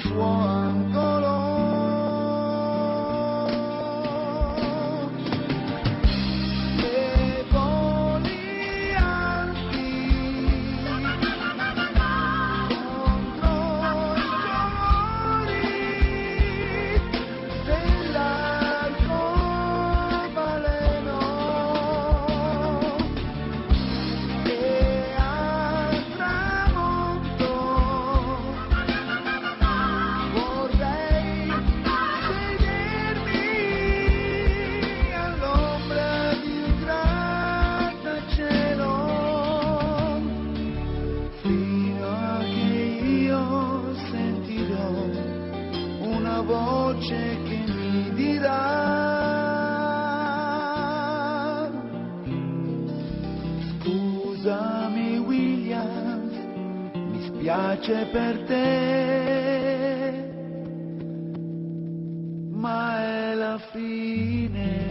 suo angolo. Le voli alti contro i colori dell'arcobaleno e al tramonto vorrei sedermi all'ombra di un grattacielo fino a che io sentirò una voce che mi dirà: scusami Williams, mi spiace per te, ma è la fine.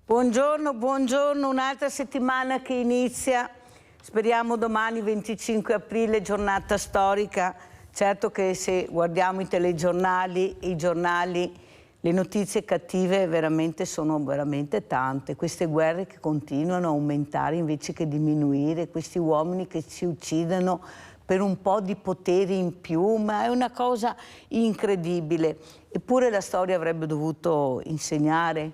Buongiorno, buongiorno, un'altra settimana che inizia, speriamo domani 25 aprile, giornata storica. Certo che se guardiamo i telegiornali, i giornali, le notizie cattive sono veramente tante, queste guerre che continuano a aumentare invece che diminuire, questi uomini che si uccidono per un po' di potere in più, ma è una cosa incredibile. Eppure la storia avrebbe dovuto insegnare.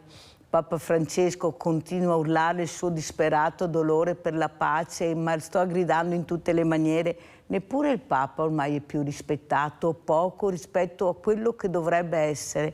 Papa Francesco continua a urlare il suo disperato dolore per la pace, ma sto gridando in tutte le maniere. Neppure il Papa ormai è più rispettato, poco rispetto a quello che dovrebbe essere,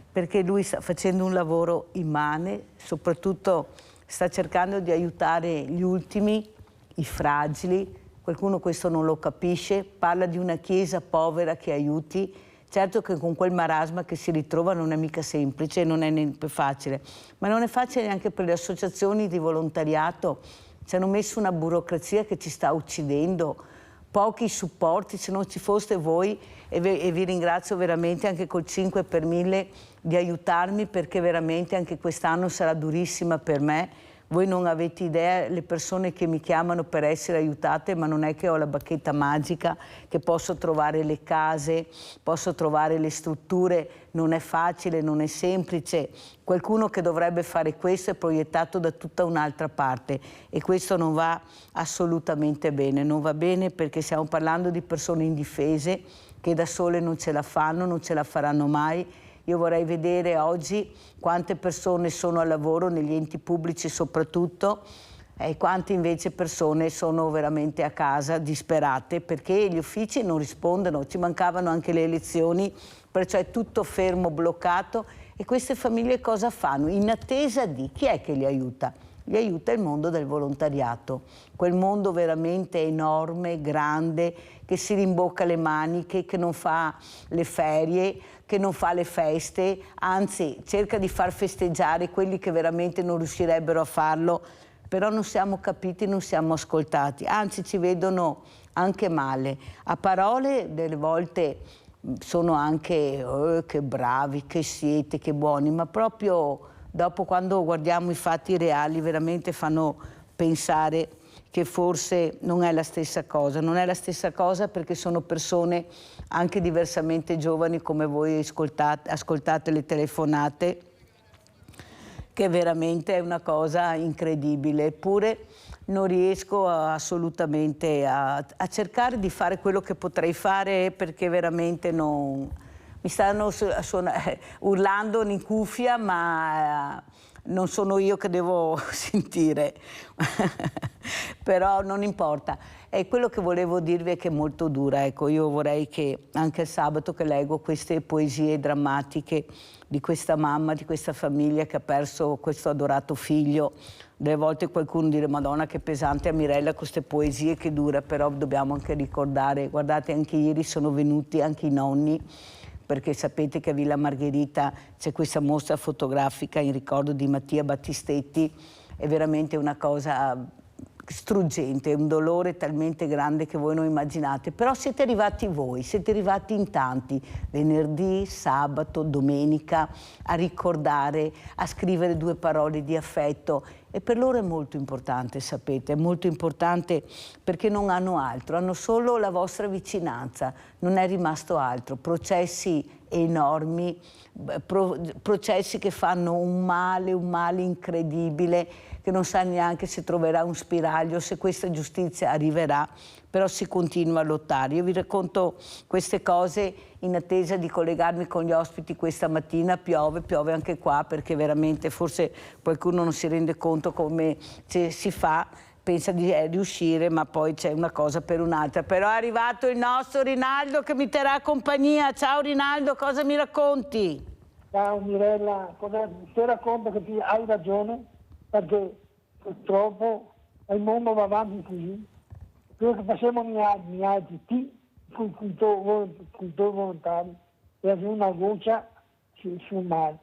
perché lui sta facendo un lavoro immane, soprattutto sta cercando di aiutare gli ultimi, i fragili. Qualcuno questo non lo capisce, parla di una chiesa povera che aiuti. Certo che con quel marasma che si ritrova non è mica semplice, non è neanche facile, ma non è facile neanche per le associazioni di volontariato. Ci hanno messo una burocrazia che ci sta uccidendo, pochi supporti. Se non ci foste voi, e vi ringrazio veramente anche col 5 per 1000 di aiutarmi, perché veramente anche quest'anno sarà durissima per me. Voi non avete idea, le persone che mi chiamano per essere aiutate, ma non è che ho la bacchetta magica, che posso trovare le case, posso trovare le strutture, non è facile, non è semplice. Qualcuno che dovrebbe fare questo è proiettato da tutta un'altra parte e questo non va assolutamente bene, non va bene perché stiamo parlando di persone indifese che da sole non ce la fanno, non ce la faranno mai. Io vorrei vedere oggi quante persone sono al lavoro negli enti pubblici soprattutto e quante invece persone sono veramente a casa disperate perché gli uffici non rispondono, ci mancavano anche le elezioni, perciò è tutto fermo, bloccato e queste famiglie cosa fanno? In attesa di chi è che li aiuta? Li aiuta il mondo del volontariato, quel mondo veramente enorme, grande, che si rimbocca le maniche, che non fa le ferie, che non fa le feste, anzi cerca di far festeggiare quelli che veramente non riuscirebbero a farlo, però non siamo capiti, non siamo ascoltati, anzi ci vedono anche male. A parole delle volte sono anche che bravi, che siete, che buoni, ma proprio dopo quando guardiamo i fatti reali veramente fanno pensare che forse non è la stessa cosa. Non è la stessa cosa perché sono persone anche diversamente giovani come voi ascoltate le telefonate, che veramente è una cosa incredibile. Eppure non riesco assolutamente a cercare di fare quello che potrei fare perché veramente non... Mi stanno urlando in cuffia, ma non sono io che devo sentire, però non importa. E quello che volevo dirvi è che è molto dura. Ecco, io vorrei che anche il sabato che leggo queste poesie drammatiche di questa mamma, di questa famiglia che ha perso questo adorato figlio, delle volte qualcuno dice Madonna che pesante a Mirella queste poesie, che dura, però dobbiamo anche ricordare, guardate anche ieri sono venuti anche i nonni, perché sapete che a Villa Margherita c'è questa mostra fotografica in ricordo di Mattia Battistetti, è veramente una cosa struggente, un dolore talmente grande che voi non immaginate, però siete arrivati voi, siete arrivati in tanti, venerdì, sabato, domenica, a ricordare, a scrivere 2 parole di affetto e per loro è molto importante, sapete, è molto importante perché non hanno altro, hanno solo la vostra vicinanza, non è rimasto altro, processi enormi, processi che fanno un male incredibile, che non sa neanche se troverà un spiraglio, se questa giustizia arriverà, però si continua a lottare. Io vi racconto queste cose in attesa di collegarmi con gli ospiti questa mattina. Piove anche qua, perché veramente forse qualcuno non si rende conto come si fa, pensa di riuscire, ma poi c'è una cosa per un'altra. Però è arrivato il nostro Rinaldo che mi terrà compagnia. Ciao Rinaldo, cosa mi racconti? Ciao Mirella, ti racconto che hai ragione, perché purtroppo il mondo va avanti così. Quello che facciamo noi altri, cultori volontari, è una goccia sul mare.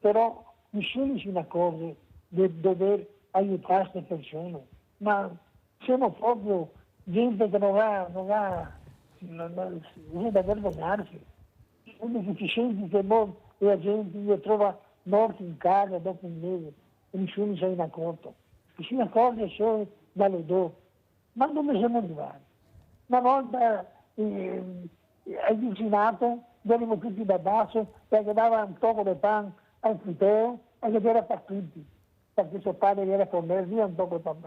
Però nessuno si accorge di dover aiutare queste persone. Ma siamo proprio gente che non va da vergognarsi. Quindi che ti senti che la gente li trova morti in casa dopo un mese e nessuno si è accorto. Chi si accorge solo dall'odore. Ma dove siamo arrivati? Una volta al vicinato venivano tutti da basso perché dava un tocco di pane al frutero e che era per tutti, perché suo padre era con me, via un tocco di pane.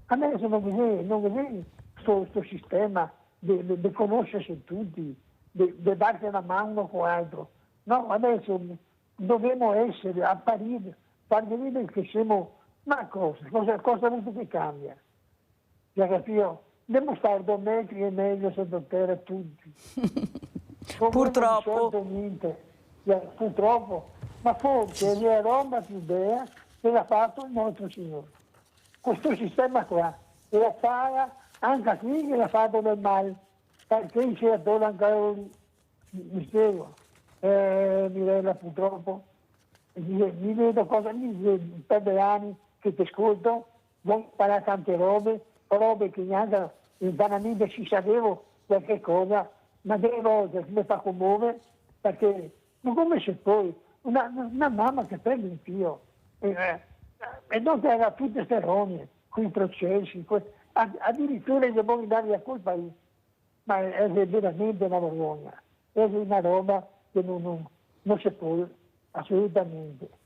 Adesso non vedi questo sistema di conoscersi tutti, di darsi una mano con l'altro. No, adesso dobbiamo essere, apparire, far vedere che siamo, ma cosa volete che cambia? Ya capito? Dobbiamo stare 2 metri e meglio sotto terra tutti. Purtroppo. Purtroppo. Ma forse è la roba più bella che l'ha fatto il nostro Signore. Questo sistema qua. E la paga anche qui che l'ha fatto del male. Perché il senatore ancora lì. Mi spiego. Mirella, purtroppo. Mi vedo per 2 anni che ti ascolto, vuoi imparare tante robe che neanche vanamente si sapevo qualche cosa, ma delle volte mi fa commuovere perché non come se poi una mamma che perde un figlio e non che era tutte queste rogne, quei processi, addirittura gli vuoi dare la colpa lì, ma è veramente una vergogna, è una roba che non si può assolutamente.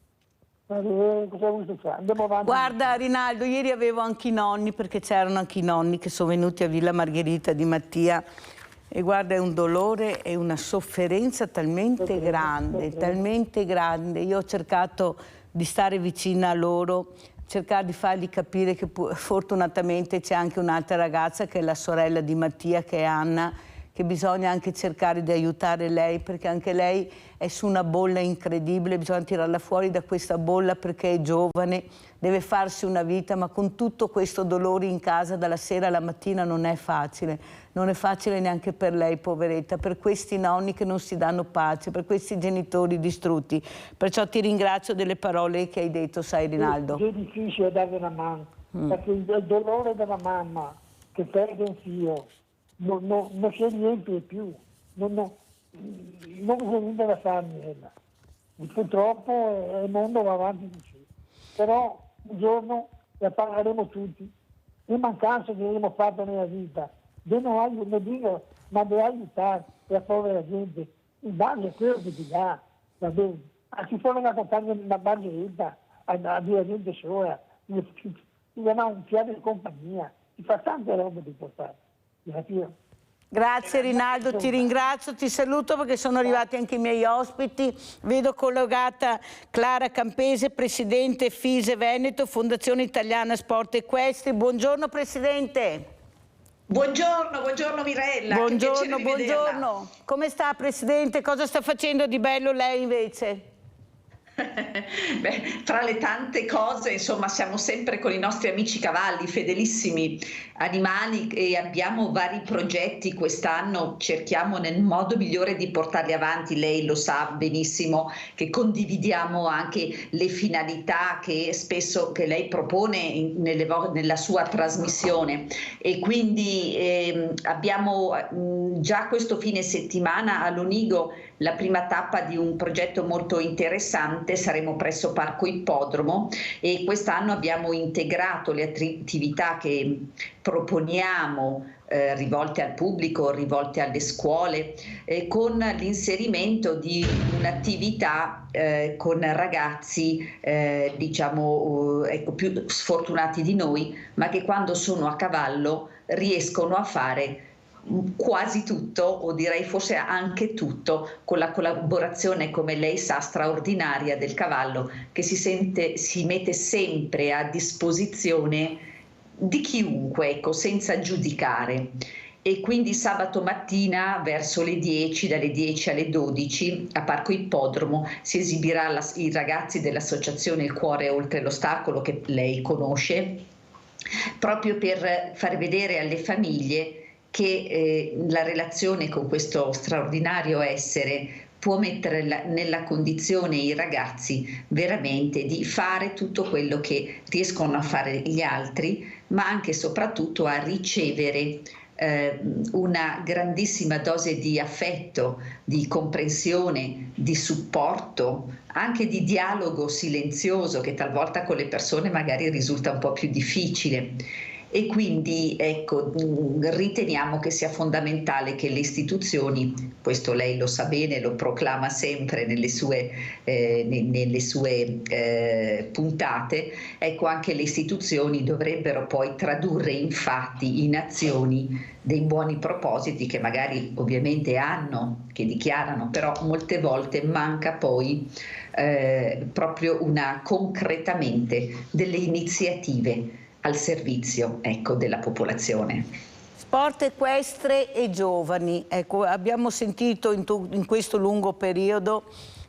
Cosa vuoi fare? Andiamo avanti. Guarda Rinaldo, ieri avevo anche i nonni, perché c'erano anche i nonni che sono venuti a Villa Margherita di Mattia, e guarda, è un dolore e una sofferenza talmente grande. Io ho cercato di stare vicina a loro, cercare di fargli capire che fortunatamente c'è anche un'altra ragazza che è la sorella di Mattia, che è Anna, che bisogna anche cercare di aiutare lei, perché anche lei è su una bolla incredibile, bisogna tirarla fuori da questa bolla perché è giovane, deve farsi una vita, ma con tutto questo dolore in casa dalla sera alla mattina non è facile neanche per lei, poveretta, per questi nonni che non si danno pace, per questi genitori distrutti. Perciò ti ringrazio delle parole che hai detto, sai Rinaldo. È difficile dare una mano, perché il dolore della mamma che perde un figlio, non si riempie più, non c'è niente da fare. Purtroppo il mondo va avanti così. Però un giorno la pagheremo tutti. Le mancanze che abbiamo fatto nella vita, non dico, ma di aiutare la povera gente, in base a quello che ti dà, va bene. Ci fuori una campagna di una barriera a gente sola, ti dà un fiato di compagnia, ti fa tante robe di portare. Grazie Rinaldo, ti ringrazio, ti saluto perché sono arrivati anche i miei ospiti. Vedo collegata Clara Campese, Presidente FISE Veneto, Fondazione Italiana Sport Equestri. Buongiorno Presidente. Buongiorno Mirella. Buongiorno. Come sta Presidente? Cosa sta facendo di bello lei invece? Beh, tra le tante cose, insomma, siamo sempre con i nostri amici cavalli, fedelissimi animali, e abbiamo vari progetti. Quest'anno cerchiamo nel modo migliore di portarli avanti. Lei lo sa benissimo che condividiamo anche le finalità che spesso che lei propone nella sua trasmissione, e quindi abbiamo già questo fine settimana all'Onigo la prima tappa di un progetto molto interessante. Saremo presso Parco Ippodromo e quest'anno abbiamo integrato le attività che proponiamo rivolte al pubblico, rivolte alle scuole, con l'inserimento di un'attività con ragazzi più sfortunati di noi, ma che quando sono a cavallo riescono a fare quasi tutto, o direi forse anche tutto, con la collaborazione, come lei sa, straordinaria del cavallo, che si mette sempre a disposizione di chiunque, ecco, senza giudicare. E quindi sabato mattina verso le 10, dalle 10 alle 12 a Parco Ippodromo si esibirà i ragazzi dell'associazione Il Cuore Oltre l'Ostacolo, che lei conosce, proprio per far vedere alle famiglie che la relazione con questo straordinario essere può mettere nella condizione i ragazzi veramente di fare tutto quello che riescono a fare gli altri, ma anche e soprattutto a ricevere una grandissima dose di affetto, di comprensione, di supporto, anche di dialogo silenzioso, che talvolta con le persone magari risulta un po' più difficile. E quindi ecco, riteniamo che sia fondamentale che le istituzioni, questo lei lo sa bene, lo proclama sempre nelle sue puntate, ecco, anche le istituzioni dovrebbero poi tradurre in fatti, in azioni, dei buoni propositi che magari ovviamente hanno, che dichiarano, però molte volte manca poi proprio concretamente delle iniziative al servizio, ecco, della popolazione. Sport equestre e giovani. Ecco, abbiamo sentito in questo lungo periodo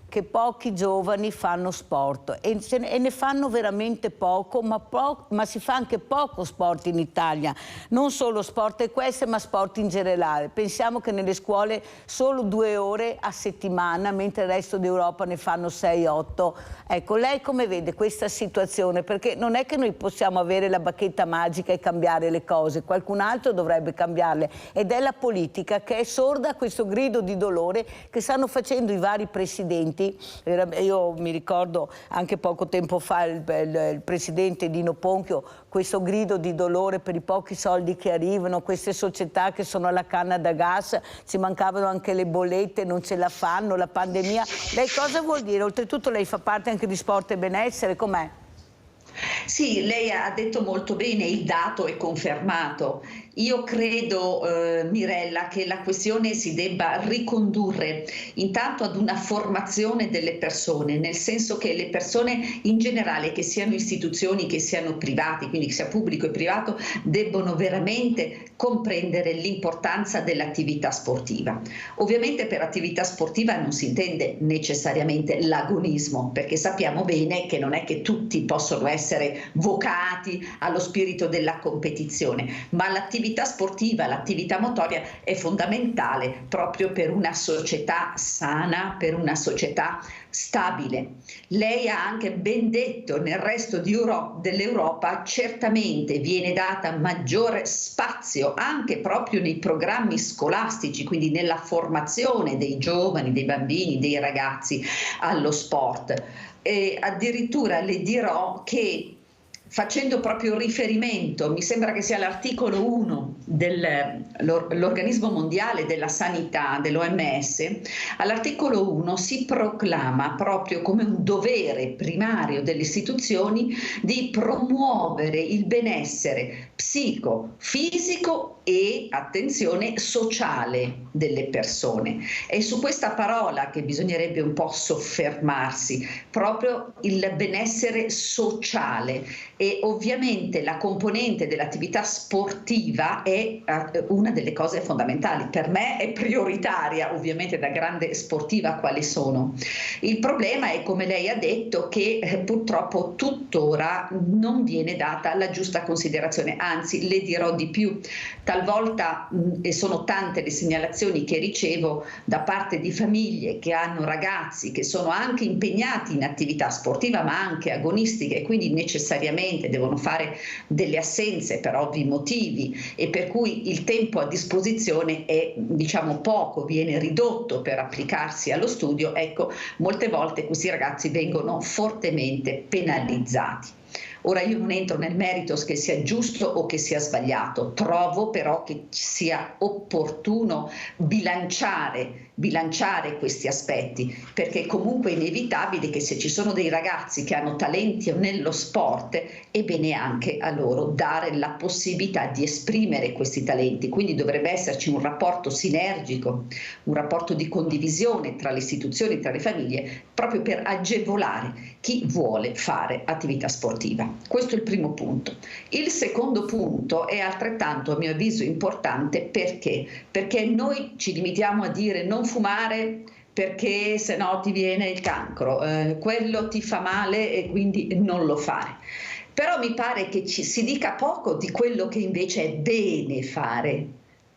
che pochi giovani fanno sport e ne fanno veramente poco, ma si fa anche poco sport in Italia, non solo sport equestre ma sport in generale. Pensiamo che nelle scuole solo 2 ore a settimana, mentre il resto d'Europa ne fanno 6-8. Ecco, lei come vede questa situazione? Perché non è che noi possiamo avere la bacchetta magica e cambiare le cose, qualcun altro dovrebbe cambiarle, ed è la politica che è sorda a questo grido di dolore che stanno facendo i vari presidenti. Io mi ricordo anche poco tempo fa il presidente Dino Ponchio, questo grido di dolore per i pochi soldi che arrivano, queste società che sono alla canna da gas, ci mancavano anche le bollette, non ce la fanno, la pandemia. Lei cosa vuol dire? Oltretutto lei fa parte anche di Sport e Benessere, com'è? Sì, lei ha detto molto bene, il dato è confermato. Io credo, Mirella, che la questione si debba ricondurre intanto ad una formazione delle persone, nel senso che le persone in generale, che siano istituzioni, che siano privati, quindi che sia pubblico e privato, debbono veramente comprendere l'importanza dell'attività sportiva. Ovviamente per attività sportiva non si intende necessariamente l'agonismo, perché sappiamo bene che non è che tutti possono essere vocati allo spirito della competizione, ma l'attività sportiva, l'attività motoria è fondamentale proprio per una società sana, per una società stabile. Lei ha anche ben detto, nel resto dell'Europa certamente viene data maggiore spazio anche proprio nei programmi scolastici, quindi nella formazione dei giovani, dei bambini, dei ragazzi allo sport. E addirittura le dirò che, facendo proprio riferimento, mi sembra che sia l'articolo 1 dell'Organismo Mondiale della Sanità, dell'OMS, all'articolo 1 si proclama proprio come un dovere primario delle istituzioni di promuovere il benessere psicofisico e, attenzione, sociale delle persone. È su questa parola che bisognerebbe un po' soffermarsi, proprio il benessere sociale. E ovviamente la componente dell'attività sportiva è una delle cose fondamentali. Per me è prioritaria, ovviamente da grande sportiva quale sono. Il problema è, come lei ha detto, che purtroppo tuttora non viene data la giusta considerazione, anzi le dirò di più. Talvolta, e sono tante le segnalazioni che ricevo da parte di famiglie che hanno ragazzi che sono anche impegnati in attività sportiva ma anche agonistica e quindi necessariamente ovviamente devono fare delle assenze per ovvi motivi e per cui il tempo a disposizione è, diciamo, poco, viene ridotto per applicarsi allo studio, ecco, molte volte questi ragazzi vengono fortemente penalizzati. Ora io non entro nel merito che sia giusto o che sia sbagliato, trovo però che sia opportuno bilanciare questi aspetti, perché comunque è inevitabile che se ci sono dei ragazzi che hanno talenti nello sport, è bene anche a loro dare la possibilità di esprimere questi talenti, quindi dovrebbe esserci un rapporto sinergico, un rapporto di condivisione tra le istituzioni, tra le famiglie, proprio per agevolare chi vuole fare attività sportiva. Questo è il primo punto. Il secondo punto è altrettanto, a mio avviso, importante perché noi ci limitiamo a dire non fumare perché se no ti viene il cancro, quello ti fa male e quindi non lo fare. Però mi pare che si dica poco di quello che invece è bene fare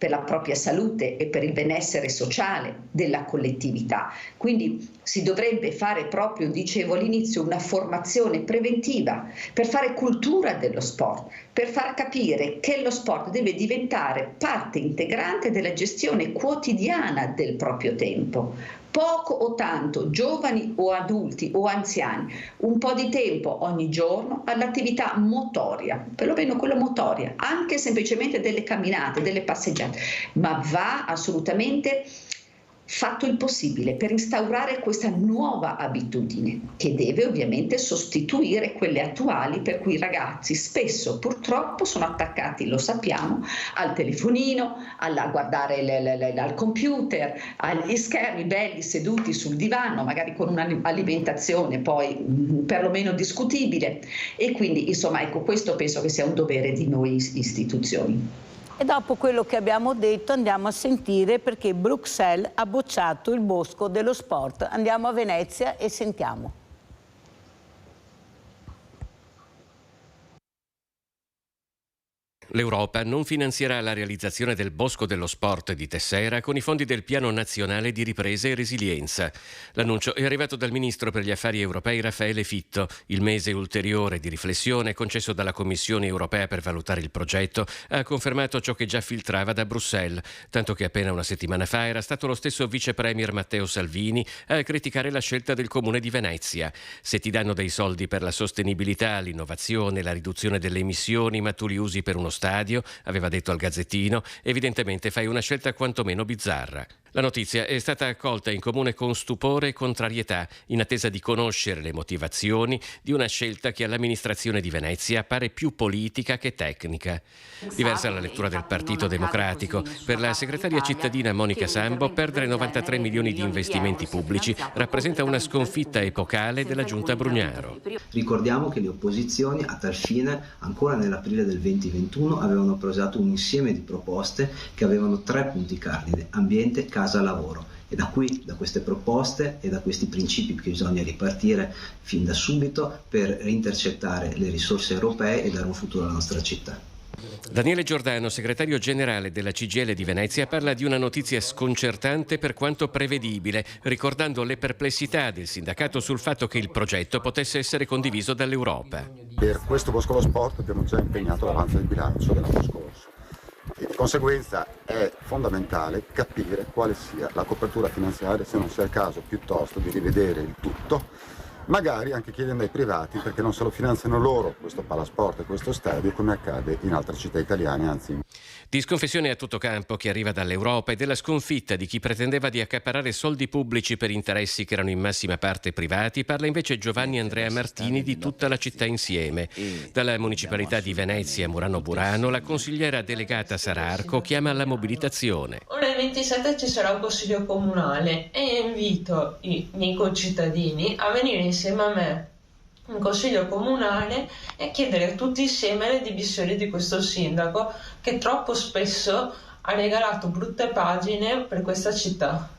per la propria salute e per il benessere sociale della collettività. Quindi si dovrebbe fare proprio, dicevo all'inizio, una formazione preventiva per fare cultura dello sport, per far capire che lo sport deve diventare parte integrante della gestione quotidiana del proprio tempo. Poco o tanto, giovani o adulti o anziani, un po' di tempo ogni giorno all'attività motoria, perlomeno quella motoria, anche semplicemente delle camminate, delle passeggiate, ma va assolutamente fatto il possibile per instaurare questa nuova abitudine che deve ovviamente sostituire quelle attuali per cui i ragazzi spesso purtroppo sono attaccati, lo sappiamo, al telefonino, a guardare al computer, agli schermi belli seduti sul divano, magari con un'alimentazione poi perlomeno discutibile e quindi insomma ecco questo penso che sia un dovere di noi istituzioni. E dopo quello che abbiamo detto andiamo a sentire perché Bruxelles ha bocciato il bosco dello sport. Andiamo a Venezia e sentiamo. L'Europa non finanzierà la realizzazione del Bosco dello Sport di Tessera con i fondi del Piano Nazionale di Ripresa e Resilienza. L'annuncio è arrivato dal Ministro per gli Affari Europei Raffaele Fitto. Il mese ulteriore di riflessione concesso dalla Commissione Europea per valutare il progetto ha confermato ciò che già filtrava da Bruxelles, tanto che appena una settimana fa era stato lo stesso vice premier Matteo Salvini a criticare la scelta del Comune di Venezia. Se ti danno dei soldi per la sostenibilità, l'innovazione, la riduzione delle emissioni, ma tu li usi per uno stadio, aveva detto al Gazzettino, evidentemente fai una scelta quantomeno bizzarra. La notizia è stata accolta in comune con stupore e contrarietà, in attesa di conoscere le motivazioni di una scelta che all'amministrazione di Venezia pare più politica che tecnica. Diversa la lettura del Partito Democratico. Per la segretaria cittadina Monica Sambo, perdere 93 milioni di investimenti pubblici rappresenta una sconfitta epocale della giunta Brugnaro. Ricordiamo che le opposizioni a tal fine, ancora nell'aprile del 2021, avevano presentato un insieme di proposte che avevano 3 punti cardine: ambiente, casa, lavoro. E da queste proposte e da questi principi che bisogna ripartire fin da subito per intercettare le risorse europee e dare un futuro alla nostra città. Daniele Giordano, segretario generale della CGIL di Venezia, parla di una notizia sconcertante per quanto prevedibile, ricordando le perplessità del sindacato sul fatto che il progetto potesse essere condiviso dall'Europa. Per questo Bosco dello Sport abbiamo già impegnato l'avanzo di bilancio dell'anno scorso e di conseguenza è fondamentale capire quale sia la copertura finanziaria, se non sia il caso piuttosto di rivedere il tutto, magari anche chiedendo ai privati perché non se lo finanziano loro questo palasport e questo stadio come accade in altre città italiane, anzi. Di sconfessione a tutto campo che arriva dall'Europa e della sconfitta di chi pretendeva di accaparrare soldi pubblici per interessi che erano in massima parte privati, parla invece Giovanni Andrea Martini di Tutta la città insieme. Dalla municipalità di Venezia Murano Burano, la consigliera delegata Sara Arco chiama alla mobilitazione. Ora il 27 ci sarà un consiglio comunale e invito i miei concittadini a venire insieme a me in consiglio comunale e chiedere tutti insieme le dimissioni di questo sindaco che troppo spesso ha regalato brutte pagine per questa città.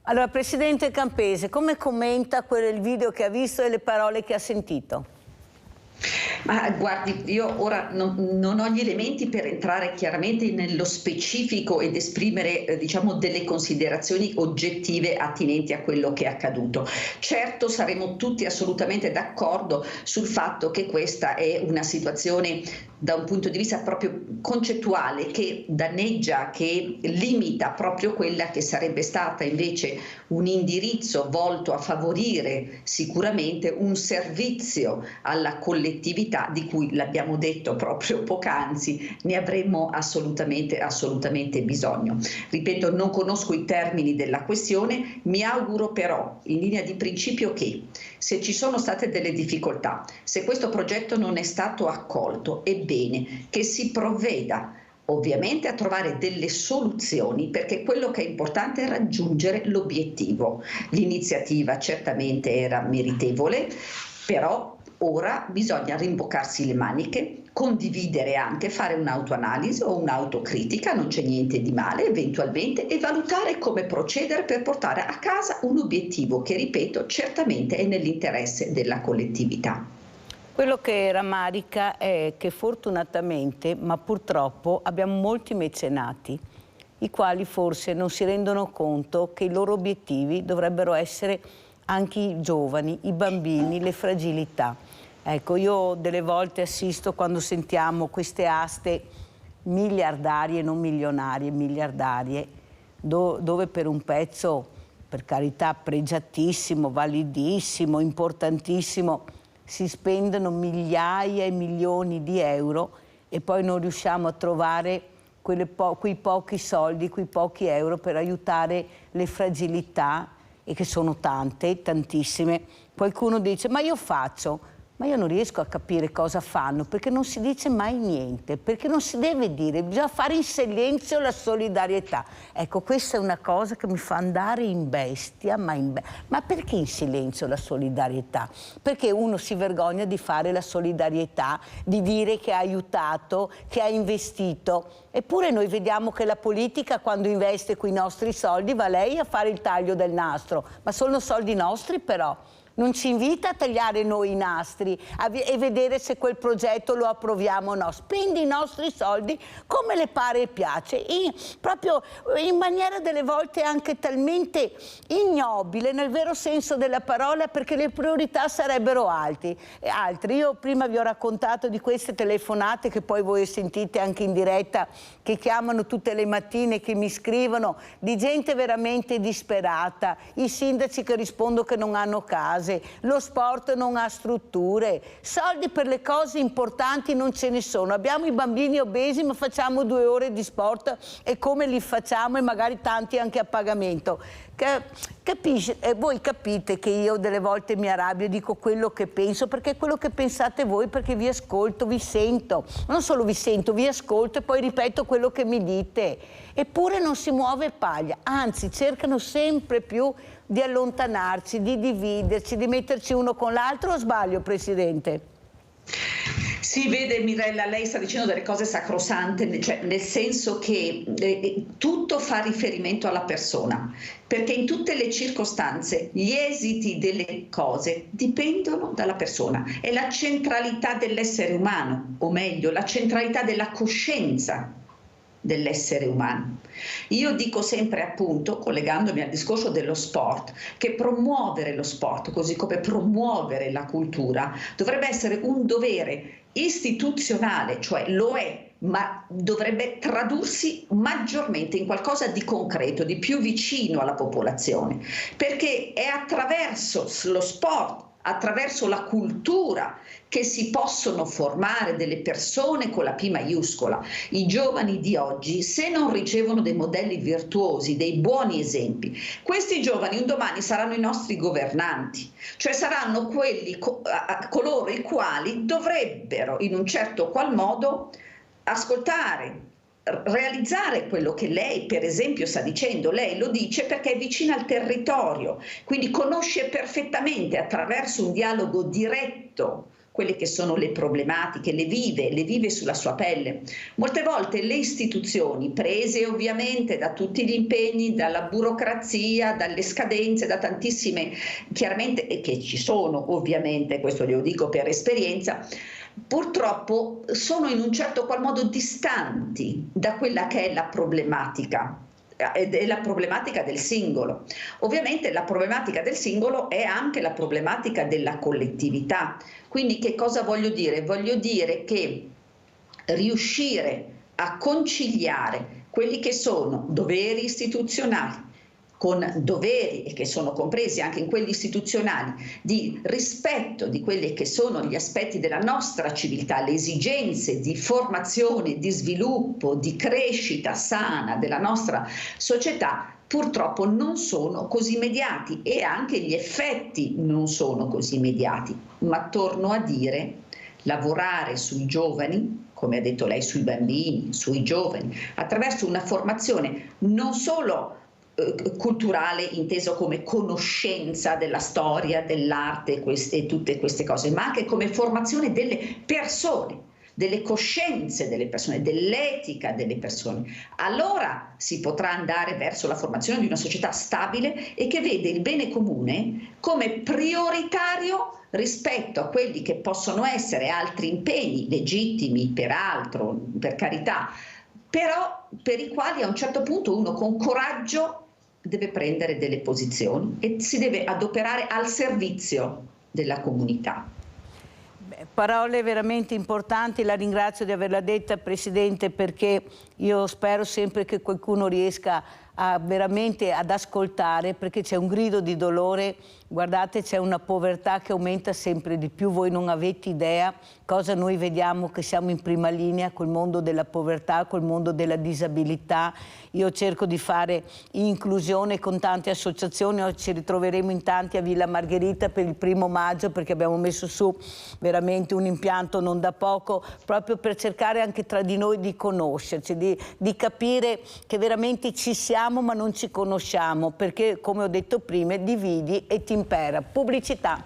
Allora, Presidente Campese, come commenta il video che ha visto e le parole che ha sentito? Ma guardi, io ora non ho gli elementi per entrare chiaramente nello specifico ed esprimere diciamo delle considerazioni oggettive attinenti a quello che è accaduto. Certo saremo tutti assolutamente d'accordo sul fatto che questa è una situazione da un punto di vista proprio concettuale che danneggia, che limita proprio quella che sarebbe stata invece un indirizzo volto a favorire sicuramente un servizio alla collettività di cui, l'abbiamo detto proprio poc'anzi, ne avremmo assolutamente bisogno. Ripeto, non conosco i termini della questione, mi auguro però in linea di principio che se ci sono state delle difficoltà, se questo progetto non è stato accolto, ebbene che si provveda ovviamente a trovare delle soluzioni, perché quello che è importante è raggiungere l'obiettivo. L'iniziativa certamente era meritevole, però ora bisogna rimboccarsi le maniche, condividere anche, fare un'autoanalisi o un'autocritica, non c'è niente di male eventualmente, e valutare come procedere per portare a casa un obiettivo che, ripeto, certamente è nell'interesse della collettività. Quello che rammarica è che fortunatamente, ma purtroppo, abbiamo molti mecenati, i quali forse non si rendono conto che i loro obiettivi dovrebbero essere anche i giovani, i bambini, le fragilità. Ecco, io delle volte assisto quando sentiamo queste aste miliardarie, non milionarie, miliardarie, dove per un pezzo, per carità, pregiatissimo, validissimo, importantissimo, si spendono migliaia e milioni di euro e poi non riusciamo a trovare quei pochi soldi, quei pochi euro per aiutare le fragilità, e che sono tante, tantissime. Qualcuno dice, ma io faccio, ma io non riesco a capire cosa fanno, perché non si dice mai niente, perché non si deve dire, bisogna fare in silenzio la solidarietà. Ecco, questa è una cosa che mi fa andare in bestia, ma perché in silenzio la solidarietà? Perché uno si vergogna di fare la solidarietà, di dire che ha aiutato, che ha investito. Eppure noi vediamo che la politica, quando investe quei nostri soldi, va lei a fare il taglio del nastro, ma sono soldi nostri però. Non ci invita a tagliare noi i nastri e vedere se quel progetto lo approviamo o no. Spendi i nostri soldi come le pare e piace, proprio in maniera delle volte anche talmente ignobile, nel vero senso della parola, perché le priorità sarebbero altre. Io prima vi ho raccontato di queste telefonate che poi voi sentite anche in diretta, che chiamano tutte le mattine, che mi scrivono, di gente veramente disperata, i sindaci che rispondono che non hanno case, lo sport non ha strutture, soldi per le cose importanti non ce ne sono. Abbiamo i bambini obesi, ma facciamo 2 ore di sport e come li facciamo, e magari tanti anche a pagamento. Voi capite che io delle volte mi arrabbio e dico quello che penso, perché è quello che pensate voi, perché vi ascolto, vi sento. Non solo vi sento, vi ascolto e poi ripeto quello che mi dite. Eppure non si muove paglia, anzi cercano sempre più di allontanarci, di dividerci, di metterci uno con l'altro. O sbaglio, Presidente? Sì, vede Mirella, lei sta dicendo delle cose sacrosante, cioè nel senso che tutto fa riferimento alla persona, perché in tutte le circostanze gli esiti delle cose dipendono dalla persona. È la centralità dell'essere umano, o meglio, la centralità della coscienza dell'essere umano. Io dico sempre, appunto, collegandomi al discorso dello sport, che promuovere lo sport, così come promuovere la cultura, dovrebbe essere un dovere istituzionale, cioè lo è, ma dovrebbe tradursi maggiormente in qualcosa di concreto, di più vicino alla popolazione, perché è attraverso lo sport, attraverso la cultura, che si possono formare delle persone con la P maiuscola. I giovani di oggi, se non ricevono dei modelli virtuosi, dei buoni esempi, questi giovani un domani saranno i nostri governanti, cioè saranno coloro i quali dovrebbero in un certo qual modo ascoltare, realizzare quello che lei per esempio sta dicendo. Lei lo dice perché è vicina al territorio, quindi conosce perfettamente attraverso un dialogo diretto quelle che sono le problematiche, le vive sulla sua pelle. Molte volte le istituzioni, prese ovviamente da tutti gli impegni, dalla burocrazia, dalle scadenze, da tantissime, chiaramente, che ci sono ovviamente, questo glielo dico per esperienza, purtroppo sono in un certo qual modo distanti da quella che è la problematica. Ed è la problematica del singolo. Ovviamente la problematica del singolo è anche la problematica della collettività. Quindi che cosa voglio dire? Voglio dire che riuscire a conciliare quelli che sono doveri istituzionali con doveri, e che sono compresi anche in quelli istituzionali, di rispetto di quelli che sono gli aspetti della nostra civiltà, le esigenze di formazione, di sviluppo, di crescita sana della nostra società, purtroppo non sono così immediati, e anche gli effetti non sono così immediati. Ma torno a dire, lavorare sui giovani, come ha detto lei, sui bambini, sui giovani, attraverso una formazione non solo culturale, inteso come conoscenza della storia, dell'arte e tutte queste cose, ma anche come formazione delle persone, delle coscienze delle persone, dell'etica delle persone. Allora si potrà andare verso la formazione di una società stabile e che vede il bene comune come prioritario rispetto a quelli che possono essere altri impegni, legittimi peraltro, per carità, però per i quali a un certo punto uno con coraggio deve prendere delle posizioni e si deve adoperare al servizio della comunità. Parole veramente importanti, la ringrazio di averla detta, Presidente, perché io spero sempre che qualcuno riesca veramente ad ascoltare, perché c'è un grido di dolore. Guardate, c'è una povertà che aumenta sempre di più, voi non avete idea cosa noi vediamo, che siamo in prima linea col mondo della povertà, col mondo della disabilità. Io cerco di fare inclusione con tante associazioni, ci ritroveremo in tanti a Villa Margherita per il 1° maggio, perché abbiamo messo su veramente un impianto non da poco, proprio per cercare anche tra di noi di conoscerci, di capire che veramente ci siamo ma non ci conosciamo, perché come ho detto prima, dividi e ti impera. Pubblicità.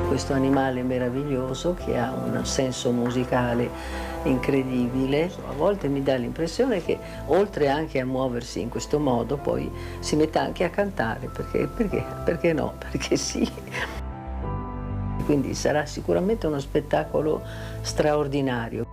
Questo animale meraviglioso che ha un senso musicale incredibile. A volte mi dà l'impressione che oltre anche a muoversi in questo modo poi si metta anche a cantare, perché no? Perché sì. Quindi sarà sicuramente uno spettacolo straordinario.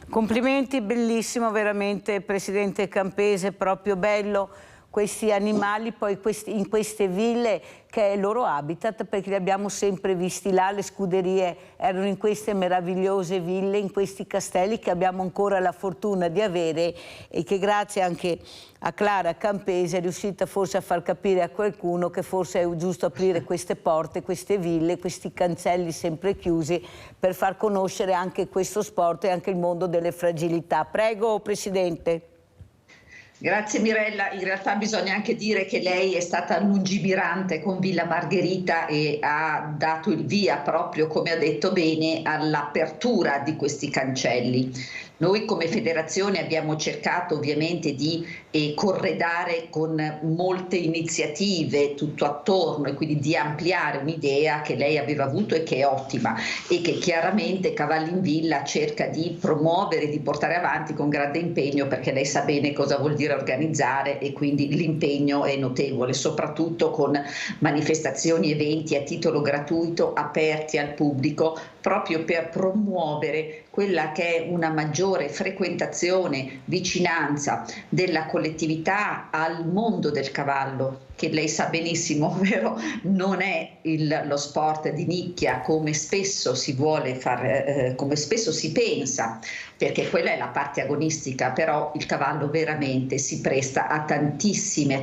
Complimenti, bellissimo veramente, Presidente Campese, proprio bello. Questi animali poi in queste ville che è il loro habitat, perché li abbiamo sempre visti là, le scuderie erano in queste meravigliose ville, in questi castelli che abbiamo ancora la fortuna di avere e che grazie anche a Clara Campese è riuscita forse a far capire a qualcuno che forse è giusto aprire queste porte, queste ville, questi cancelli sempre chiusi per far conoscere anche questo sport e anche il mondo delle fragilità. Prego, Presidente. Grazie Mirella, in realtà bisogna anche dire che lei è stata lungimirante con Villa Margherita e ha dato il via proprio, come ha detto bene, all'apertura di questi cancelli. Noi come federazione abbiamo cercato ovviamente di corredare con molte iniziative tutto attorno e quindi di ampliare un'idea che lei aveva avuto e che è ottima e che chiaramente Cavalli in Villa cerca di promuovere, di portare avanti con grande impegno, perché lei sa bene cosa vuol dire organizzare e quindi l'impegno è notevole, soprattutto con manifestazioni, eventi a titolo gratuito aperti al pubblico, proprio per promuovere quella che è una maggiore frequentazione, vicinanza della collettività al mondo del cavallo, che lei sa benissimo, vero? Non è lo sport di nicchia come spesso si vuole far, come spesso si pensa, perché quella è la parte agonistica, però il cavallo veramente si presta a tantissime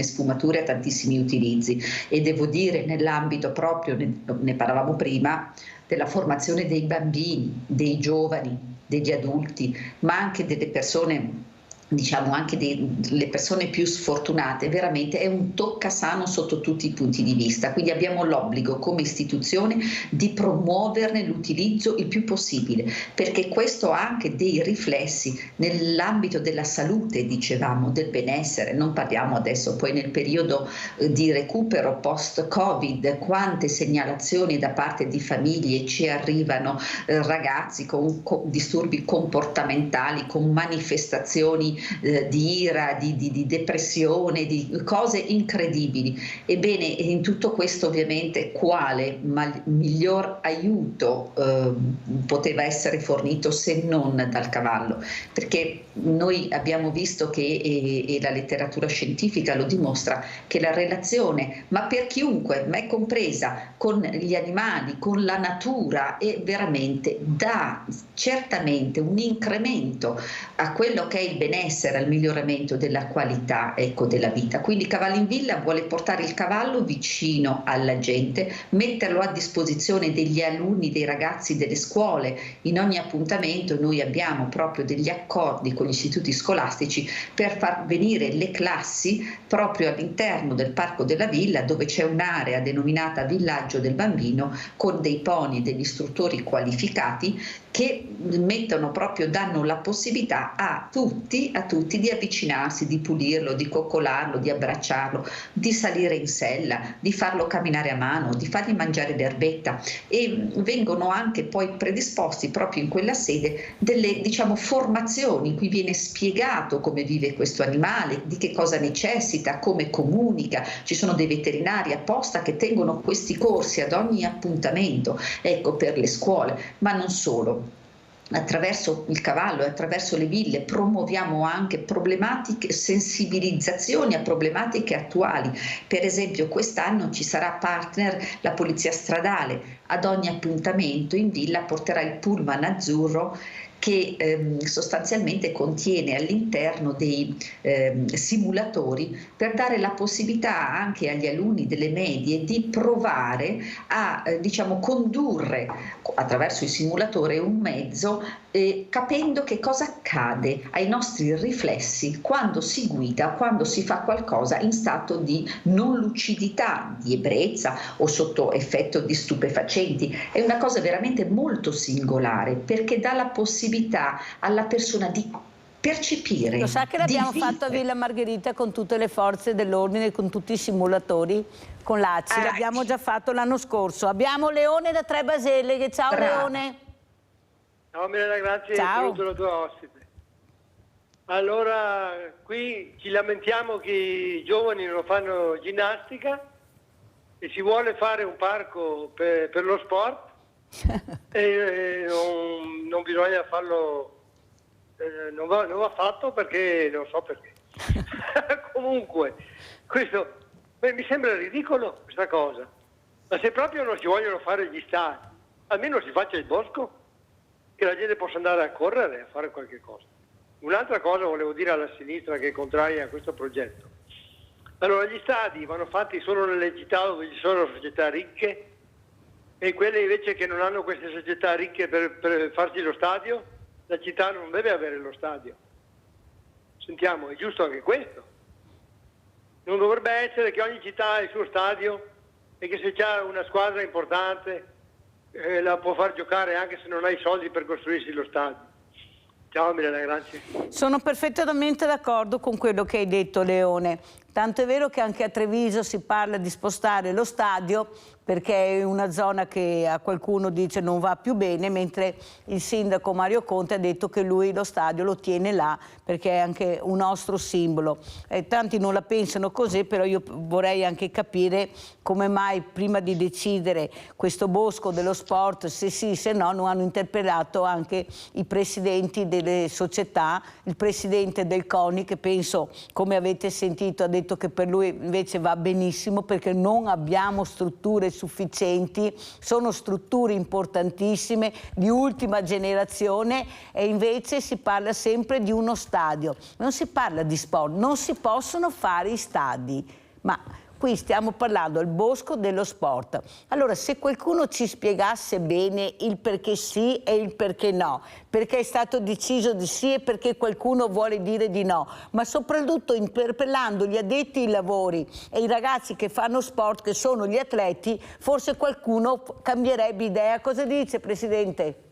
sfumature, a tantissimi utilizzi, e devo dire nell'ambito proprio, ne parlavamo prima, della formazione dei bambini, dei giovani, degli adulti, ma anche delle persone, diciamo anche delle persone più sfortunate, veramente è un toccasano sotto tutti i punti di vista. Quindi abbiamo l'obbligo come istituzione di promuoverne l'utilizzo il più possibile, perché questo ha anche dei riflessi nell'ambito della salute, dicevamo, del benessere. Non parliamo adesso poi nel periodo di recupero post-Covid, quante segnalazioni da parte di famiglie ci arrivano, ragazzi con disturbi comportamentali, con manifestazioni di ira, di depressione, di cose incredibili. Ebbene, in tutto questo ovviamente quale miglior aiuto poteva essere fornito se non dal cavallo? Perché noi abbiamo visto che, e la letteratura scientifica lo dimostra, che la relazione, ma per chiunque, me compresa, con gli animali, con la natura, è veramente dà certamente un incremento a quello che è il benessere, al miglioramento della qualità, ecco, della vita. Quindi Cavalli in Villa vuole portare il cavallo vicino alla gente, metterlo a disposizione degli alunni, dei ragazzi delle scuole. In ogni appuntamento noi abbiamo proprio degli accordi con gli istituti scolastici per far venire le classi proprio all'interno del Parco della Villa, dove c'è un'area denominata Villaggio del Bambino, con dei pony, degli istruttori qualificati che danno la possibilità a tutti di avvicinarsi, di pulirlo, di coccolarlo, di abbracciarlo, di salire in sella, di farlo camminare a mano, di fargli mangiare l'erbetta, e vengono anche poi predisposti proprio in quella sede delle, diciamo, formazioni in cui viene spiegato come vive questo animale, di che cosa necessita, come comunica. Ci sono dei veterinari apposta che tengono questi corsi ad ogni appuntamento, ecco, per le scuole, ma non solo. Attraverso il cavallo e attraverso le ville promuoviamo anche problematiche, sensibilizzazioni a problematiche attuali. Per esempio quest'anno ci sarà partner la Polizia Stradale, ad ogni appuntamento in villa porterà il pullman azzurro che sostanzialmente contiene all'interno dei simulatori, per dare la possibilità anche agli alunni delle medie di provare a condurre attraverso il simulatore un mezzo, capendo che cosa accade ai nostri riflessi quando si guida, quando si fa qualcosa in stato di non lucidità, di ebbrezza o sotto effetto di stupefacenti. È una cosa veramente molto singolare, perché dà la possibilità alla persona di percepire. Lo sa che l'abbiamo fatto a Villa Margherita con tutte le forze dell'ordine, con tutti i simulatori, con l'ACI, l'abbiamo già fatto l'anno scorso. Abbiamo Leone da Tre Baselleghe. Ciao Leone. Ciao Milena, grazie. Ciao. Saluto la tua ospite. Allora, qui ci lamentiamo che i giovani non fanno ginnastica e si vuole fare un parco per lo sport e non bisogna farlo, non va fatto perché non so perché. Comunque, questo mi sembra ridicolo, questa cosa. Ma se proprio non si vogliono fare gli stadi, almeno si faccia il bosco, che la gente possa andare a correre, a fare qualche cosa. Un'altra cosa volevo dire alla sinistra che è contraria a questo progetto. Allora, gli stadi vanno fatti solo nelle città dove ci sono società ricche, e quelle invece che non hanno queste società ricche per farsi lo stadio, la città non deve avere lo stadio. Sentiamo, è giusto anche questo. Non dovrebbe essere che ogni città ha il suo stadio e che se c'è una squadra importante la può far giocare anche se non ha i soldi per costruirsi lo stadio. Ciao Mirella, grazie. Sono perfettamente d'accordo con quello che hai detto, Leone. Tanto è vero che anche a Treviso si parla di spostare lo stadio perché è una zona che a qualcuno dice non va più bene, mentre il sindaco Mario Conte ha detto che lui lo stadio lo tiene là perché è anche un nostro simbolo. Tanti non la pensano così, però io vorrei anche capire come mai prima di decidere questo bosco dello sport, se sì, se no, non hanno interpellato anche i presidenti delle società, il presidente del CONI che penso, come avete sentito, ha detto che per lui invece va benissimo perché non abbiamo strutture sufficienti, sono strutture importantissime di ultima generazione e invece si parla sempre di uno stadio, non si parla di sport, non si possono fare i stadi, ma qui stiamo parlando del bosco dello sport. Allora, se qualcuno ci spiegasse bene il perché sì e il perché no, perché è stato deciso di sì e perché qualcuno vuole dire di no, ma soprattutto interpellando gli addetti ai lavori e i ragazzi che fanno sport, che sono gli atleti, forse qualcuno cambierebbe idea. Cosa dice, Presidente?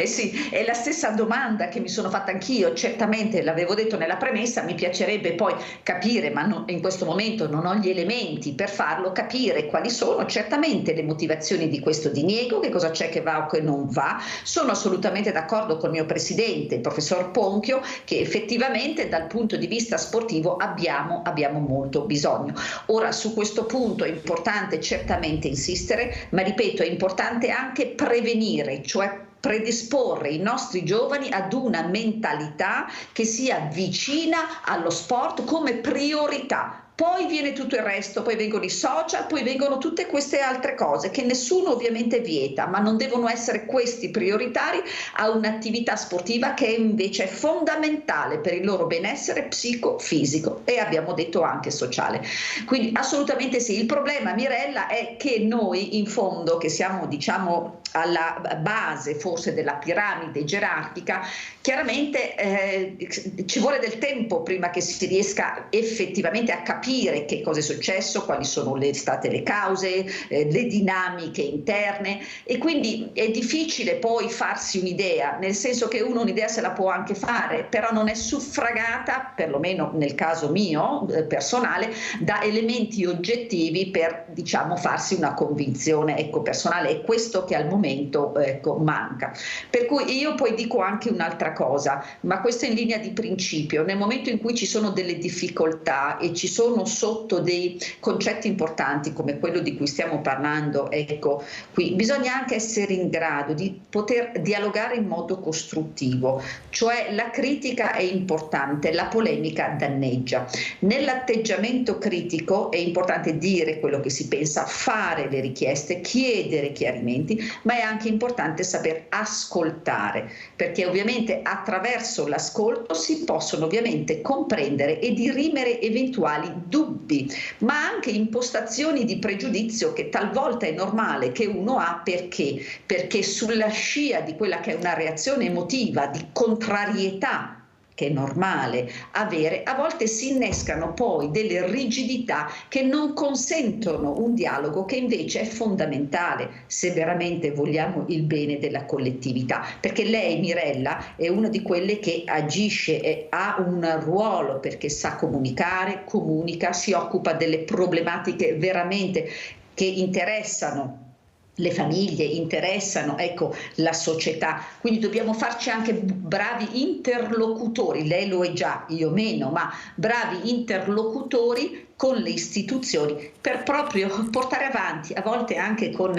Sì, è la stessa domanda che mi sono fatta anch'io, certamente l'avevo detto nella premessa, mi piacerebbe poi capire, ma in questo momento non ho gli elementi per farlo, capire quali sono certamente le motivazioni di questo diniego, che cosa c'è che va o che non va. Sono assolutamente d'accordo con il mio presidente, il professor Ponchio, che effettivamente dal punto di vista sportivo abbiamo molto bisogno. Ora, su questo punto è importante certamente insistere, ma ripeto, è importante anche prevenire, cioè predisporre i nostri giovani ad una mentalità che sia vicina allo sport come priorità. Poi viene tutto il resto, poi vengono i social, poi vengono tutte queste altre cose che nessuno ovviamente vieta, ma non devono essere questi prioritari a un'attività sportiva che invece è fondamentale per il loro benessere psicofisico e abbiamo detto anche sociale. Quindi assolutamente sì. Il problema, Mirella, è che noi in fondo, che siamo diciamo alla base forse della piramide gerarchica, chiaramente ci vuole del tempo prima che si riesca effettivamente a capire che cosa è successo, quali sono state le cause, le dinamiche interne, e quindi è difficile poi farsi un'idea, nel senso che uno un'idea se la può anche fare, però non è suffragata, perlomeno nel caso mio personale, da elementi oggettivi per diciamo farsi una convinzione personale. È questo che al momento manca. Per cui io poi dico anche un'altra cosa, ma questo in linea di principio: nel momento in cui ci sono delle difficoltà e ci sono sotto dei concetti importanti come quello di cui stiamo parlando, qui bisogna anche essere in grado di poter dialogare in modo costruttivo, cioè la critica è importante, la polemica danneggia. Nell'atteggiamento critico è importante dire quello che si pensa, fare le richieste, chiedere chiarimenti, ma è anche importante saper ascoltare, perché ovviamente attraverso l'ascolto si possono ovviamente comprendere e dirimere eventuali dubbi, ma anche impostazioni di pregiudizio che talvolta è normale che uno ha. Perché sulla scia di quella che è una reazione emotiva di contrarietà, che è normale avere, a volte si innescano poi delle rigidità che non consentono un dialogo che invece è fondamentale se veramente vogliamo il bene della collettività, perché lei, Mirella, è una di quelle che agisce e ha un ruolo perché sa comunicare, comunica, si occupa delle problematiche veramente che interessano le famiglie, interessano la società, quindi dobbiamo farci anche bravi interlocutori, lei lo è già, io meno, ma bravi interlocutori con le istituzioni per proprio portare avanti, a volte anche con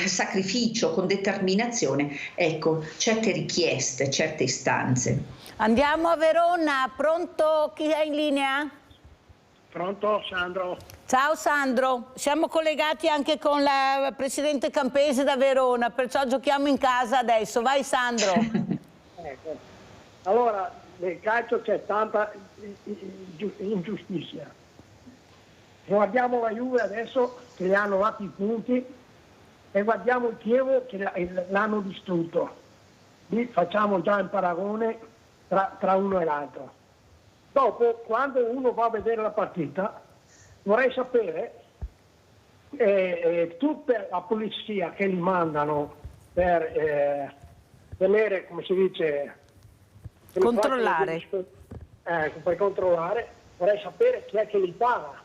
sacrificio, con determinazione, certe richieste, certe istanze. Andiamo a Verona, pronto? Chi è in linea? Pronto, Sandro? Ciao Sandro, siamo collegati anche con la Presidente Campese da Verona, perciò giochiamo in casa adesso. Vai Sandro. Allora, nel calcio c'è tanta ingiustizia. Se guardiamo la Juve adesso che le hanno dati i punti e guardiamo il Chievo che l'hanno distrutto. Lì facciamo già il paragone tra uno e l'altro. Dopo, quando uno va a vedere la partita, vorrei sapere tutta la polizia che li mandano per tenere, come si dice, controllare. Per controllare, vorrei sapere chi è che li paga.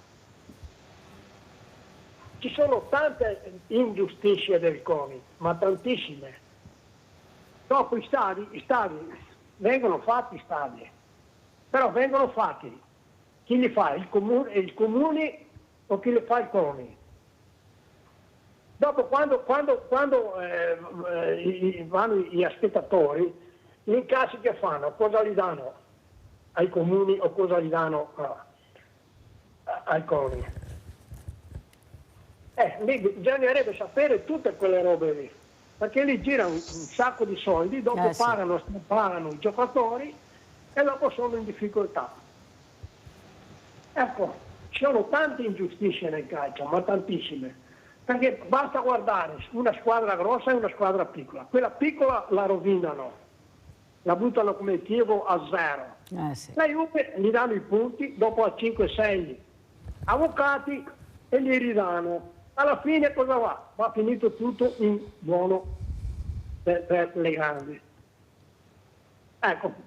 Ci sono tante ingiustizie del Covid, ma tantissime. Dopo i stadi vengono fatti stadi, però vengono fatti. Chi li fa? Il comune o chi li fa il CONI? Dopo quando vanno gli spettatori, gli incassi che fanno, cosa li danno ai comuni o cosa li danno ai CONI? Lì bisognerebbe sapere tutte quelle robe lì, perché lì girano un sacco di soldi, dopo pagano i giocatori e dopo sono in difficoltà. Ecco, ci sono tante ingiustizie nel calcio, ma tantissime. Perché basta guardare una squadra grossa e una squadra piccola. Quella piccola la rovinano, la buttano come Chievo a 0. La Juve gli danno i punti, dopo a 5-6 avvocati e gli ridanno. Alla fine cosa va? Va finito tutto in buono per le grandi. Ecco.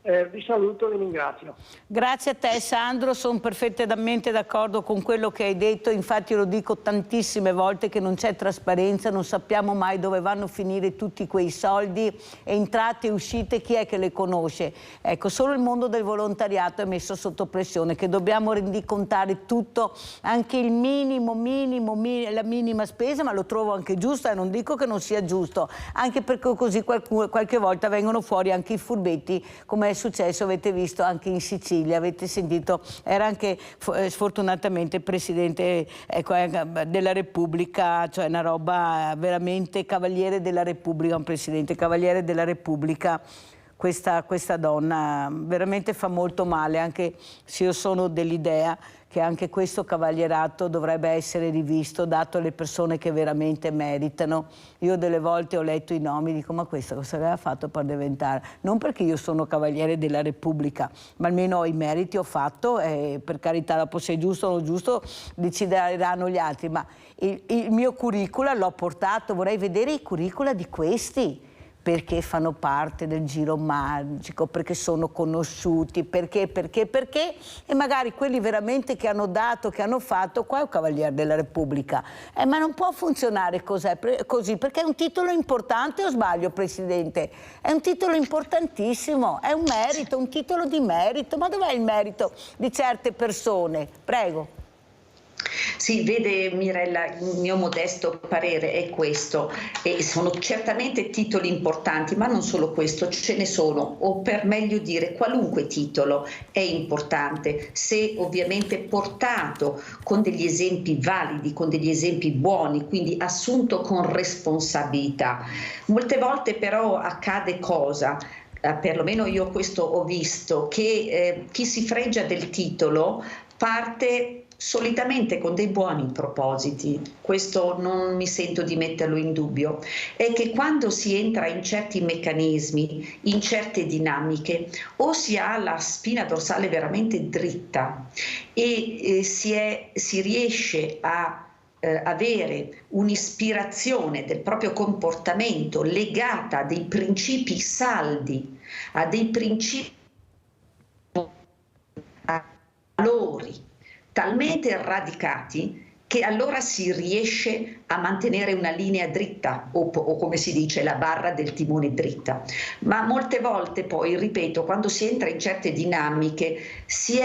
Vi saluto e vi ringrazio. Grazie a te Sandro, sono perfettamente d'accordo con quello che hai detto, infatti lo dico tantissime volte che non c'è trasparenza, non sappiamo mai dove vanno a finire tutti quei soldi, entrate e uscite, chi è che le conosce? Ecco, solo il mondo del volontariato è messo sotto pressione, che dobbiamo rendicontare tutto, anche il la minima spesa, ma lo trovo anche giusto e non dico che non sia giusto, anche perché così qualche volta vengono fuori anche i furbetti, come è successo, avete visto anche in Sicilia, avete sentito, era anche sfortunatamente il Presidente della Repubblica, cioè una roba veramente Cavaliere della Repubblica, un Presidente Cavaliere della Repubblica. Questa donna veramente fa molto male, anche se io sono dell'idea che anche questo cavalierato dovrebbe essere rivisto, dato alle persone che veramente meritano. Io delle volte ho letto i nomi e dico, ma questa cosa aveva fatto per diventare? Non perché io sono Cavaliere della Repubblica, ma almeno i meriti ho fatto, e per carità, dopo se è giusto o non giusto decideranno gli altri, ma il mio curricula l'ho portato, vorrei vedere i curricula di questi, perché fanno parte del giro magico, perché sono conosciuti, perché, e magari quelli veramente che hanno dato, che hanno fatto, qua è un Cavaliere della Repubblica. Ma non può funzionare così, perché è un titolo importante, o sbaglio Presidente? È un titolo importantissimo, è un merito, un titolo di merito, ma dov'è il merito di certe persone? Prego. Sì, vede Mirella, il mio modesto parere è questo, e sono certamente titoli importanti, ma non solo questo, ce ne sono, o per meglio dire qualunque titolo è importante, se ovviamente portato con degli esempi validi, con degli esempi buoni, quindi assunto con responsabilità. Molte volte però accade cosa? Perlomeno io questo ho visto, che chi si fregia del titolo parte solitamente con dei buoni propositi, questo non mi sento di metterlo in dubbio, è che quando si entra in certi meccanismi, in certe dinamiche, o si ha la spina dorsale veramente dritta e si riesce a avere un'ispirazione del proprio comportamento legata a dei principi saldi, a dei principi, a valori talmente radicati che allora si riesce a mantenere una linea dritta o come si dice la barra del timone dritta. Ma molte volte poi, ripeto, quando si entra in certe dinamiche si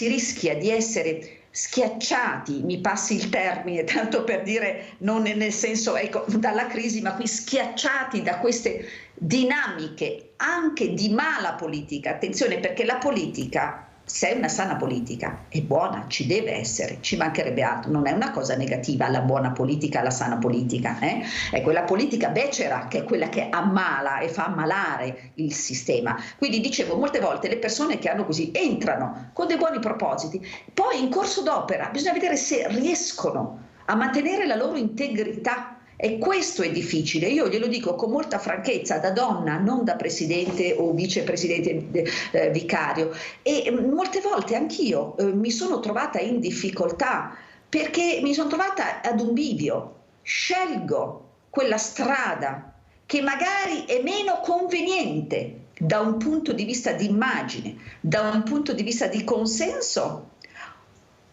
rischia di essere schiacciati, mi passi il termine, tanto per dire, non nel senso dalla crisi, ma qui schiacciati da queste dinamiche anche di mala politica. Attenzione, perché la politica, se è una sana politica, è buona, ci deve essere, ci mancherebbe altro, non è una cosa negativa la buona politica, la sana politica, è quella politica becera che è quella che ammala e fa ammalare il sistema. Quindi dicevo, molte volte le persone che hanno così entrano con dei buoni propositi, poi in corso d'opera bisogna vedere se riescono a mantenere la loro integrità. E questo è difficile, io glielo dico con molta franchezza, da donna, non da presidente o vicepresidente vicario, e molte volte anch'io mi sono trovata in difficoltà perché mi sono trovata ad un bivio, scelgo quella strada che magari è meno conveniente da un punto di vista di immagine, da un punto di vista di consenso,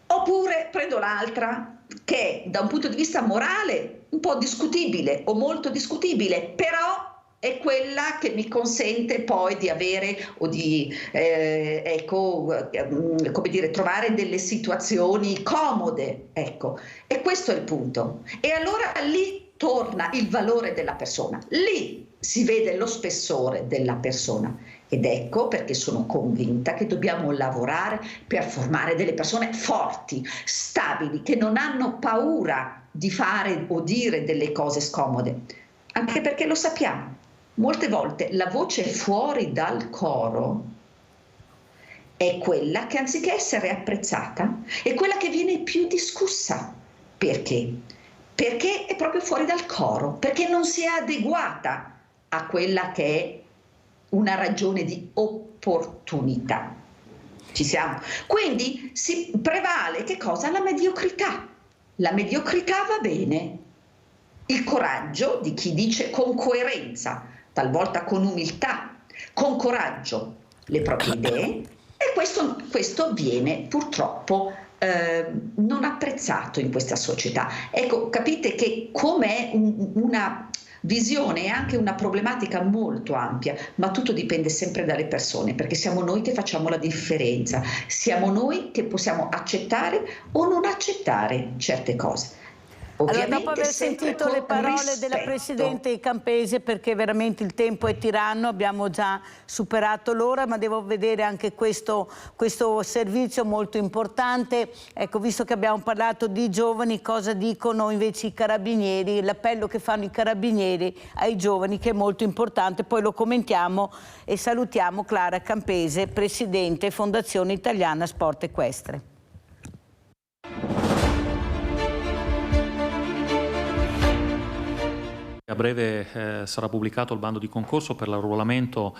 oppure prendo l'altra che da un punto di vista morale un po' discutibile o molto discutibile, però è quella che mi consente poi di avere o di come dire, trovare delle situazioni comode, ecco. E questo è il punto. E allora lì torna il valore della persona, lì si vede lo spessore della persona. Ed ecco perché sono convinta che dobbiamo lavorare per formare delle persone forti, stabili, che non hanno paura di fare o dire delle cose scomode, anche perché lo sappiamo. Molte volte la voce fuori dal coro è quella che, anziché essere apprezzata, è quella che viene più discussa. Perché? Perché è proprio fuori dal coro, perché non si è adeguata a quella che è una ragione di opportunità. Ci siamo? Quindi si prevale che cosa? La mediocrità. La mediocrità va bene. Il coraggio di chi dice con coerenza, talvolta con umiltà, con coraggio le proprie idee, e questo viene purtroppo non apprezzato in questa società. Ecco, capite che come è una visione e anche una problematica molto ampia, ma tutto dipende sempre dalle persone, perché siamo noi che facciamo la differenza, siamo noi che possiamo accettare o non accettare certe cose. Allora, dopo aver sentito le parole della Presidente Campese, perché veramente il tempo è tiranno, abbiamo già superato l'ora, ma devo vedere anche questo servizio molto importante. Ecco, visto che abbiamo parlato di giovani, cosa dicono invece i carabinieri, l'appello che fanno i carabinieri ai giovani, che è molto importante, poi lo commentiamo e salutiamo Clara Campese, Presidente Fondazione Italiana Sport Equestre. A breve sarà pubblicato il bando di concorso per l'arruolamento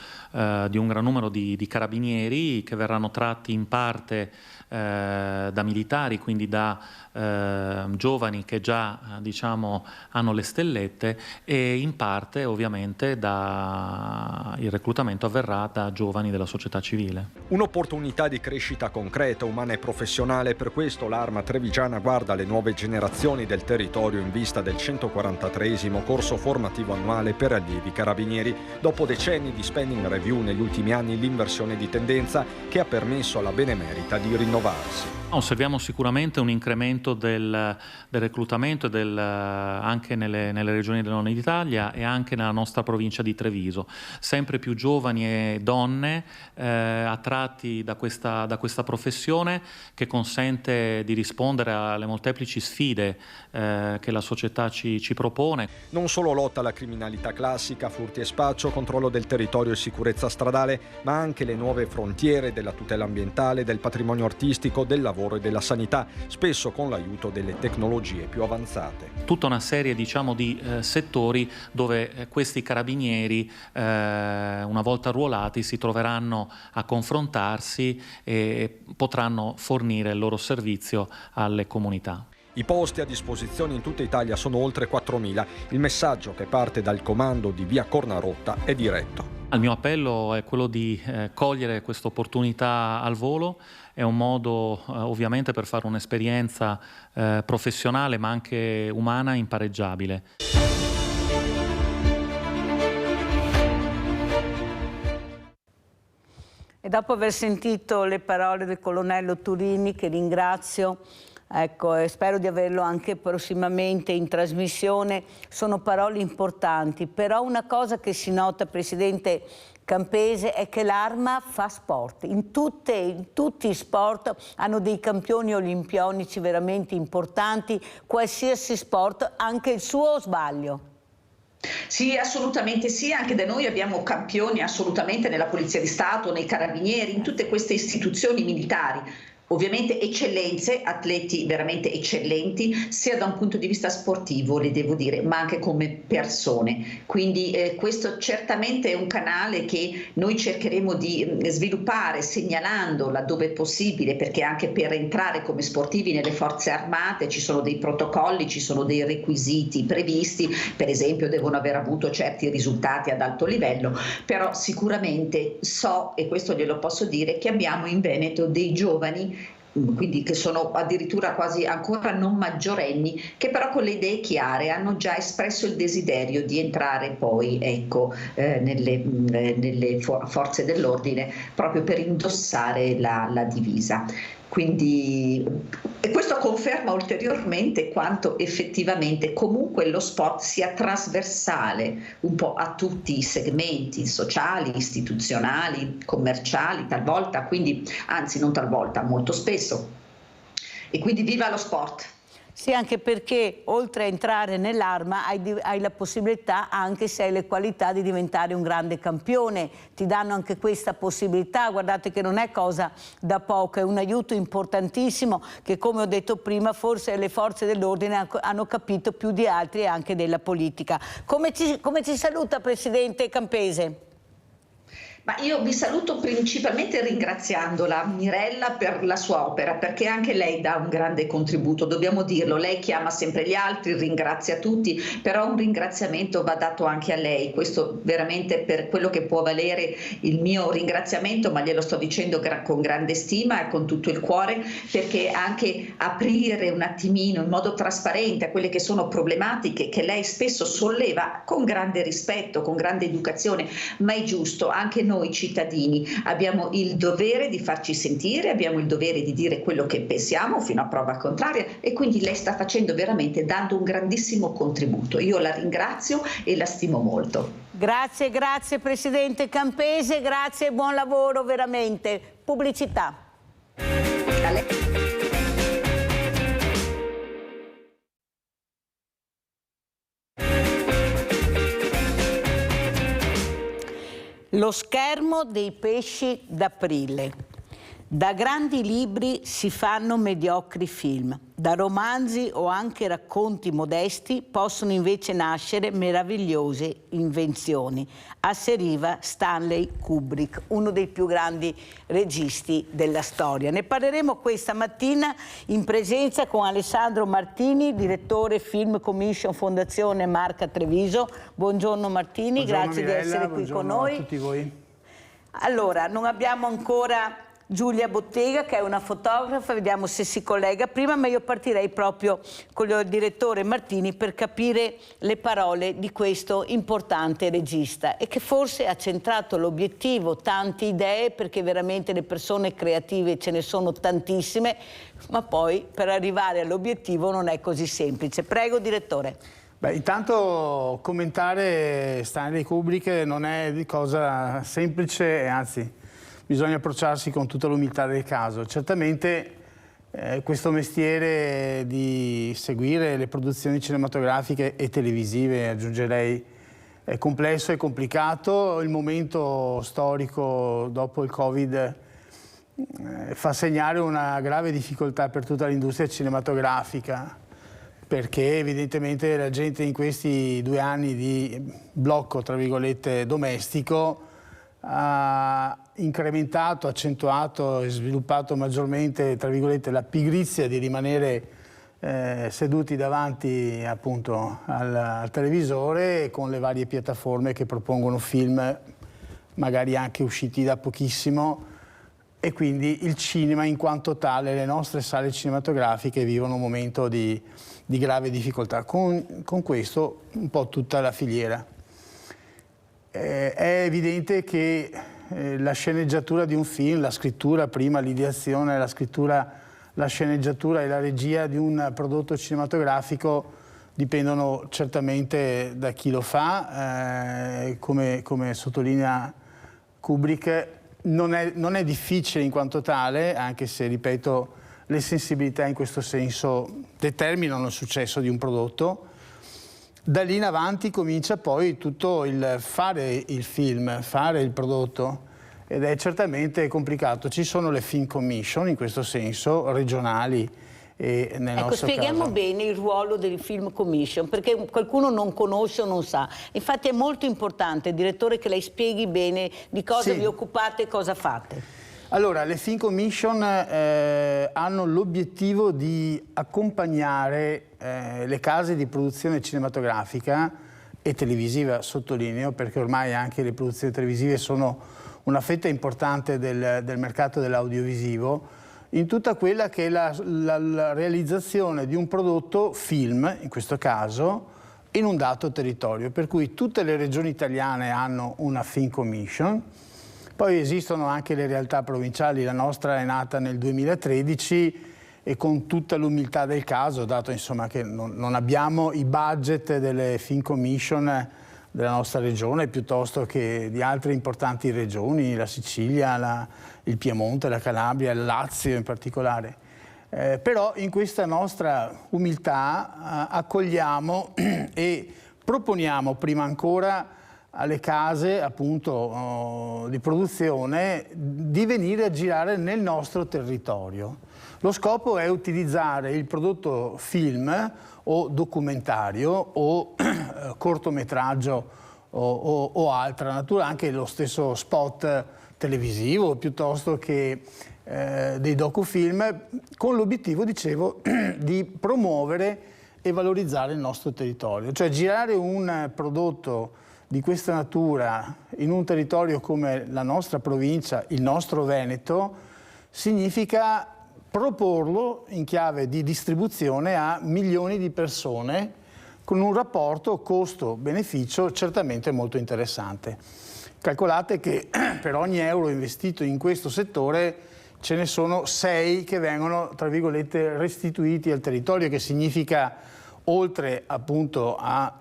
di un gran numero di carabinieri che verranno tratti in parte da militari, quindi da giovani che già diciamo hanno le stellette, e in parte ovviamente il reclutamento avverrà da giovani della società civile. Un'opportunità di crescita concreta, umana e professionale. Per questo l'Arma Trevigiana guarda alle nuove generazioni del territorio in vista del 143esimo corso formativo annuale per allievi carabinieri. Dopo decenni di spending review negli ultimi anni, l'inversione di tendenza che ha permesso alla Benemerita di rinnovarsi. Osserviamo sicuramente un incremento del reclutamento anche nelle regioni del nord d'Italia e anche nella nostra provincia di Treviso. Sempre più giovani e donne attratti da questa professione, che consente di rispondere alle molteplici sfide che la società ci propone. Non solo lotta alla criminalità classica, furti e spaccio, controllo del territorio e sicurezza stradale, ma anche le nuove frontiere della tutela ambientale, del patrimonio artistico, del lavoro e della sanità, spesso con l'aiuto delle tecnologie più avanzate. Tutta una serie, diciamo, di settori dove questi carabinieri, una volta arruolati, si troveranno a confrontarsi e potranno fornire il loro servizio alle comunità. I posti a disposizione in tutta Italia sono oltre 4.000. Il messaggio che parte dal comando di Via Cornarotta è diretto. Il mio appello è quello di cogliere questa opportunità al volo. È un modo ovviamente per fare un'esperienza professionale ma anche umana impareggiabile. E dopo aver sentito le parole del colonnello Turini, che ringrazio, ecco, e spero di averlo anche prossimamente in trasmissione, sono parole importanti, però una cosa che si nota, Presidente Campese, è che l'Arma fa sport. In tutti i sport hanno dei campioni olimpionici veramente importanti, qualsiasi sport, anche il suo, o sbaglio? Sì, assolutamente sì, anche da noi abbiamo campioni assolutamente nella Polizia di Stato, nei Carabinieri, in tutte queste istituzioni militari. ovviamente eccellenze, atleti veramente eccellenti, sia da un punto di vista sportivo, le devo dire, ma anche come persone. Quindi questo certamente è un canale che noi cercheremo di sviluppare, segnalando laddove è possibile, perché anche per entrare come sportivi nelle forze armate ci sono dei protocolli, ci sono dei requisiti previsti, per esempio devono aver avuto certi risultati ad alto livello, però sicuramente so, e questo glielo posso dire, che abbiamo in Veneto dei giovani, quindi che sono addirittura quasi ancora non maggiorenni, che però con le idee chiare hanno già espresso il desiderio di entrare poi, ecco, nelle forze dell'ordine, proprio per indossare la divisa. Quindi, e questo conferma ulteriormente quanto effettivamente comunque lo sport sia trasversale un po' a tutti i segmenti sociali, istituzionali, commerciali, talvolta, quindi anzi non talvolta, molto spesso. E quindi viva lo sport! Sì, anche perché oltre a entrare nell'arma hai la possibilità, anche se hai le qualità, di diventare un grande campione. Ti danno anche questa possibilità, guardate che non è cosa da poco, è un aiuto importantissimo che, come ho detto prima, forse le forze dell'ordine hanno capito più di altri e anche della politica. Come ci saluta Presidente Campese? Ma io vi saluto principalmente ringraziandola, Mirella, per la sua opera, perché anche lei dà un grande contributo, dobbiamo dirlo. Lei chiama sempre gli altri, ringrazia tutti, però un ringraziamento va dato anche a lei. Questo veramente, per quello che può valere il mio ringraziamento, ma glielo sto dicendo con grande stima e con tutto il cuore, perché anche aprire un attimino in modo trasparente a quelle che sono problematiche che lei spesso solleva con grande rispetto, con grande educazione, ma è giusto. Anche noi cittadini abbiamo il dovere di farci sentire, abbiamo il dovere di dire quello che pensiamo fino a prova contraria, e quindi lei sta facendo veramente, dando un grandissimo contributo. Io la ringrazio e la stimo molto. Grazie, grazie Presidente Campese, grazie e buon lavoro veramente. Pubblicità. A lei. Lo schermo dei pesci d'aprile. Da grandi libri si fanno mediocri film. Da romanzi o anche racconti modesti possono invece nascere meravigliose invenzioni. Asseriva Stanley Kubrick, uno dei più grandi registi della storia. Ne parleremo questa mattina in presenza con Alessandro Martini, direttore Film Commission Fondazione Marca Treviso. Buongiorno Martini, buongiorno grazie Mirella, di essere qui con noi. A tutti voi. Allora, non abbiamo ancora Giulia Bottega, che è una fotografa, vediamo se si collega prima, ma io partirei proprio con il direttore Martini per capire le parole di questo importante regista, e che forse ha centrato l'obiettivo, tante idee, perché veramente le persone creative ce ne sono tantissime, ma poi per arrivare all'obiettivo non è così semplice. Prego, direttore. Beh, intanto commentare Stanley Kubrick non è di cosa semplice, anzi bisogna approcciarsi con tutta l'umiltà del caso. Certamente questo mestiere di seguire le produzioni cinematografiche e televisive, aggiungerei, è complesso e complicato. Il momento storico dopo il Covid fa segnare una grave difficoltà per tutta l'industria cinematografica, perché evidentemente la gente in questi 2 anni di blocco, tra virgolette, domestico, ha incrementato, accentuato e sviluppato maggiormente, tra virgolette, la pigrizia di rimanere seduti davanti appunto al televisore, con le varie piattaforme che propongono film magari anche usciti da pochissimo, e quindi il cinema in quanto tale, le nostre sale cinematografiche vivono un momento di grave difficoltà, con questo un po' tutta la filiera. È evidente che la sceneggiatura di un film, la scrittura prima, l'ideazione, la scrittura, la sceneggiatura e la regia di un prodotto cinematografico dipendono certamente da chi lo fa, come sottolinea Kubrick. Non è difficile in quanto tale, anche se, ripeto, le sensibilità in questo senso determinano il successo di un prodotto. Da lì in avanti comincia poi tutto il fare il film, fare il prodotto, ed è certamente complicato. Ci sono le film commission, in questo senso, regionali. E nel ecco, spieghiamo caso bene il ruolo del film commission, perché qualcuno non conosce o non sa. Infatti è molto importante, direttore, che lei spieghi bene di cosa vi occupate e cosa fate. Allora, le film commission hanno l'obiettivo di accompagnare le case di produzione cinematografica e televisiva, sottolineo, perché ormai anche le produzioni televisive sono una fetta importante del mercato dell'audiovisivo, in tutta quella che è la realizzazione di un prodotto film, in questo caso, in un dato territorio. Per cui tutte le regioni italiane hanno una film commission, poi esistono anche le realtà provinciali, la nostra è nata nel 2013 e con tutta l'umiltà del caso, dato insomma che non abbiamo i budget delle film commission della nostra regione piuttosto che di altre importanti regioni, la Sicilia, il Piemonte, la Calabria, il Lazio in particolare. Però in questa nostra umiltà accogliamo e proponiamo prima ancora alle case appunto di produzione di venire a girare nel nostro territorio. Lo scopo è utilizzare il prodotto film o documentario o cortometraggio o altra natura, anche lo stesso spot televisivo piuttosto che dei docufilm, con l'obiettivo, dicevo, di promuovere e valorizzare il nostro territorio. Cioè girare un prodotto di questa natura in un territorio come la nostra provincia, il nostro Veneto, significa proporlo in chiave di distribuzione a milioni di persone con un rapporto costo-beneficio certamente molto interessante. Calcolate che per ogni euro investito in questo settore ce ne sono 6 che vengono, tra virgolette, restituiti al territorio, che significa, oltre appunto a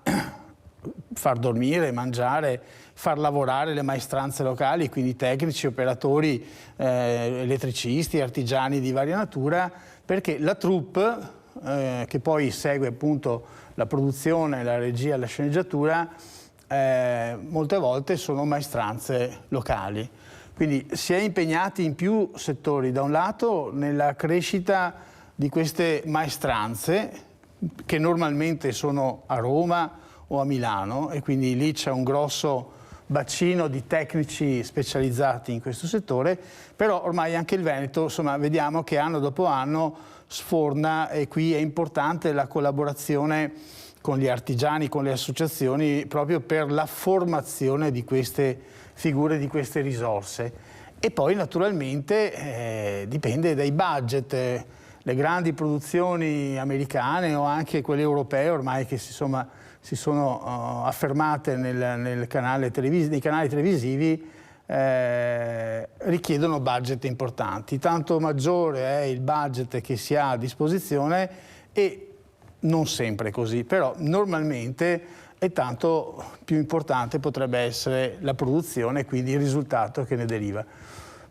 far dormire, mangiare, far lavorare le maestranze locali, quindi tecnici, operatori, elettricisti, artigiani di varia natura, perché la troupe, che poi segue appunto la produzione, la regia, la sceneggiatura, molte volte sono maestranze locali. Quindi si è impegnati in più settori, da un lato nella crescita di queste maestranze, che normalmente sono a Roma o a Milano, e quindi lì c'è un grosso bacino di tecnici specializzati in questo settore, però ormai anche il Veneto, insomma, vediamo che anno dopo anno sforna, e qui è importante la collaborazione con gli artigiani, con le associazioni, proprio per la formazione di queste figure, di queste risorse. E poi naturalmente dipende dai budget. Le grandi produzioni americane o anche quelle europee, ormai che si sono affermate nei canali televisivi, richiedono budget importanti. Tanto maggiore è il budget che si ha a disposizione, e non sempre così, però normalmente è tanto più importante potrebbe essere la produzione e quindi il risultato che ne deriva.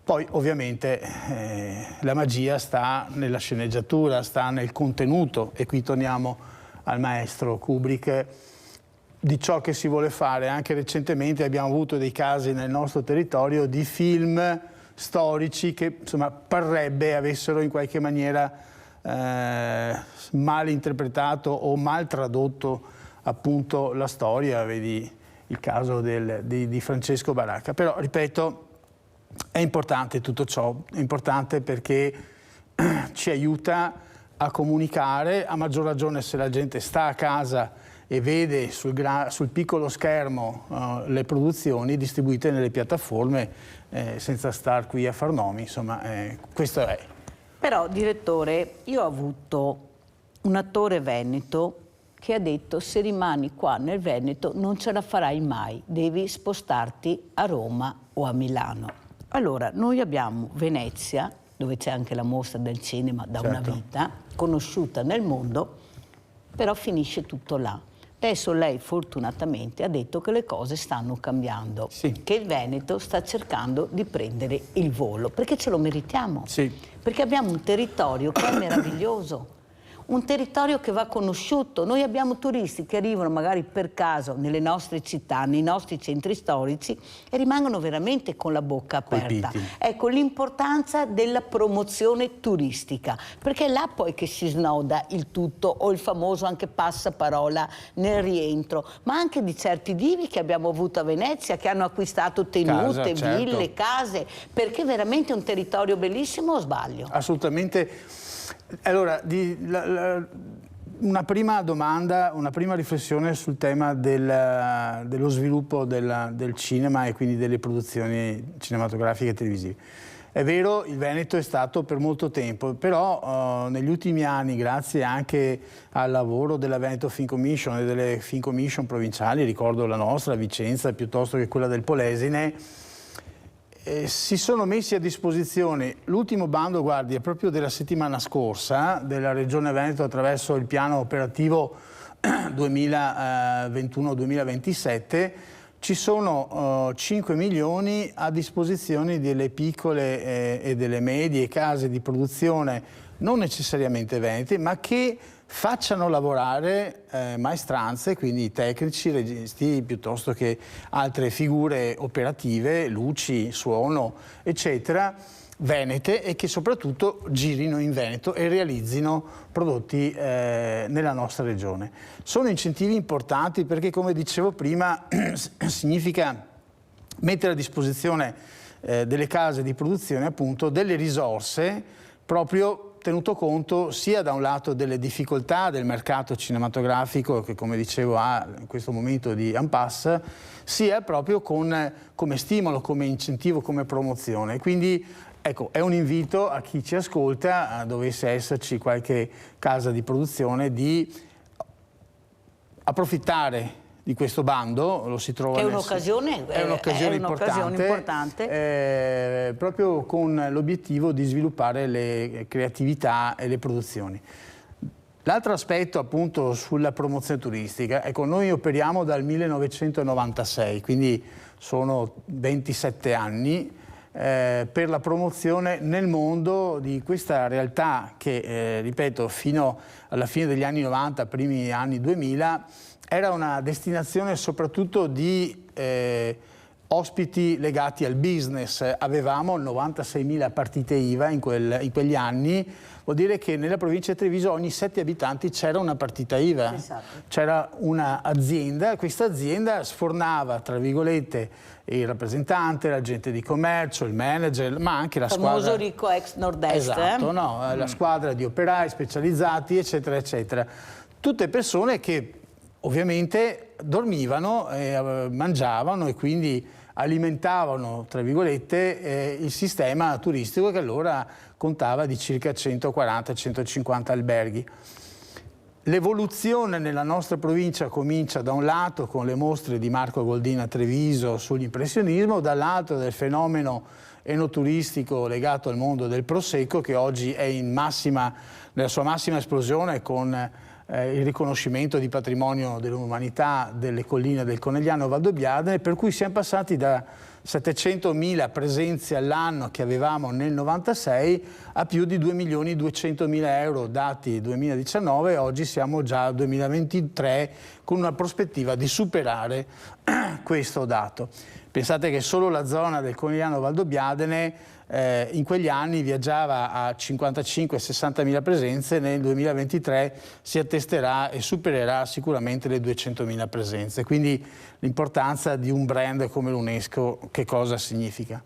Poi ovviamente la magia sta nella sceneggiatura, sta nel contenuto, e qui torniamo al maestro Kubrick, di ciò che si vuole fare. Anche recentemente abbiamo avuto dei casi nel nostro territorio di film storici che insomma parrebbe avessero in qualche maniera mal interpretato o mal tradotto appunto la storia, vedi il caso di Francesco Baracca. Però ripeto, è importante tutto ciò, è importante perché ci aiuta a comunicare, a maggior ragione se la gente sta a casa e vede sul piccolo schermo le produzioni distribuite nelle piattaforme, senza star qui a far nomi, insomma, questo è. Però, direttore, io ho avuto un attore veneto che ha detto: se rimani qua nel Veneto non ce la farai mai, devi spostarti a Roma o a Milano. Allora, noi abbiamo Venezia, dove c'è anche la mostra del cinema da una vita, conosciuta nel mondo, però finisce tutto là. Adesso lei fortunatamente ha detto che le cose stanno cambiando, che il Veneto sta cercando di prendere il volo, perché ce lo meritiamo, perché abbiamo un territorio che è meraviglioso, un territorio che va conosciuto. Noi abbiamo turisti che arrivano magari per caso nelle nostre città, nei nostri centri storici e rimangono veramente con la bocca aperta. Colpiti. Ecco l'importanza della promozione turistica, perché è là poi che si snoda il tutto, o il famoso anche passaparola nel rientro, ma anche di certi divi che abbiamo avuto a Venezia, che hanno acquistato tenute, ville, case, perché è veramente un territorio bellissimo, o sbaglio? Assolutamente. Allora, una prima domanda, una prima riflessione sul tema dello sviluppo del cinema e quindi delle produzioni cinematografiche e televisive. È vero, il Veneto è stato per molto tempo, però negli ultimi anni, grazie anche al lavoro della Veneto Film Commission e delle Film Commission provinciali, ricordo la nostra, Vicenza, piuttosto che quella del Polesine, si sono messi a disposizione. L'ultimo bando, guardi, è proprio della settimana scorsa, della Regione Veneto attraverso il piano operativo 2021-2027, ci sono 5 milioni a disposizione delle piccole e delle medie case di produzione, non necessariamente venete, ma che facciano lavorare maestranze, quindi tecnici, registi, piuttosto che altre figure operative, luci, suono, eccetera, venete, e che soprattutto girino in Veneto e realizzino prodotti nella nostra regione. Sono incentivi importanti perché, come dicevo prima, significa mettere a disposizione delle case di produzione appunto delle risorse, proprio tenuto conto sia da un lato delle difficoltà del mercato cinematografico, che come dicevo ha in questo momento di impasse, sia proprio come stimolo, come incentivo, come promozione. Quindi ecco, è un invito a chi ci ascolta, dovesse esserci qualche casa di produzione, di approfittare di questo bando. Lo si trova è un'occasione importante, proprio con l'obiettivo di sviluppare le creatività e le produzioni. L'altro aspetto appunto sulla promozione turistica, ecco, noi operiamo dal 1996, quindi sono 27 anni, per la promozione nel mondo di questa realtà che, ripeto, fino alla fine degli anni 90, primi anni 2000, era una destinazione soprattutto di ospiti legati al business. Avevamo 96.000 partite IVA in quegli anni, vuol dire che nella provincia di Treviso ogni 7 abitanti c'era una partita IVA, esatto. C'era un'azienda, questa azienda sfornava, tra virgolette, il rappresentante, l'agente di commercio, il manager, ma anche la squadra... famoso ricco ex nord-est. Esatto, no? La squadra di operai specializzati, eccetera, eccetera. Tutte persone che ovviamente dormivano, mangiavano e quindi alimentavano, tra virgolette, il sistema turistico che allora contava di circa 140-150 alberghi. L'evoluzione nella nostra provincia comincia da un lato con le mostre di Marco Goldin a Treviso sull'impressionismo, dall'altro del fenomeno enoturistico legato al mondo del Prosecco, che oggi è nella sua massima esplosione con il riconoscimento di patrimonio dell'umanità delle colline del Conegliano Valdobbiadene, per cui siamo passati da 700.000 presenze all'anno che avevamo nel 96 a più di 2.200.000 euro dati 2019, oggi siamo già al 2023 con una prospettiva di superare questo dato. Pensate che solo la zona del Conegliano Valdobbiadene in quegli anni viaggiava a 55-60.000 presenze, nel 2023 si attesterà e supererà sicuramente le 200.000 presenze. Quindi l'importanza di un brand come l'UNESCO che cosa significa?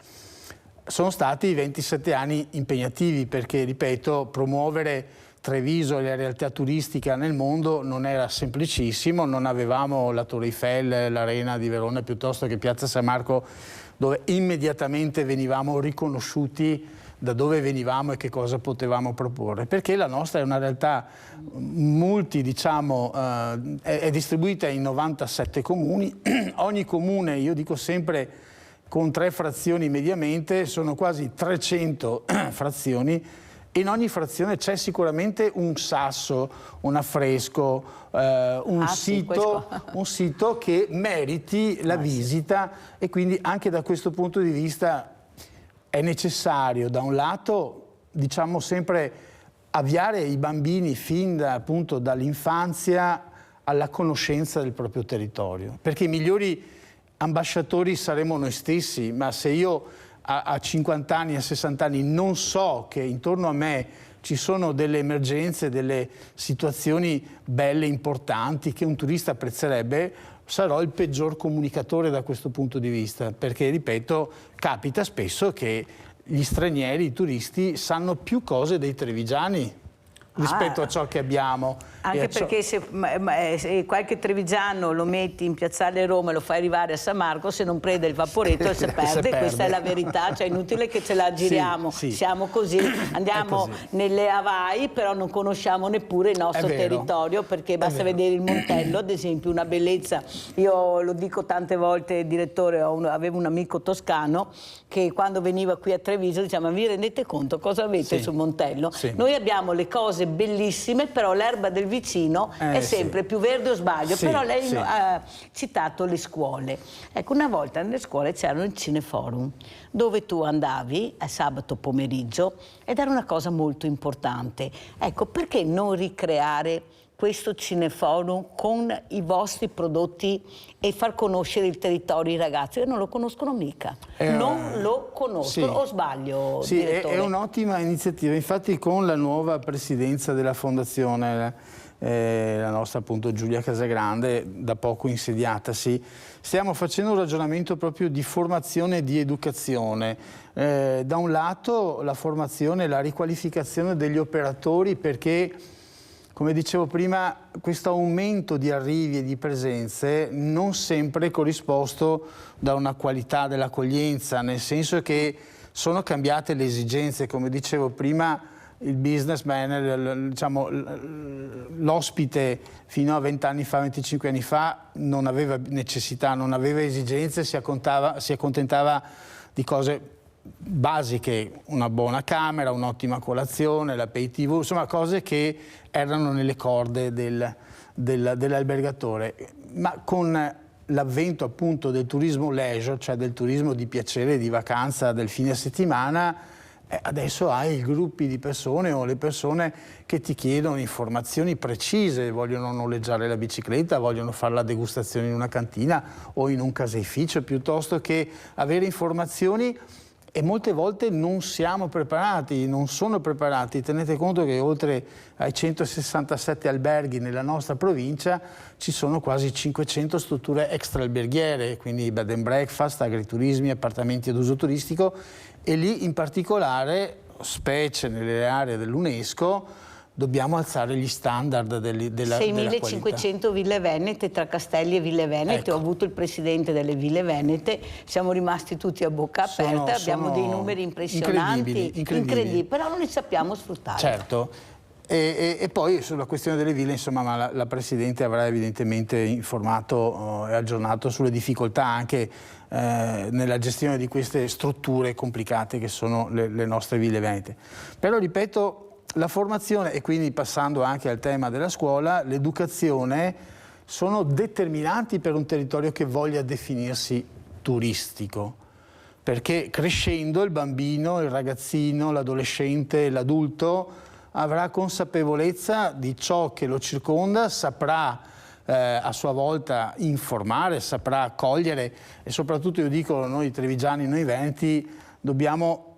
Sono stati 27 anni impegnativi perché, ripeto, promuovere Treviso e la realtà turistica nel mondo non era semplicissimo, non avevamo la Torre Eiffel, l'Arena di Verona piuttosto che Piazza San Marco, dove immediatamente venivamo riconosciuti da dove venivamo e che cosa potevamo proporre, perché la nostra è una realtà è distribuita in 97 comuni, ogni comune, io dico sempre, con 3 frazioni mediamente, sono quasi 300 frazioni. In ogni frazione c'è sicuramente un sasso, un affresco, un sito che meriti la visita, e quindi anche da questo punto di vista è necessario, da un lato, diciamo sempre, avviare i bambini fin appunto dall'infanzia alla conoscenza del proprio territorio, perché i migliori ambasciatori saremo noi stessi, ma se io a 50 anni, a 60 anni non so che intorno a me ci sono delle emergenze, delle situazioni belle, importanti, che un turista apprezzerebbe, sarò il peggior comunicatore da questo punto di vista, perché, ripeto, capita spesso che gli stranieri, i turisti, sanno più cose dei trevigiani rispetto a ciò che abbiamo. Anche perché se qualche trevigiano lo metti in piazzale Roma e lo fai arrivare a San Marco, se non prende il vaporetto si perde. Questa è la verità, cioè è inutile che ce la giriamo, siamo così, andiamo nelle Hawaii, però non conosciamo neppure il nostro territorio, perché basta vedere il Montello, ad esempio, una bellezza. Io lo dico tante volte, direttore, avevo un amico toscano che quando veniva qui a Treviso diceva: ma vi rendete conto cosa avete sul Montello? Noi abbiamo le cose bellissime, però l'erba del vicino è sempre più verde, o sbaglio? Però lei ha citato le scuole. Ecco, una volta nelle scuole c'erano il cineforum, dove tu andavi a sabato pomeriggio ed era una cosa molto importante. Ecco, perché non ricreare questo cineforum con i vostri prodotti e far conoscere il territorio ai ragazzi che non lo conoscono mica, non lo conoscono, o sbaglio? Sì, è un'ottima iniziativa, infatti con la nuova presidenza della fondazione, la nostra appunto Giulia Casagrande, da poco insediatasi, stiamo facendo un ragionamento proprio di formazione e di educazione. Da un lato la formazione, la riqualificazione degli operatori, perché, come dicevo prima, questo aumento di arrivi e di presenze non sempre è corrisposto da una qualità dell'accoglienza, nel senso che sono cambiate le esigenze. Come dicevo prima, il businessman, diciamo, l'ospite fino a 20 anni fa, 25 anni fa, non aveva necessità, non aveva esigenze, si accontentava di cose basiche, una buona camera, un'ottima colazione, l'aperitivo, insomma cose che erano nelle corde dell'albergatore. Ma con l'avvento appunto del turismo leisure, cioè del turismo di piacere, di vacanza, del fine settimana, adesso hai gruppi di persone o le persone che ti chiedono informazioni precise, vogliono noleggiare la bicicletta, vogliono fare la degustazione in una cantina o in un caseificio, piuttosto che avere informazioni. E molte volte non siamo preparati, non sono preparati. Tenete conto che oltre ai 167 alberghi nella nostra provincia ci sono quasi 500 strutture extraalberghiere, quindi bed and breakfast, agriturismi, appartamenti ad uso turistico, e lì in particolare, specie nelle aree dell'UNESCO, dobbiamo alzare gli standard della 6.500 ville venete, tra Castelli e Ville Venete. Ecco. Ho avuto il presidente delle Ville Venete, siamo rimasti tutti a bocca aperta, abbiamo dei numeri impressionanti, incredibili, però non li sappiamo sfruttare. Certo. E poi sulla questione delle ville, insomma, la Presidente avrà evidentemente informato e aggiornato sulle difficoltà anche nella gestione di queste strutture complicate che sono le nostre ville venete. Però, ripeto, la formazione, e quindi passando anche al tema della scuola, l'educazione sono determinanti per un territorio che voglia definirsi turistico, perché crescendo il bambino, il ragazzino, l'adolescente, l'adulto avrà consapevolezza di ciò che lo circonda, saprà a sua volta informare, saprà accogliere, e soprattutto, io dico, noi trevigiani, noi veneti, dobbiamo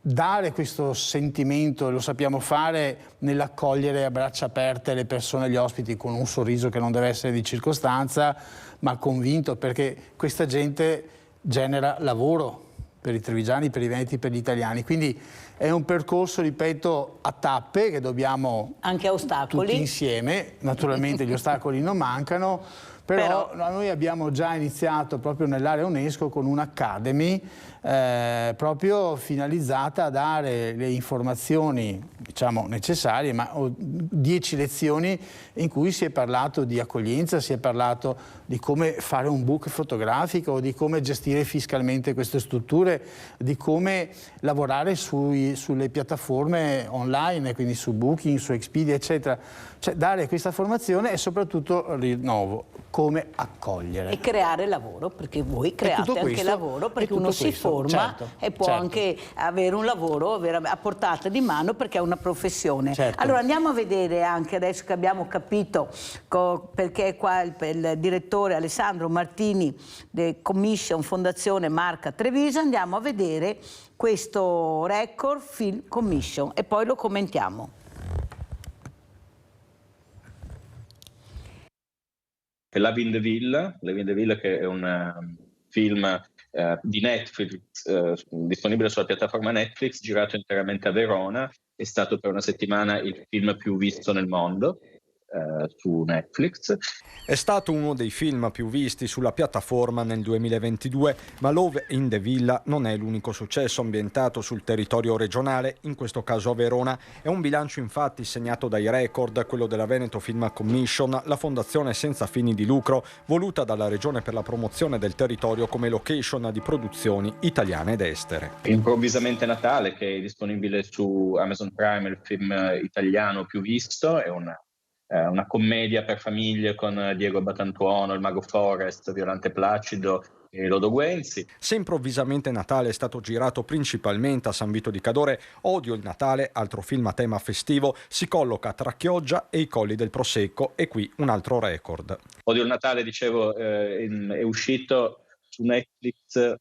dare questo sentimento, e lo sappiamo fare nell'accogliere a braccia aperte le persone, gli ospiti, con un sorriso che non deve essere di circostanza, ma convinto, perché questa gente genera lavoro per i trevigiani, per i veneti, per gli italiani. Quindi è un percorso, ripeto, a tappe, che dobbiamo anche a ostacoli tutti insieme. Naturalmente gli ostacoli non mancano, però noi abbiamo già iniziato proprio nell'area UNESCO con un'academy proprio finalizzata a dare le informazioni, diciamo, necessarie, ma 10 lezioni in cui si è parlato di accoglienza, si è parlato di come fare un book fotografico, di come gestire fiscalmente queste strutture, di come lavorare sulle piattaforme online, quindi su Booking, su Expedia, eccetera. Cioè dare questa formazione e soprattutto rinnovo. come accogliere. E creare lavoro, perché voi create anche lavoro, perché uno si forma certo, e può anche avere un lavoro a portata di mano perché è una professione. Certo. Allora andiamo a vedere anche, adesso che abbiamo capito perché è qua il direttore Alessandro Martini del Commission Fondazione Marca Treviso, andiamo a vedere questo Record Film Commission e poi lo commentiamo. Love in the Villa, che è un film di Netflix, disponibile sulla piattaforma Netflix, girato interamente a Verona, è stato per una settimana il film più visto nel mondo su Netflix. È stato uno dei film più visti sulla piattaforma nel 2022, ma Love in the Villa non è l'unico successo ambientato sul territorio regionale, in questo caso a Verona. È un bilancio infatti segnato dai record, quello della Veneto Film Commission, la fondazione senza fini di lucro voluta dalla Regione per la promozione del territorio come location di produzioni italiane ed estere. Improvvisamente Natale, che è disponibile su Amazon Prime, il film italiano più visto, è una commedia per famiglie con Diego Batantuono, il Mago Forest, Violante Placido e Lodo Guenzi. Se Improvvisamente Natale è stato girato principalmente a San Vito di Cadore, Odio il Natale, altro film a tema festivo, si colloca tra Chioggia e i Colli del Prosecco e qui un altro record. Odio il Natale, dicevo, è uscito su Netflix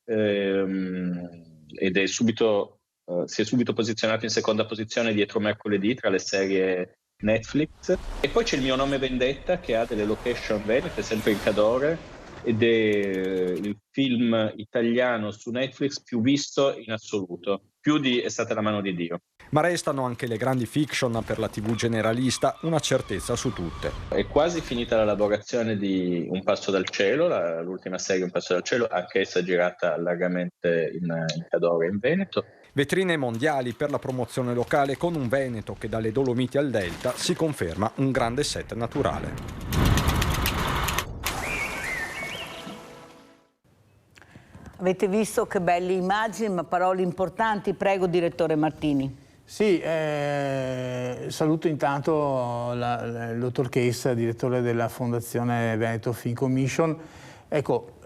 ed è si è subito posizionato in seconda posizione dietro Mercoledì tra le serie Netflix. E poi c'è Il mio nome Vendetta, che ha delle location venete, sempre in Cadore, ed è il film italiano su Netflix più visto in assoluto, più di È stata la mano di Dio. Ma restano anche le grandi fiction per la TV generalista, una certezza su tutte. È quasi finita la lavorazione di Un passo dal cielo, l'ultima serie Un passo dal cielo, anch'essa girata largamente in Cadore, in Veneto. Vetrine mondiali per la promozione locale con un Veneto che dalle Dolomiti al Delta si conferma un grande set naturale. Avete visto che belle immagini, ma parole importanti. Prego, direttore Martini. Sì, saluto intanto il dottor Chessa, direttore della Fondazione Veneto Film Commission. Ecco,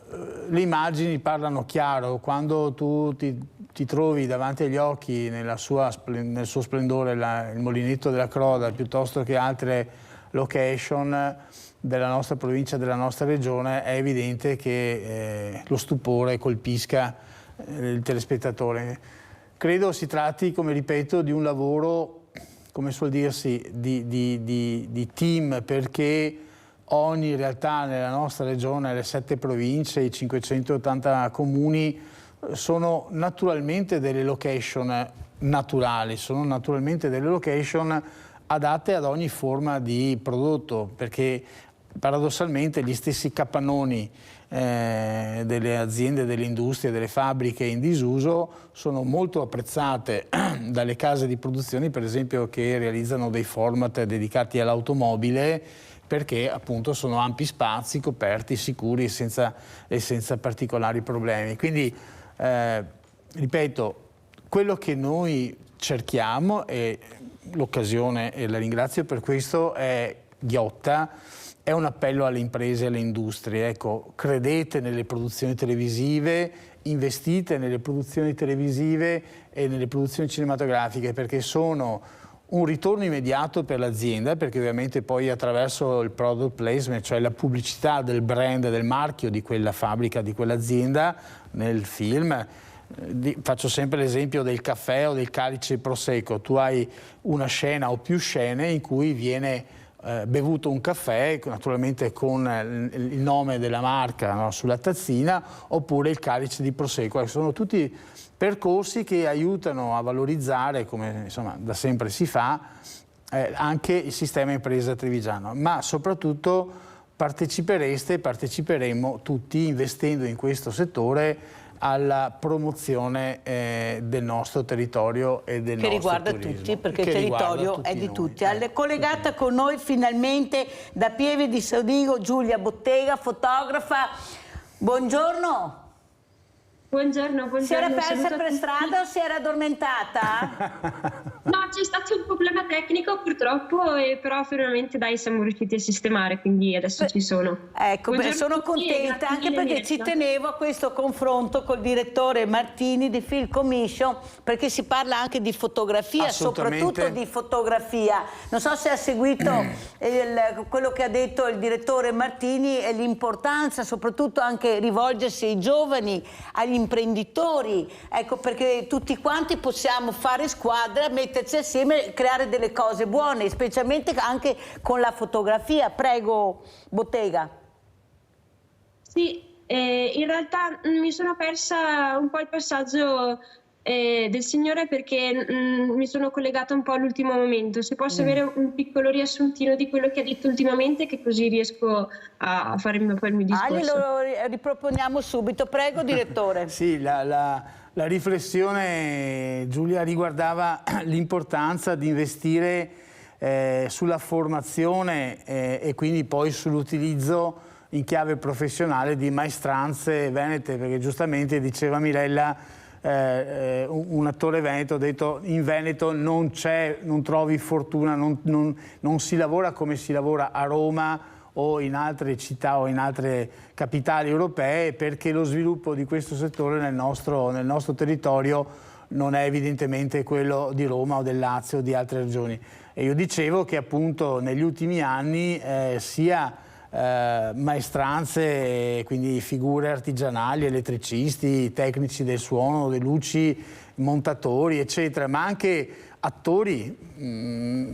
le immagini parlano chiaro. Quando tu ti trovi davanti agli occhi nel suo splendore il Molinetto della Croda piuttosto che altre location della nostra provincia, della nostra regione, è evidente che lo stupore colpisca il telespettatore. Credo si tratti, come ripeto, di un lavoro, come suol dirsi, di team, perché ogni realtà nella nostra regione, le 7 province, i 580 comuni, sono naturalmente delle location naturali, sono naturalmente delle location adatte ad ogni forma di prodotto, perché paradossalmente gli stessi capannoni delle aziende, delle industrie, delle fabbriche in disuso sono molto apprezzate dalle case di produzione, per esempio, che realizzano dei format dedicati all'automobile, perché appunto sono ampi spazi, coperti, sicuri e senza particolari problemi. Quindi, ripeto, quello che noi cerchiamo, e l'occasione, e la ringrazio per questo, è ghiotta, è un appello alle imprese e alle industrie. Ecco, credete nelle produzioni televisive, investite nelle produzioni televisive e nelle produzioni cinematografiche, perché sono un ritorno immediato per l'azienda, perché ovviamente poi attraverso il product placement, cioè la pubblicità del brand, del marchio di quella fabbrica, di quell'azienda nel film. Faccio sempre l'esempio del caffè o del calice prosecco. Tu hai una scena o più scene in cui viene bevuto un caffè, naturalmente con il nome della marca, no, sulla tazzina, oppure il calice di prosecco. Sono tutti percorsi che aiutano a valorizzare, come insomma da sempre si fa, anche il sistema impresa trevigiano, ma soprattutto parteciperemo tutti, investendo in questo settore, alla promozione del nostro territorio e del nostro riguarda turismo. Tutti, perché il territorio è di tutti. Collegata con noi finalmente da Pieve di Saudigo Giulia Bottega, fotografa. Buongiorno. Buongiorno. Si era persa per strada o si era addormentata? No, c'è stato un problema tecnico purtroppo, però finalmente dai siamo riusciti a sistemare, quindi adesso ci sono. Ecco, sono contenta anche perché ci tenevo a questo confronto col direttore Martini di Film Commission, perché si parla anche di fotografia, soprattutto di fotografia. Non so se ha seguito quello che ha detto il direttore Martini e l'importanza soprattutto anche rivolgersi ai giovani, agli imprenditori, ecco, perché tutti quanti possiamo fare squadra, metterci assieme, creare delle cose buone, specialmente anche con la fotografia. Prego, Bottega. Sì, in realtà mi sono persa un po' il passaggio del signore perché mi sono collegata un po' all'ultimo momento. Se posso avere un piccolo riassuntino di quello che ha detto ultimamente, che così riesco a fare poi il mio discorso. Glielo riproponiamo subito. Prego, direttore. Sì, la riflessione, Giulia, riguardava l'importanza di investire sulla formazione e quindi poi sull'utilizzo in chiave professionale di maestranze venete, perché giustamente diceva Mirella, un attore veneto ha detto in Veneto non trovi fortuna, non si lavora come si lavora a Roma o in altre città o in altre capitali europee, perché lo sviluppo di questo settore nel nostro territorio non è evidentemente quello di Roma o del Lazio o di altre regioni. E io dicevo che appunto negli ultimi anni sia maestranze, quindi figure artigianali, elettricisti, tecnici del suono, delle luci, montatori, eccetera, ma anche attori,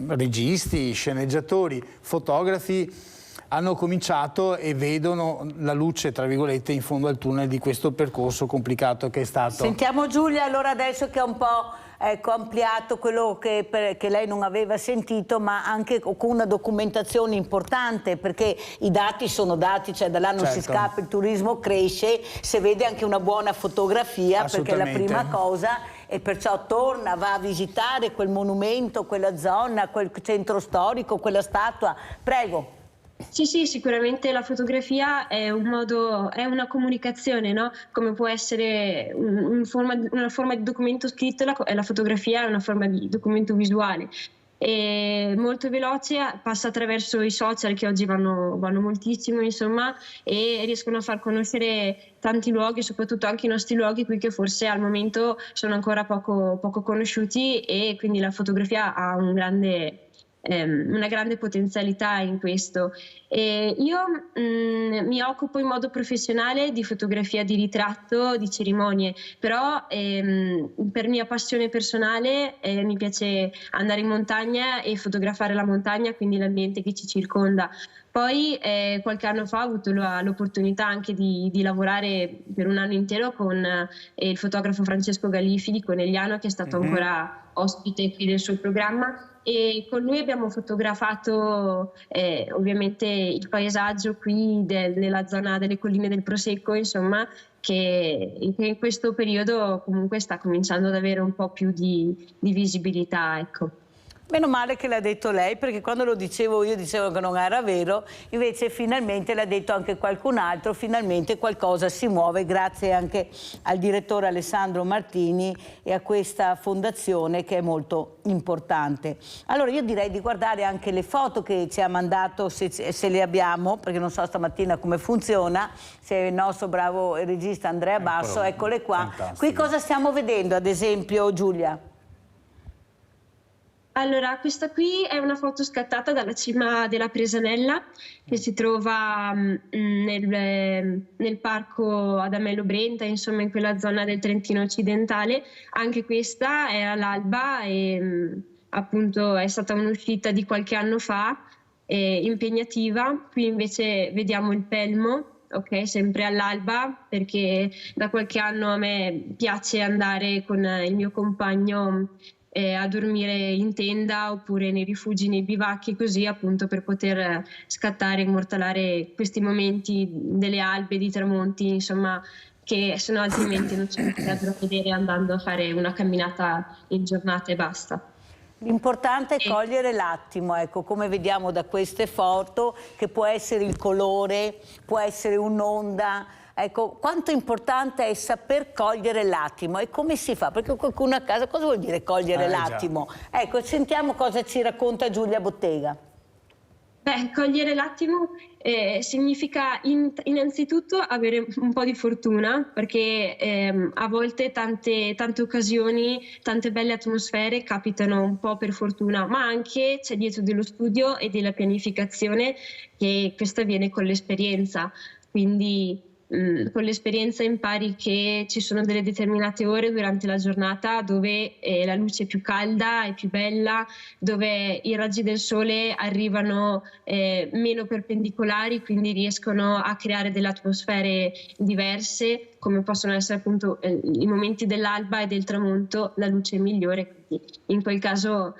registi, sceneggiatori, fotografi hanno cominciato e vedono la luce, tra virgolette, in fondo al tunnel di questo percorso complicato che è stato. Sentiamo Giulia allora adesso che ha un po' ampliato quello che lei non aveva sentito, ma anche con una documentazione importante, perché i dati sono dati, cioè da là non si scappa, il turismo cresce, se vede anche una buona fotografia, perché è la prima cosa, e perciò torna, va a visitare quel monumento, quella zona, quel centro storico, quella statua. Prego. Sì, sicuramente la fotografia è un modo, è una comunicazione, no? Come può essere una forma di documento scritto, la fotografia è una forma di documento visuale. È molto veloce, passa attraverso i social che oggi vanno moltissimo, insomma, e riescono a far conoscere tanti luoghi, soprattutto anche i nostri luoghi qui che forse al momento sono ancora poco conosciuti, e quindi la fotografia ha una grande potenzialità in questo. Io mi occupo in modo professionale di fotografia di ritratto, di cerimonie, però per mia passione personale mi piace andare in montagna e fotografare la montagna, quindi l'ambiente che ci circonda. Poi qualche anno fa ho avuto l'opportunità anche di lavorare per un anno intero con il fotografo Francesco Gallifi di Conegliano, che è stato ancora ospite qui del suo programma, e con lui abbiamo fotografato ovviamente il paesaggio qui nella zona delle colline del Prosecco, insomma, che in questo periodo comunque sta cominciando ad avere un po' più di visibilità, ecco. Meno male che l'ha detto lei, perché quando lo dicevo io dicevo che non era vero, invece finalmente l'ha detto anche qualcun altro, finalmente qualcosa si muove grazie anche al direttore Alessandro Martini e a questa fondazione che è molto importante. Allora io direi di guardare anche le foto che ci ha mandato, se le abbiamo, perché non so stamattina come funziona, se il nostro bravo regista Andrea Basso, eccole qua. Fantastico. Qui cosa stiamo vedendo, ad esempio, Giulia? Allora, questa qui è una foto scattata dalla cima della Presanella, che si trova nel parco Adamello Brenta, insomma in quella zona del Trentino occidentale. Anche questa è all'alba e appunto è stata un'uscita di qualche anno fa, impegnativa. Qui invece vediamo il Pelmo, ok, sempre all'alba, perché da qualche anno a me piace andare con il mio compagno a dormire in tenda oppure nei rifugi, nei bivacchi, così appunto per poter scattare e immortalare questi momenti delle albe, di tramonti, insomma, che se no altrimenti non ci potrebbero vedere andando a fare una camminata in giornata e basta. L'importante è cogliere l'attimo, ecco, come vediamo da queste foto, che può essere il colore, può essere un'onda, Ecco, quanto importante è saper cogliere l'attimo e come si fa? Perché qualcuno a casa, cosa vuol dire cogliere l'attimo? Ecco, sentiamo cosa ci racconta Giulia Bottega. Beh, cogliere l'attimo significa innanzitutto avere un po' di fortuna, perché a volte tante occasioni, tante belle atmosfere capitano un po' per fortuna, ma anche c'è dietro dello studio e della pianificazione, che questa viene con l'esperienza. Quindi con l'esperienza impari che ci sono delle determinate ore durante la giornata dove la luce è più calda, è più bella, dove i raggi del sole arrivano meno perpendicolari, quindi riescono a creare delle atmosfere diverse, come possono essere appunto i momenti dell'alba e del tramonto, la luce è migliore, quindi in quel caso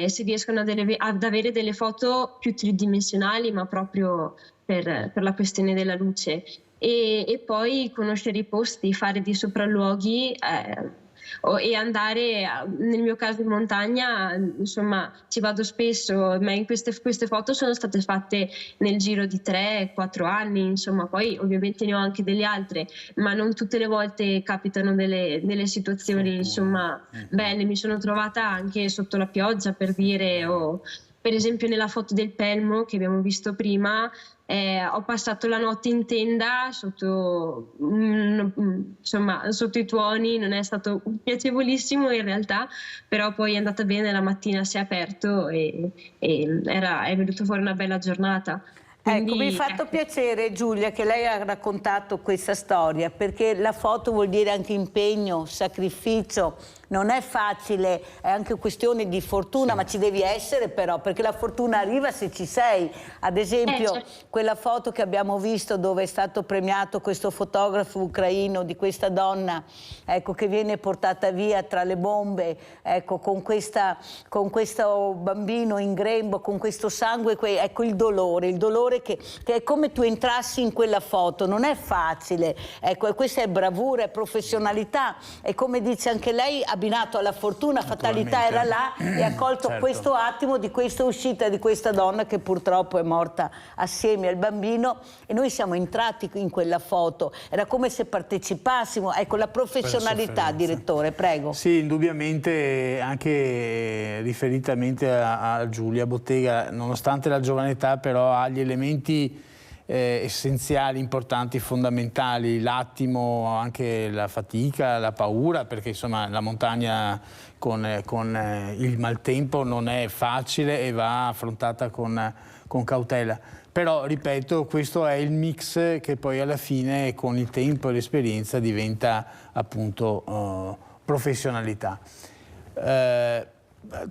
si riescono ad avere delle foto più tridimensionali, ma proprio per la questione della luce. E poi conoscere i posti, fare dei sopralluoghi e andare, nel mio caso in montagna, insomma ci vado spesso, ma queste foto sono state fatte nel giro di 3-4 anni, insomma poi ovviamente ne ho anche delle altre, ma non tutte le volte capitano delle situazioni insomma belle. Mi sono trovata anche sotto la pioggia, per dire, o per esempio nella foto del Pelmo che abbiamo visto prima. Ho passato la notte in tenda sotto i tuoni, non è stato piacevolissimo in realtà, però poi è andata bene, la mattina si è aperto e è venuta fuori una bella giornata. Quindi, ecco, mi ha fatto piacere, Giulia, che lei ha raccontato questa storia, perché la foto vuol dire anche impegno, sacrificio. Non è facile, è anche questione di fortuna, ma ci devi essere però, perché la fortuna arriva se ci sei. Ad esempio, quella foto che abbiamo visto dove è stato premiato questo fotografo ucraino di questa donna, ecco, che viene portata via tra le bombe, ecco, con questo bambino in grembo, con questo sangue, ecco il dolore che è come tu entrassi in quella foto, non è facile, ecco, e questa è bravura, è professionalità, e come dice anche lei, abbinato alla fortuna, fatalità era là, e ha colto questo attimo di questa uscita di questa donna che purtroppo è morta assieme al bambino, e noi siamo entrati in quella foto, era come se partecipassimo, ecco la professionalità, direttore, prego. Sì, indubbiamente, anche riferitamente a Giulia Bottega, nonostante la giovane età però ha gli elementi essenziali, importanti, fondamentali, l'attimo, anche la fatica, la paura, perché insomma la montagna con il maltempo non è facile e va affrontata con cautela. Però, ripeto, questo è il mix che poi alla fine con il tempo e l'esperienza diventa appunto professionalità.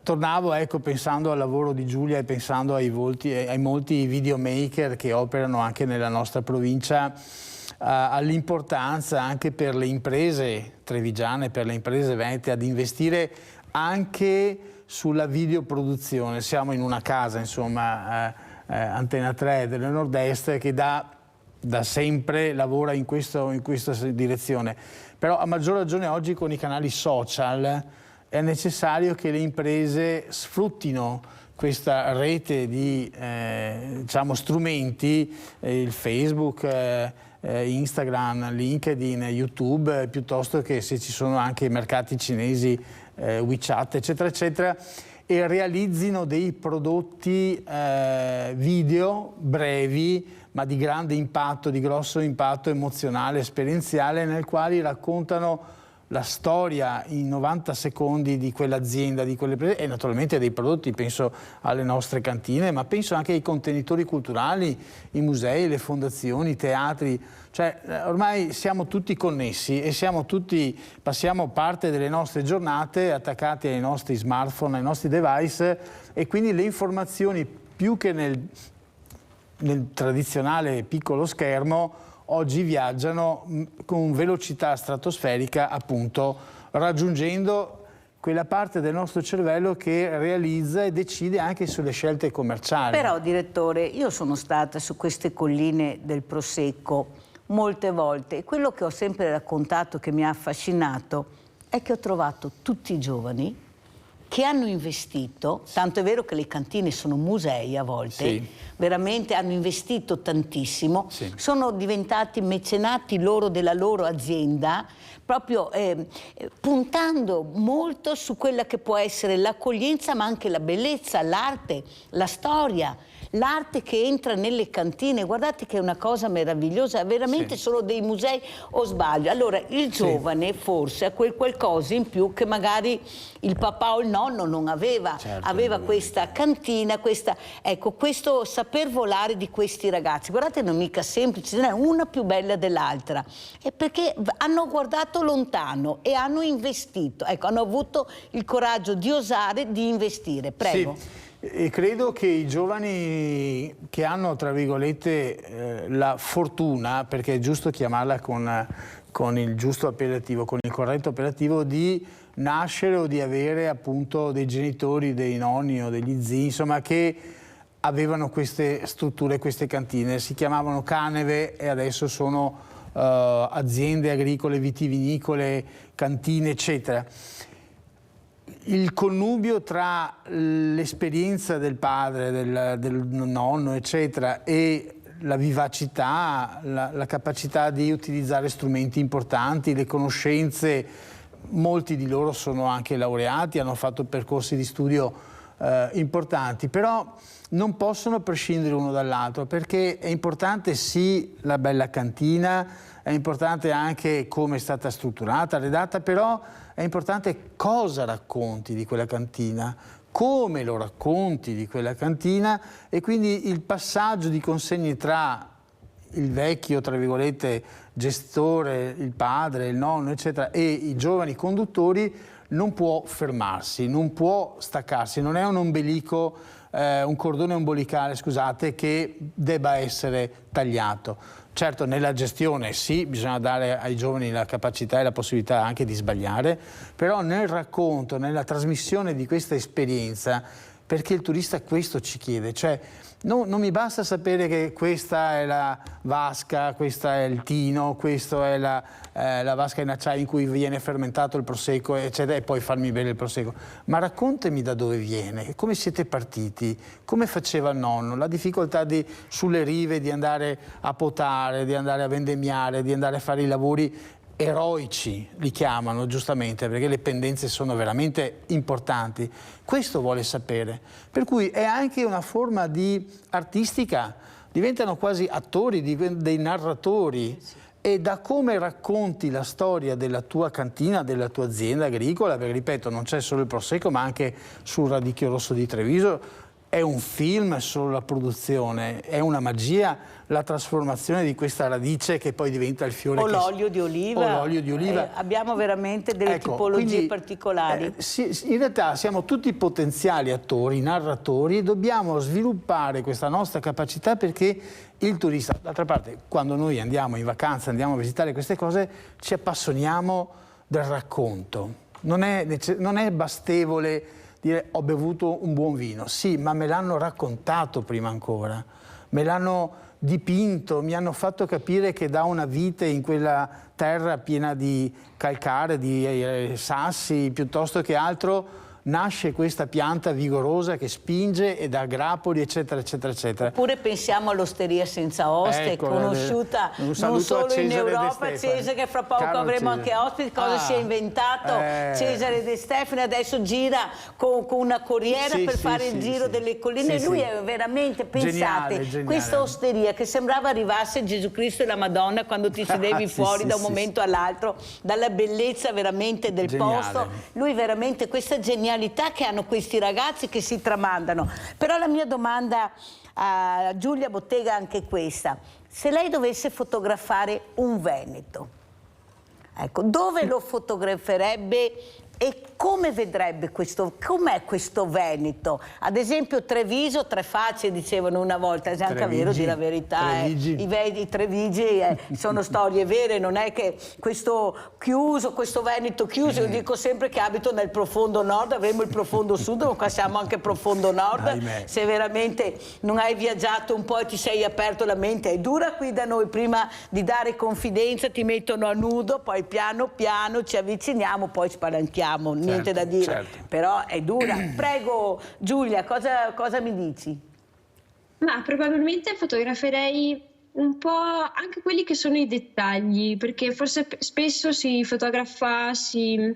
Tornavo, ecco, pensando al lavoro di Giulia e pensando ai molti videomaker che operano anche nella nostra provincia, all'importanza anche per le imprese trevigiane, per le imprese venete, ad investire anche sulla videoproduzione. Siamo in una casa, insomma, Antena 3 del Nord-Est, che da sempre lavora in questa direzione. Però a maggior ragione oggi con i canali social è necessario che le imprese sfruttino questa rete di strumenti, il Facebook, Instagram, LinkedIn, YouTube, piuttosto che se ci sono anche i mercati cinesi, WeChat, eccetera, eccetera, e realizzino dei prodotti video brevi, ma di grande impatto, di grosso impatto emozionale, esperienziale, nel quale raccontano la storia in 90 secondi di quell'azienda, di quelle imprese, e naturalmente dei prodotti. Penso alle nostre cantine, ma penso anche ai contenitori culturali, i musei, le fondazioni, i teatri. Cioè, ormai siamo tutti connessi e passiamo parte delle nostre giornate attaccati ai nostri smartphone, ai nostri device, e quindi le informazioni, più che nel tradizionale piccolo schermo, oggi viaggiano con velocità stratosferica, appunto raggiungendo quella parte del nostro cervello che realizza e decide anche sulle scelte commerciali. Però, direttore, io sono stata su queste colline del Prosecco molte volte, e quello che ho sempre raccontato, che mi ha affascinato, è che ho trovato tutti i giovani che hanno investito, tanto è vero che le cantine sono musei a volte, sì, veramente hanno investito tantissimo, sì, sono diventati mecenati loro della loro azienda, proprio puntando molto su quella che può essere l'accoglienza, ma anche la bellezza, l'arte, la storia, l'arte che entra nelle cantine. Guardate che è una cosa meravigliosa, veramente sì, sono dei musei, o sbaglio? Allora il giovane forse ha quel qualcosa in più che magari il papà o il nonno non aveva, certo, aveva questa cantina, ecco, questo saper volare di questi ragazzi. Guardate, non è mica semplice, non è una più bella dell'altra, è perché hanno guardato lontano e hanno investito, ecco, hanno avuto il coraggio di osare, di investire. Prego. Sì. E credo che i giovani che hanno, tra virgolette, la fortuna, perché è giusto chiamarla con il giusto appellativo, con il corretto appellativo, di nascere o di avere appunto dei genitori, dei nonni o degli zii, insomma, che avevano queste strutture, queste cantine. Si chiamavano caneve e adesso sono aziende agricole, vitivinicole, cantine, eccetera. Il connubio tra l'esperienza del padre, del nonno, eccetera, e la vivacità, la capacità di utilizzare strumenti importanti, le conoscenze, molti di loro sono anche laureati, hanno fatto percorsi di studio importanti, però non possono prescindere uno dall'altro, perché è importante sì la bella cantina, è importante anche come è stata strutturata, redatta, però è importante cosa racconti di quella cantina, come lo racconti di quella cantina, e quindi il passaggio di consegne tra il vecchio, tra virgolette, gestore, il padre, il nonno, eccetera, e i giovani conduttori non può fermarsi, non può staccarsi, non è un ombelico, un cordone ombelicale, scusate, che debba essere tagliato. Certo, nella gestione sì, bisogna dare ai giovani la capacità e la possibilità anche di sbagliare, però nel racconto, nella trasmissione di questa esperienza, perché il turista questo ci chiede, cioè non mi basta sapere che questa è la vasca, questa è il tino, questa è la vasca in acciaio in cui viene fermentato il prosecco, eccetera, e poi farmi bere il prosecco. Ma raccontami da dove viene, come siete partiti, come faceva il nonno, la difficoltà sulle rive di andare a potare, di andare a vendemmiare, di andare a fare i lavori eroici, li chiamano giustamente, perché le pendenze sono veramente importanti. Questo vuole sapere, per cui è anche una forma di artistica, diventano quasi attori, dei narratori, e da come racconti la storia della tua cantina, della tua azienda agricola, perché ripeto, non c'è solo il prosecco, ma anche sul radicchio rosso di Treviso, è un film solo la produzione, è una magia la trasformazione di questa radice che poi diventa il fiore. O l'olio di oliva. O l'olio di oliva. Abbiamo veramente delle tipologie particolari. In realtà siamo tutti potenziali attori, narratori, e dobbiamo sviluppare questa nostra capacità, perché il turista, d'altra parte, quando noi andiamo in vacanza, andiamo a visitare queste cose, ci appassioniamo del racconto. Non è bastevole dire ho bevuto un buon vino, sì, ma me l'hanno raccontato prima ancora, me l'hanno dipinto, mi hanno fatto capire che da una vite in quella terra piena di calcare, di sassi, piuttosto che altro, nasce questa pianta vigorosa che spinge e dà grappoli, eccetera, eccetera, eccetera. Oppure pensiamo all'Osteria Senza Oste, ecco, conosciuta non solo in Europa, Cesare, che fra poco avremo anche ospiti, cosa si è inventato Cesare De Stefani, adesso gira con una corriera per fare il giro delle colline. Lui è veramente, pensate, geniale. Questa osteria che sembrava arrivasse Gesù Cristo e la Madonna quando ti sedevi fuori da un momento all'altro, dalla bellezza veramente del posto. Lui veramente, questa genialità che hanno questi ragazzi che si tramandano. Però la mia domanda a Giulia Bottega è anche questa: se lei dovesse fotografare un veneto, ecco, dove lo fotograferebbe e come vedrebbe com'è questo Veneto? Ad esempio Treviso, tre facce dicevano una volta, è anche vero, di la verità, i Trevigi sono storie vere, non è che questo Veneto chiuso, io dico sempre che abito nel profondo nord, avremo il profondo sud, ma qua siamo anche profondo nord. Se veramente non hai viaggiato un po' e ti sei aperto la mente, è dura qui da noi, prima di dare confidenza ti mettono a nudo, poi piano piano ci avviciniamo, poi spalanchiamo niente da dire, certo. però è dura. Prego Giulia, cosa mi dici? Ma probabilmente fotograferei un po' anche quelli che sono i dettagli, perché forse spesso si fotografa, si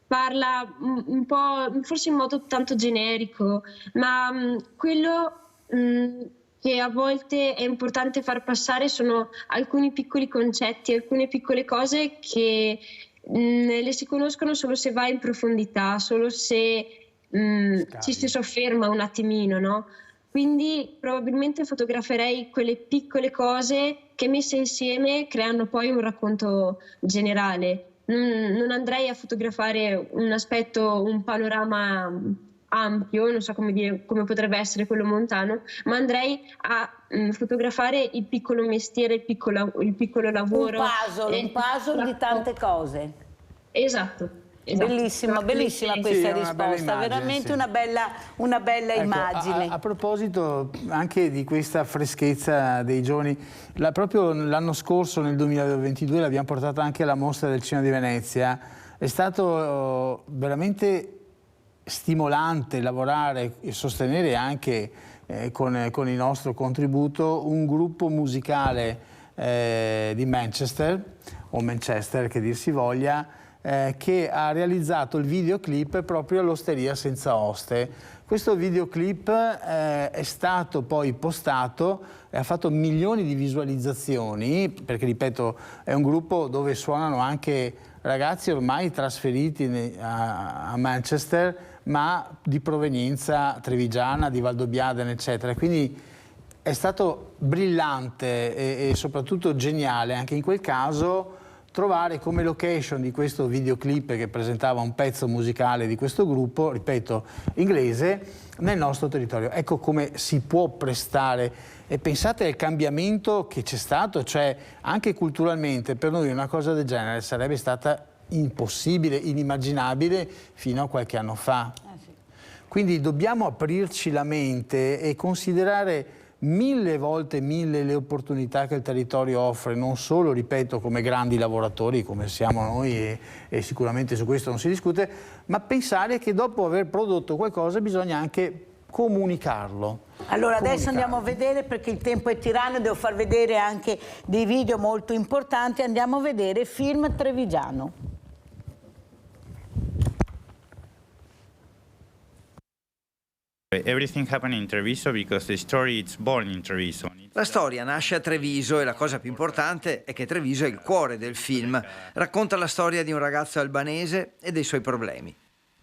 parla un po', forse in modo tanto generico, ma quello che a volte è importante far passare sono alcuni piccoli concetti, alcune piccole cose che le si conoscono solo se va in profondità, solo se ci si sofferma un attimino, no? Quindi probabilmente fotograferei quelle piccole cose che messe insieme creano poi un racconto generale. Non andrei a fotografare un aspetto, un panorama ampio, non so come dire, come potrebbe essere quello montano, ma andrei a fotografare il piccolo mestiere, il piccolo lavoro. Un puzzle di tante cose. Esatto. Bellissima questa risposta, immagine, veramente sì. una bella immagine. A proposito anche di questa freschezza dei giovani, proprio l'anno scorso, nel 2022, l'abbiamo portata anche alla Mostra del Cinema di Venezia. È stato veramente stimolante lavorare e sostenere anche con il nostro contributo un gruppo musicale di Manchester, o Manchester che dir si voglia, che ha realizzato il videoclip proprio all'Osteria Senza Oste. Questo videoclip è stato poi postato e ha fatto milioni di visualizzazioni, perché ripeto è un gruppo dove suonano anche ragazzi ormai trasferiti a Manchester, ma di provenienza trevigiana, di Valdobbiadene, eccetera. Quindi è stato brillante e soprattutto geniale anche in quel caso trovare come location di questo videoclip che presentava un pezzo musicale di questo gruppo, ripeto, inglese, nel nostro territorio. Ecco come si può prestare, e pensate al cambiamento che c'è stato, cioè anche culturalmente per noi una cosa del genere sarebbe stata impossibile, inimmaginabile fino a qualche anno fa. Quindi dobbiamo aprirci la mente e considerare 1000 volte le opportunità che il territorio offre, non solo, ripeto, come grandi lavoratori come siamo noi e sicuramente su questo non si discute, ma pensare che dopo aver prodotto qualcosa bisogna anche comunicarlo. Allora adesso andiamo a vedere, perché il tempo è tiranno, devo far vedere anche dei video molto importanti, andiamo a vedere Film Trevigiano. Everything happened in Treviso because the story is born in Treviso. La storia nasce a Treviso e la cosa più importante è che Treviso è il cuore del film. Racconta la storia di un ragazzo albanese e dei suoi problemi.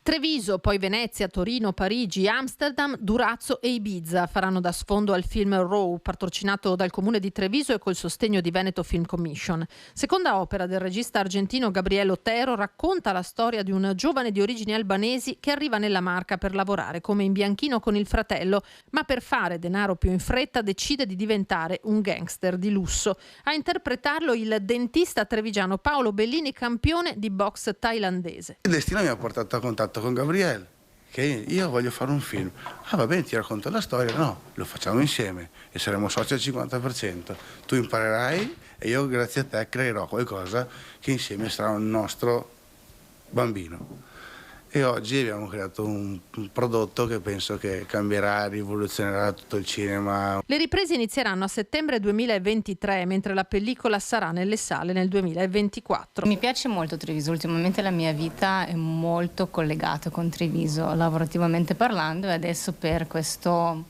Treviso, poi Venezia, Torino, Parigi, Amsterdam, Durazzo e Ibiza faranno da sfondo al film Raw, patrocinato dal comune di Treviso e col sostegno di Veneto Film Commission. Seconda opera del regista argentino Gabriele Otero, racconta la storia di un giovane di origini albanesi che arriva nella Marca per lavorare come imbianchino con il fratello, ma per fare denaro più in fretta decide di diventare un gangster di lusso. A interpretarlo il dentista trevigiano Paolo Bellini, campione di box thailandese. Il destino mi ha portato a contatto con Gabriele, che io voglio fare un film. Ah, va bene, ti racconto la storia. No, lo facciamo insieme e saremo soci al 50%. Tu imparerai e io grazie a te creerò qualcosa che insieme sarà un nostro bambino. E oggi abbiamo creato un prodotto che penso che cambierà, rivoluzionerà tutto il cinema. Le riprese inizieranno a settembre 2023, mentre la pellicola sarà nelle sale nel 2024. Mi piace molto Treviso, ultimamente la mia vita è molto collegata con Treviso, lavorativamente parlando, e adesso per questo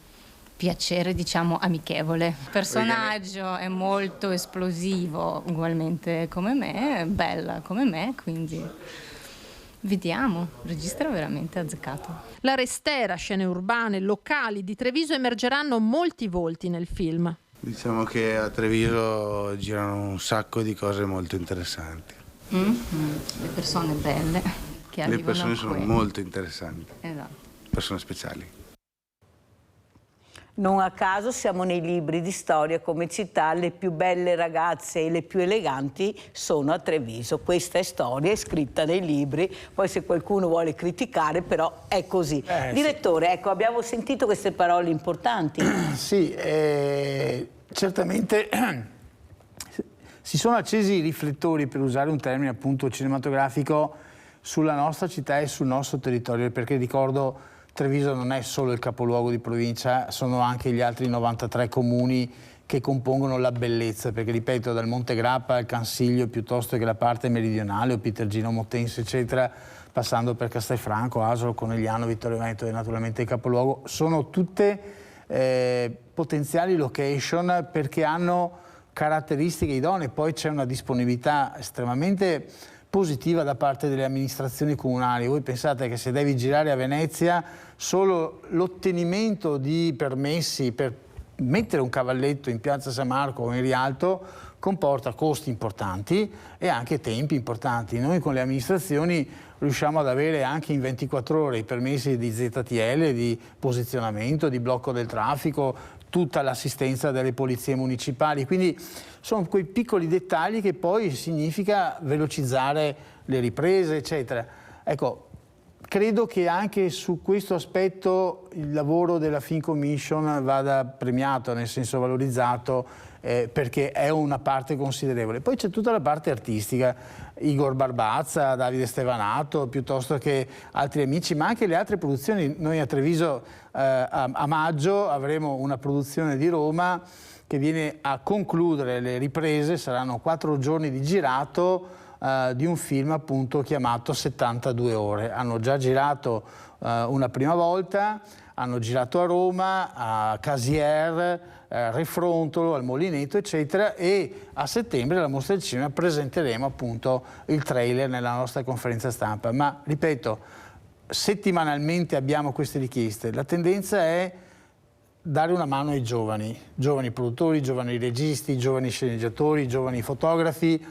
piacere, diciamo, amichevole. Il personaggio è molto esplosivo, ugualmente come me, bella come me, quindi... Vediamo, il regista è veramente azzeccato. La restera, scene urbane, locali di Treviso, emergeranno molti volti nel film. Diciamo che a Treviso girano un sacco di cose molto interessanti. Le persone belle che arrivano. Le persone sono molto interessanti. Esatto. Persone speciali. Non a caso siamo nei libri di storia come città, le più belle ragazze e le più eleganti sono a Treviso. Questa è storia, è scritta nei libri, poi se qualcuno vuole criticare però è così. Direttore, ecco, abbiamo sentito queste parole importanti. Sì, certamente si sono accesi i riflettori, per usare un termine appunto cinematografico, sulla nostra città e sul nostro territorio, perché ricordo Treviso non è solo il capoluogo di provincia, sono anche gli altri 93 comuni che compongono la bellezza, perché ripeto, dal Monte Grappa al Cansiglio, piuttosto che la parte meridionale, o Pitergino, Motense, eccetera, passando per Castelfranco, Asolo, Conegliano, Vittorio Veneto e naturalmente il capoluogo, sono tutte potenziali location perché hanno caratteristiche idonee. Poi c'è una disponibilità estremamente positiva da parte delle amministrazioni comunali. Voi pensate che se devi girare a Venezia, solo l'ottenimento di permessi per mettere un cavalletto in Piazza San Marco o in Rialto comporta costi importanti e anche tempi importanti. Noi con le amministrazioni riusciamo ad avere anche in 24 ore i permessi di ZTL, di posizionamento, di blocco del traffico, tutta l'assistenza delle polizie municipali. Quindi sono quei piccoli dettagli che poi significa velocizzare le riprese, eccetera. Ecco, credo che anche su questo aspetto il lavoro della Film Commission vada premiato, nel senso valorizzato, perché è una parte considerevole. Poi c'è tutta la parte artistica, Igor Barbazza, Davide Stevanato, piuttosto che altri amici, ma anche le altre produzioni. Noi a Treviso a maggio avremo una produzione di Roma che viene a concludere le riprese, saranno 4 giorni di girato di un film appunto chiamato 72 ore. Hanno già girato una prima volta, hanno girato a Roma, a Casier, Refrontolo, al Molineto, eccetera, e a settembre alla Mostra del Cinema presenteremo appunto il trailer nella nostra conferenza stampa. Ma ripeto, settimanalmente abbiamo queste richieste. La tendenza è dare una mano ai giovani produttori, giovani registi, giovani sceneggiatori, giovani fotografi,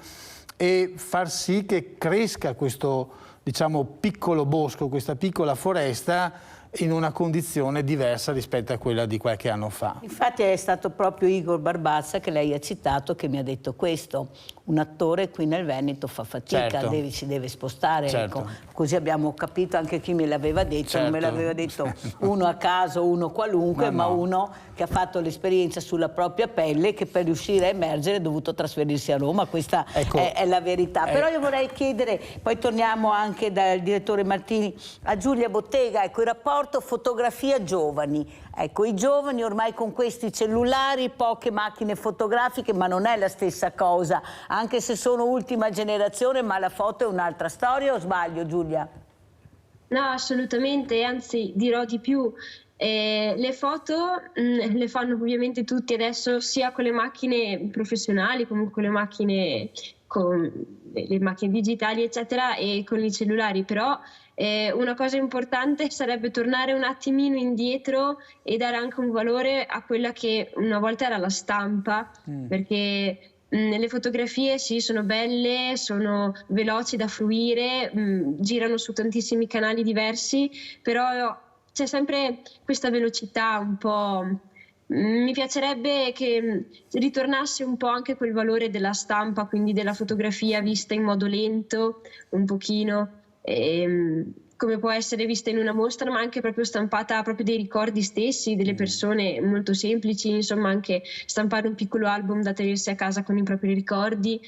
e far sì che cresca questo, diciamo, piccolo bosco, questa piccola foresta in una condizione diversa rispetto a quella di qualche anno fa. Infatti è stato proprio Igor Barbazza, che lei ha citato, che mi ha detto questo: un attore qui nel Veneto fa fatica, certo, si deve spostare, certo, ecco. Così abbiamo capito, anche chi me l'aveva detto, certo, non me l'aveva detto uno a caso, uno qualunque, ma uno che ha fatto l'esperienza sulla propria pelle, che per riuscire a emergere è dovuto trasferirsi a Roma. Questa è la verità. Però io vorrei chiedere, poi torniamo anche dal direttore Martini a Giulia Bottega, ecco, il rapporto fotografia giovani. Ecco, i giovani ormai con questi cellulari, poche macchine fotografiche, ma non è la stessa cosa, anche se sono ultima generazione, ma la foto è un'altra storia, o sbaglio, Giulia? No, assolutamente, anzi dirò di più. Le foto le fanno ovviamente tutti adesso, sia con le macchine professionali come con le macchine digitali, eccetera, e con i cellulari. Però una cosa importante sarebbe tornare un attimino indietro e dare anche un valore a quella che una volta era la stampa, perché le fotografie sì, sono belle, sono veloci da fruire, girano su tantissimi canali diversi, però c'è sempre questa velocità un po'. Mi piacerebbe che ritornasse un po' anche quel valore della stampa, quindi della fotografia vista in modo lento, un pochino, come può essere vista in una mostra, ma anche proprio stampata proprio dei ricordi stessi delle persone, molto semplici, insomma, anche stampare un piccolo album da tenersi a casa con i propri ricordi,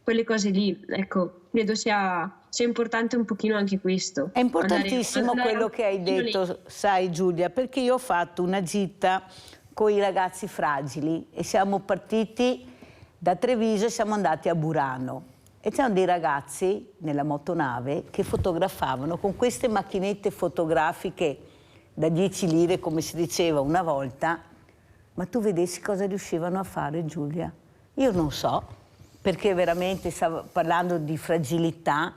quelle cose lì, ecco, credo sia importante un pochino anche questo. È importantissimo quello che hai detto, sai Giulia, perché io ho fatto una gita con i ragazzi fragili e siamo partiti da Treviso e siamo andati a Burano. E c'erano dei ragazzi nella motonave che fotografavano con queste macchinette fotografiche da 10 lire, come si diceva una volta, ma tu vedessi cosa riuscivano a fare, Giulia? Io non so, perché veramente stavo parlando di fragilità,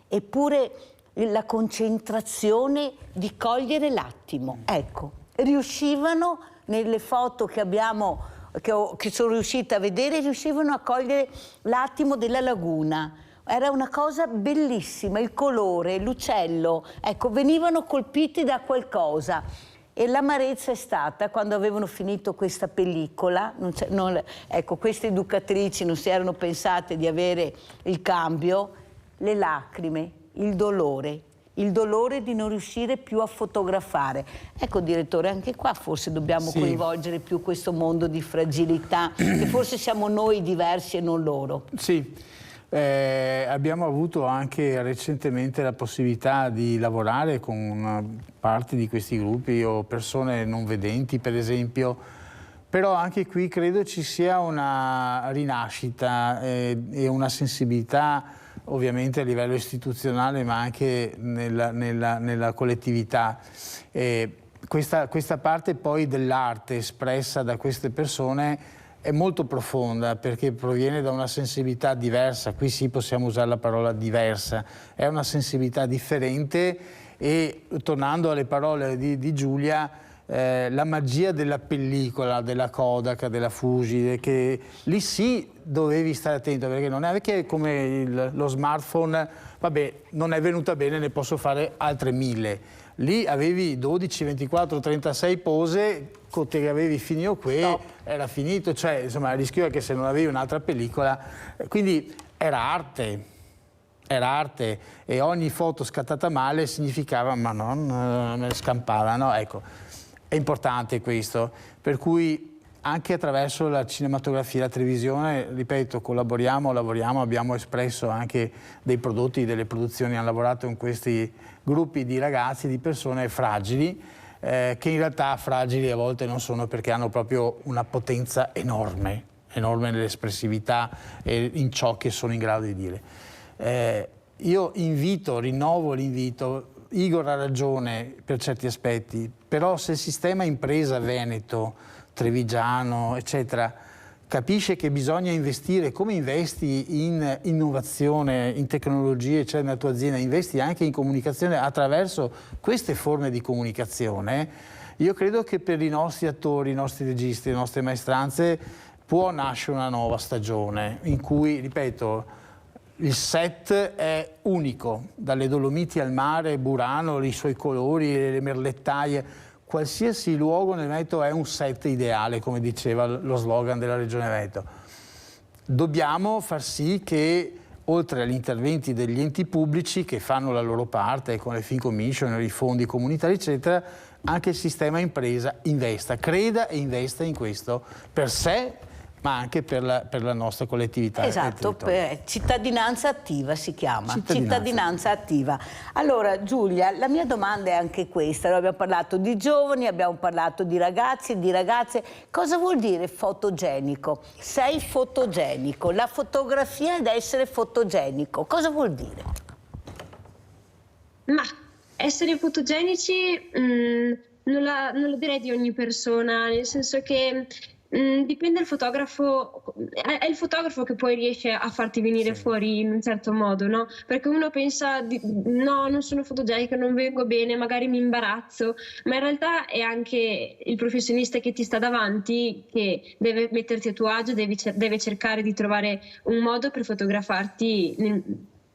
eppure la concentrazione di cogliere l'attimo. Ecco, riuscivano nelle foto che abbiamo, che sono riuscita a vedere, riuscivano a cogliere l'attimo della laguna. Era una cosa bellissima, il colore, l'uccello, ecco, venivano colpiti da qualcosa. E l'amarezza è stata quando avevano finito questa pellicola, ecco, queste educatrici non si erano pensate di avere il cambio, le lacrime, il dolore di non riuscire più a fotografare. Ecco, direttore, anche qua forse dobbiamo coinvolgere più questo mondo di fragilità, che forse siamo noi diversi e non loro. Sì, Abbiamo avuto anche recentemente la possibilità di lavorare con parte di questi gruppi o persone non vedenti, per esempio, però anche qui credo ci sia una rinascita e una sensibilità ovviamente a livello istituzionale ma anche nella collettività. Questa parte poi dell'arte espressa da queste persone è molto profonda perché proviene da una sensibilità diversa, qui sì possiamo usare la parola diversa, è una sensibilità differente e tornando alle parole di Giulia, la magia della pellicola, della Kodak, della Fuji, che lì sì dovevi stare attento perché non è che come lo smartphone, vabbè non è venuta bene, ne posso fare altre 1000. Lì avevi 12, 24, 36 pose, che avevi finito qui, era finito, cioè insomma il rischio è che se non avevi un'altra pellicola, quindi era arte e ogni foto scattata male significava ma non me scampava, no? Ecco, è importante questo, per cui anche attraverso la cinematografia e la televisione, ripeto, lavoriamo, abbiamo espresso anche dei prodotti, delle produzioni, hanno lavorato in questi gruppi di ragazzi, di persone fragili, che in realtà fragili a volte non sono perché hanno proprio una potenza enorme nell'espressività e in ciò che sono in grado di dire. Io rinnovo l'invito, Igor ha ragione per certi aspetti, però se il sistema impresa veneto, trevigiano, eccetera, capisce che bisogna investire, come investi in innovazione, in tecnologie, cioè nella tua azienda, investi anche in comunicazione attraverso queste forme di comunicazione, io credo che per i nostri attori, i nostri registi, le nostre maestranze può nascere una nuova stagione in cui, ripeto, il set è unico, dalle Dolomiti al mare, Burano, i suoi colori, le merlettaie, qualsiasi luogo nel Veneto è un set ideale, come diceva lo slogan della Regione Veneto. Dobbiamo far sì che, oltre agli interventi degli enti pubblici che fanno la loro parte, con le Film Commission, i fondi comunitari, eccetera, anche il sistema impresa investa, creda e investa in questo per sé, ma anche per la nostra collettività. Esatto, cittadinanza attiva si chiama, cittadinanza attiva. Allora Giulia, la mia domanda è anche questa, noi abbiamo parlato di giovani, abbiamo parlato di ragazzi, di ragazze, cosa vuol dire fotogenico? Sei fotogenico, la fotografia ed essere fotogenico, cosa vuol dire? Ma essere fotogenici non lo direi di ogni persona, nel senso che dipende dal fotografo, è il fotografo che poi riesce a farti venire fuori in un certo modo, no? Perché uno pensa, no, non sono fotogenica, non vengo bene, magari mi imbarazzo, ma in realtà è anche il professionista che ti sta davanti che deve metterti a tuo agio, deve cercare di trovare un modo per fotografarti,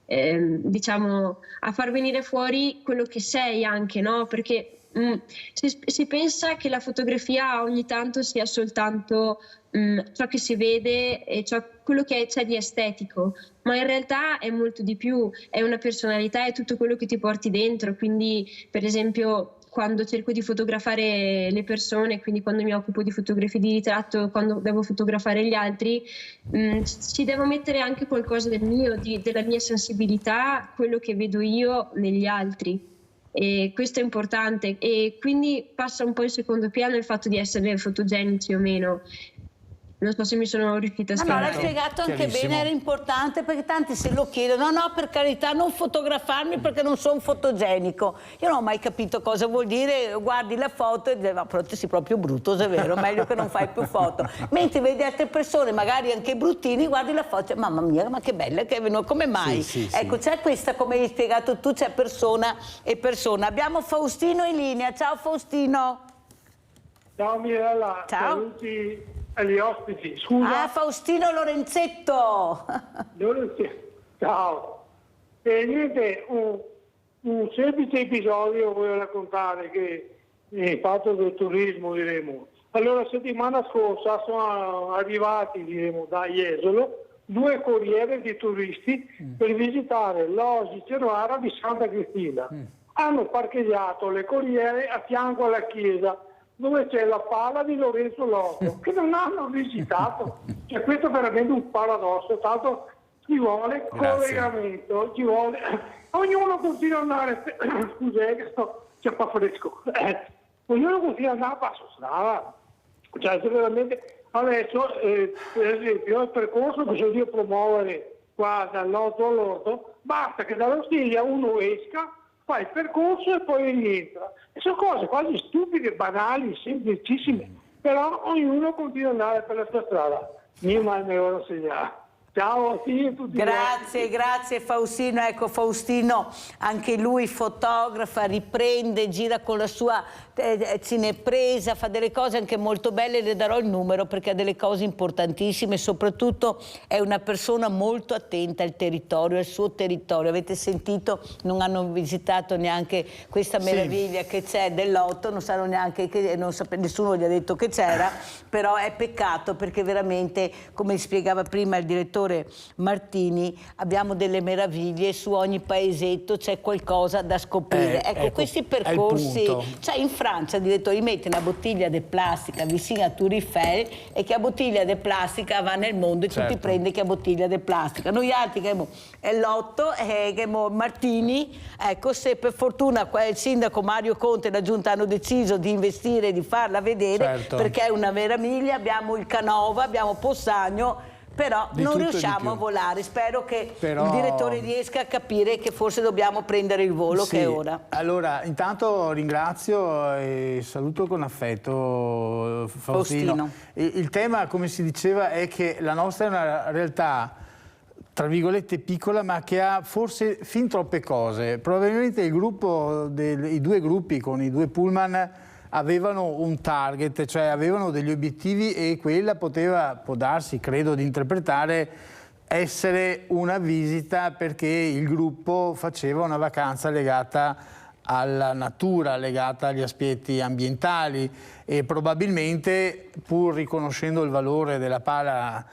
diciamo, a far venire fuori quello che sei anche, no? Perché si pensa che la fotografia ogni tanto sia soltanto ciò che si vede e quello che c'è di estetico, ma in realtà è molto di più, è una personalità, è tutto quello che ti porti dentro. Quindi per esempio quando cerco di fotografare le persone, quindi quando mi occupo di fotografie di ritratto, quando devo fotografare gli altri, ci devo mettere anche qualcosa del mio, della mia sensibilità, quello che vedo io negli altri. E questo è importante e quindi passa un po' in secondo piano il fatto di essere fotogenici o meno. Non so se mi sono riuscita a spiegare. No, l'hai spiegato anche bene, era importante perché tanti se lo chiedono, no, per carità, non fotografarmi perché non sono fotogenico. Io non ho mai capito cosa vuol dire, guardi la foto e dici, ma sei proprio brutto, se è vero, meglio che non fai più foto. Mentre vedi altre persone, magari anche bruttini, guardi la foto e dici, mamma mia, ma che bella che è venuta, come mai? Ecco, c'è questa, come hai spiegato tu, c'è persona e persona. Abbiamo Faustino in linea, ciao Faustino. Ciao Mirella, ciao. Saluti agli ospiti, scusa. Ah, Faustino Lorenzetto. Ciao. E niente, un semplice episodio voglio raccontare che è fatto del turismo, diremo. Allora, settimana scorsa sono arrivati, diremo, da Jesolo 2 corriere di turisti per visitare l'Oasi Ceruara di Santa Cristina. Hanno parcheggiato le corriere a fianco alla chiesa, dove c'è la pala di Lorenzo Lotto, che non hanno visitato. Cioè, questo è veramente un paradosso, tanto ci vuole collegamento, ci vuole... Ognuno continua ad andare... Scusa, che c'è qua fresco. Ognuno continua ad andare a passo strada. Cioè, veramente... Adesso, per esempio, il percorso che so io promuovere qua dal Noto all'Orto, basta che dalla Ostiglia uno esca, fa il percorso e poi rientra. E sono cose quasi stupide, banali, semplicissime, però ognuno continua ad andare per la sua strada. Io mai me lo segnare. Ciao a tutti. Grazie Faustino. Ecco, Faustino, anche lui fotografa, riprende, gira con la sua cinepresa, fa delle cose anche molto belle, le darò il numero perché ha delle cose importantissime, soprattutto è una persona molto attenta al territorio, al suo territorio. Avete sentito, non hanno visitato neanche questa meraviglia che c'è dell'Otto, non sanno neanche che, nessuno gli ha detto che c'era, però è peccato perché veramente, come spiegava prima il direttore Martini, abbiamo delle meraviglie, su ogni paesetto c'è qualcosa da scoprire. Ecco, questi percorsi, cioè in Francia, direttore, metti una bottiglia di plastica vicino a Tour Eiffel e che a bottiglia di plastica va nel mondo e tutti prende che a bottiglia di plastica. Noi altri che è l'Otto e che Martini, ecco, se per fortuna il sindaco Mario Conte e la giunta hanno deciso di investire, di farla vedere, perché è una meraviglia, abbiamo il Canova, abbiamo Possagno, però non riusciamo a volare. Spero che il direttore riesca a capire che forse dobbiamo prendere il volo, che è ora. Allora, intanto ringrazio e saluto con affetto Faustino. Il tema, come si diceva, è che la nostra è una realtà, tra virgolette, piccola, ma che ha forse fin troppe cose. Probabilmente il gruppo, i due gruppi con i due pullman avevano un target, cioè avevano degli obiettivi e quella può darsi, credo di interpretare, essere una visita perché il gruppo faceva una vacanza legata alla natura, legata agli aspetti ambientali e probabilmente, pur riconoscendo il valore della pala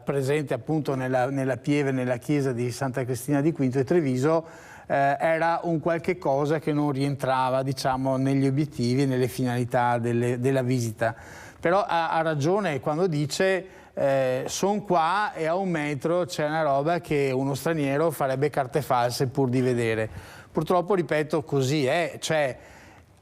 presente appunto nella pieve, nella chiesa di Santa Cristina di Quinto e Treviso, era un qualche cosa che non rientrava, diciamo, negli obiettivi e nelle finalità della visita. Però ha ragione quando dice sono qua e a 1 metro c'è una roba che uno straniero farebbe carte false pur di vedere. Purtroppo, ripeto, così è, cioè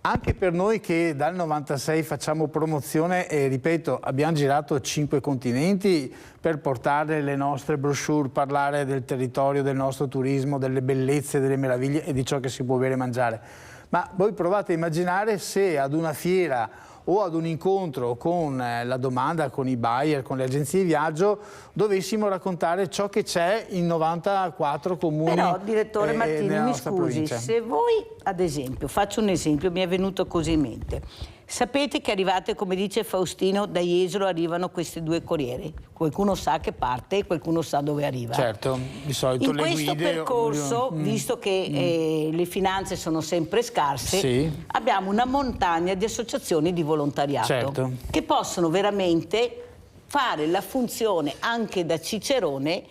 anche per noi che dal 96 facciamo promozione e, ripeto, abbiamo girato 5 continenti per portare le nostre brochure, parlare del territorio, del nostro turismo, delle bellezze, delle meraviglie e di ciò che si può bere e mangiare. Ma voi provate a immaginare se ad una fiera o ad un incontro con la domanda, con i buyer, con le agenzie di viaggio, dovessimo raccontare ciò che c'è in 94 comuni. Però, direttore Martini, mi scusi, provincia. Se voi, ad esempio, faccio un esempio, mi è venuto così in mente, sapete che arrivate, come dice Faustino, da Jesolo arrivano questi 2 corrieri, qualcuno sa che parte e qualcuno sa dove arriva. Certo, di solito in le guide... In questo percorso, visto che le finanze sono sempre scarse, abbiamo una montagna di associazioni di volontariato che possono veramente fare la funzione anche da cicerone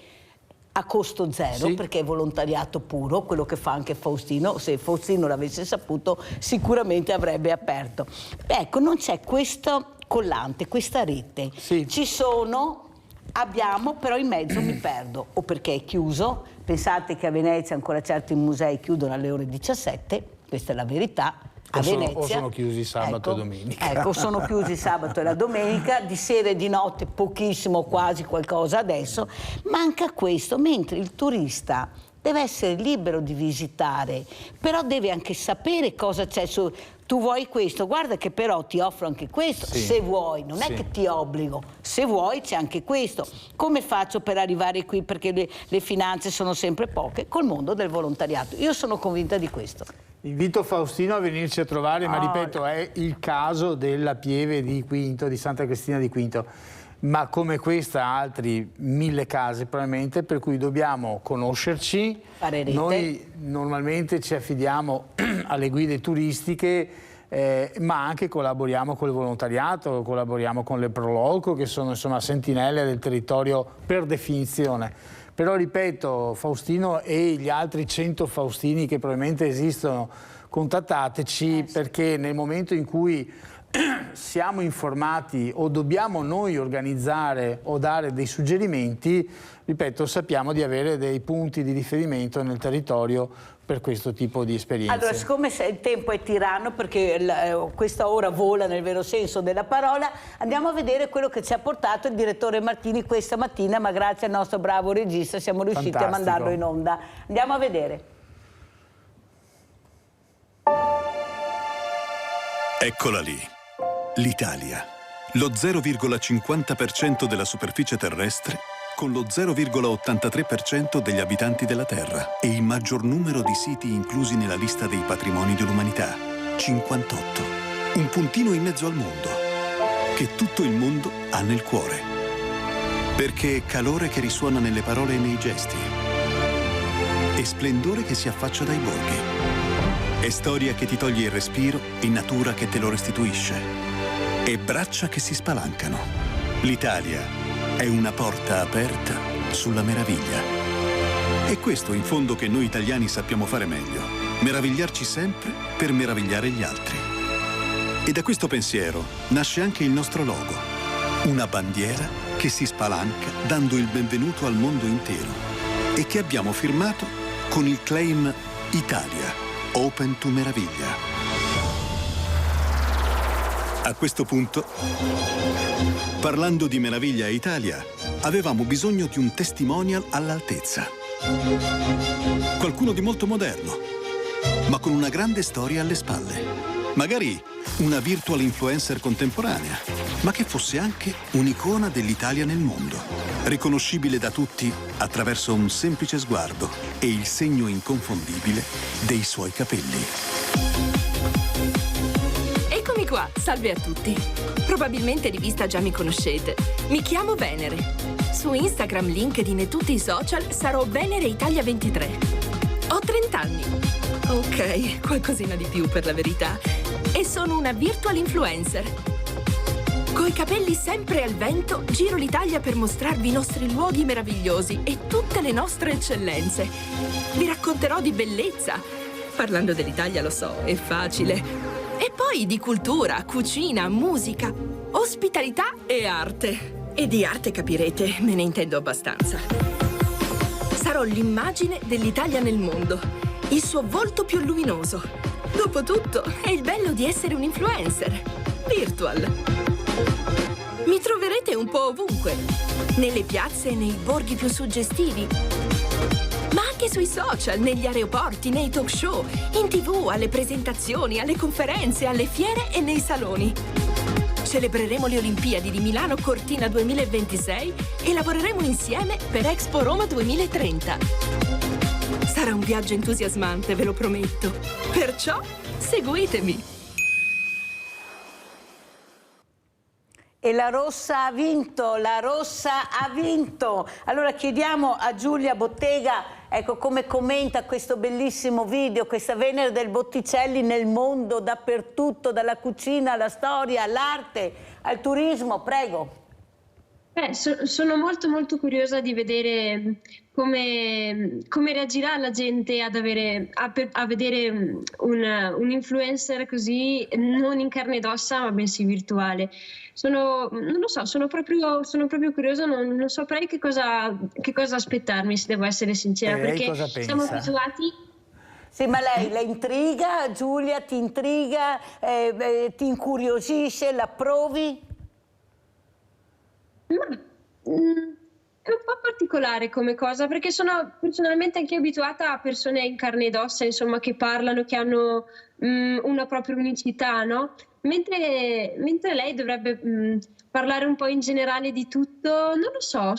a costo zero, perché è volontariato puro, quello che fa anche Faustino. Se Faustino l'avesse saputo sicuramente avrebbe aperto. Ecco, non c'è questo collante, questa rete. Ci sono, abbiamo, però in mezzo mi perdo, o perché è chiuso. Pensate che a Venezia ancora certi musei chiudono alle ore 17, questa è la verità. A Venezia. O sono chiusi sabato e domenica. Ecco, sono chiusi sabato e la domenica, di sera e di notte pochissimo, quasi qualcosa adesso. Manca questo, mentre il turista deve essere libero di visitare, però deve anche sapere cosa c'è su... Tu vuoi questo, guarda che però ti offro anche questo, se vuoi, non è che ti obbligo, se vuoi c'è anche questo. Come faccio per arrivare qui, perché le finanze sono sempre poche, col mondo del volontariato? Io sono convinta di questo. Invito Faustino a venirci a trovare, ma ripeto, è il caso della pieve di Quinto, di Santa Cristina di Quinto, ma come questa altri 1000 case probabilmente, per cui dobbiamo conoscerci. Fare rete. Noi normalmente ci affidiamo alle guide turistiche, ma anche collaboriamo col volontariato, collaboriamo con le Proloco, che sono insomma sentinelle del territorio per definizione. Però ripeto, Faustino e gli altri 100 Faustini che probabilmente esistono, contattateci, perché nel momento in cui siamo informati o dobbiamo noi organizzare o dare dei suggerimenti, ripeto, sappiamo di avere dei punti di riferimento nel territorio per questo tipo di esperienze. Allora, siccome il tempo è tiranno, perché questa ora vola nel vero senso della parola, andiamo a vedere quello che ci ha portato il direttore Martini questa mattina, ma grazie al nostro bravo regista siamo riusciti a mandarlo in onda. Andiamo a vedere. Eccola lì, l'Italia, lo 0,50% della superficie terrestre con lo 0,83% degli abitanti della Terra e il maggior numero di siti inclusi nella lista dei patrimoni dell'umanità, 58. Un puntino in mezzo al mondo, che tutto il mondo ha nel cuore. Perché è calore che risuona nelle parole e nei gesti, e splendore che si affaccia dai borghi, è storia che ti toglie il respiro e natura che te lo restituisce, e braccia che si spalancano. L'Italia è una porta aperta sulla meraviglia. È questo in fondo che noi italiani sappiamo fare meglio, meravigliarci sempre per meravigliare gli altri. E da questo pensiero nasce anche il nostro logo, una bandiera che si spalanca dando il benvenuto al mondo intero e che abbiamo firmato con il claim Italia, Open to Meraviglia. A questo punto, parlando di Meraviglia Italia, avevamo bisogno di un testimonial all'altezza. Qualcuno di molto moderno, ma con una grande storia alle spalle. Magari una virtual influencer contemporanea, ma che fosse anche un'icona dell'Italia nel mondo, riconoscibile da tutti attraverso un semplice sguardo e il segno inconfondibile dei suoi capelli. Eccomi qua, salve a tutti. Probabilmente di vista già mi conoscete. Mi chiamo Venere. Su Instagram, LinkedIn e tutti i social sarò Venere Italia 23. Ho 30 anni. Ok, qualcosina di più per la verità. E sono una virtual influencer. Coi capelli sempre al vento, giro l'Italia per mostrarvi i nostri luoghi meravigliosi e tutte le nostre eccellenze. Vi racconterò di bellezza. Parlando dell'Italia, lo so, è facile. E poi di cultura, cucina, musica, ospitalità e arte. E di arte, capirete, me ne intendo abbastanza. Sarò l'immagine dell'Italia nel mondo, il suo volto più luminoso. Dopotutto, è il bello di essere un influencer. Virtual. Mi troverete un po' ovunque, nelle piazze e nei borghi più suggestivi, ma anche sui social, negli aeroporti, nei talk show, in TV, alle presentazioni, alle conferenze, alle fiere e nei saloni. Celebreremo le Olimpiadi di Milano Cortina 2026 e lavoreremo insieme per Expo Roma 2030. Sarà un viaggio entusiasmante, ve lo prometto. Perciò, seguitemi! E la rossa ha vinto, la rossa ha vinto. Allora chiediamo a Giulia Bottega, ecco, come commenta questo bellissimo video, questa Venere del Botticelli nel mondo, dappertutto, dalla cucina alla storia, all'arte, al turismo, prego. Sono molto molto curiosa di vedere come reagirà la gente a vedere un influencer così, non in carne ed ossa ma bensì virtuale. Non lo so, sono proprio curiosa, non saprei che cosa aspettarmi, se devo essere sincera, perché siamo abituati. Sì, ma lei la intriga, Giulia, ti intriga, ti incuriosisce, la provi? Ma è un po' particolare come cosa, perché sono personalmente anche abituata a persone in carne ed ossa, insomma, che parlano, che hanno una propria unicità, no? Mentre lei dovrebbe parlare un po' in generale di tutto, non lo so,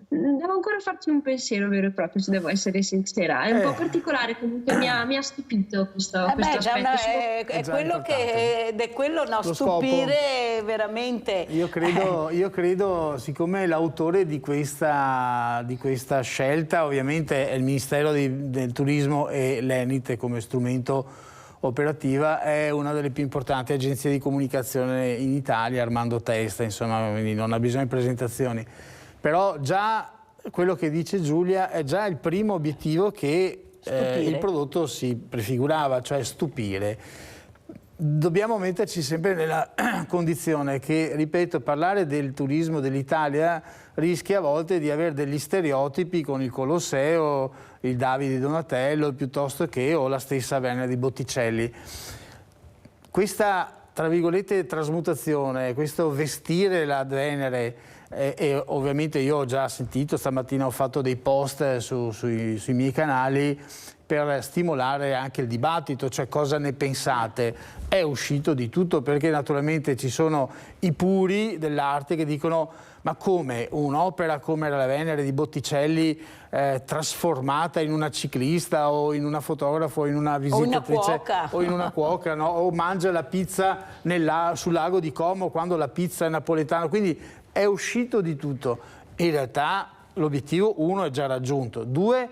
devo ancora farci un pensiero vero e proprio, se devo essere sincera. È un po' particolare, comunque mi ha stupito questo aspetto. È quello stupire veramente. Io credo, siccome l'autore di questa scelta ovviamente è il Ministero del Turismo e l'Enit come strumento operativa, è una delle più importanti agenzie di comunicazione in Italia, Armando Testa, insomma, quindi non ha bisogno di presentazioni. Però già quello che dice Giulia è già il primo obiettivo che il prodotto si prefigurava, cioè stupire. dobbiamo metterci sempre nella condizione che, ripeto, parlare del turismo dell'Italia rischia a volte di avere degli stereotipi con il Colosseo, il Davide di Donatello, piuttosto che o la stessa Venere di Botticelli. Questa, tra virgolette, trasmutazione, questo vestire la Venere, e ovviamente io ho già sentito, stamattina ho fatto dei post sui miei canali per stimolare anche il dibattito, cioè cosa ne pensate. È uscito di tutto, perché naturalmente ci sono i puri dell'arte che dicono: ma come un'opera come la Venere di Botticelli trasformata in una ciclista o in una fotografa o in una visitatrice o in una cuoca, no? O mangia la pizza sul lago di Como quando la pizza è napoletana. Quindi è uscito di tutto. In realtà l'obiettivo, uno, è già raggiunto, due,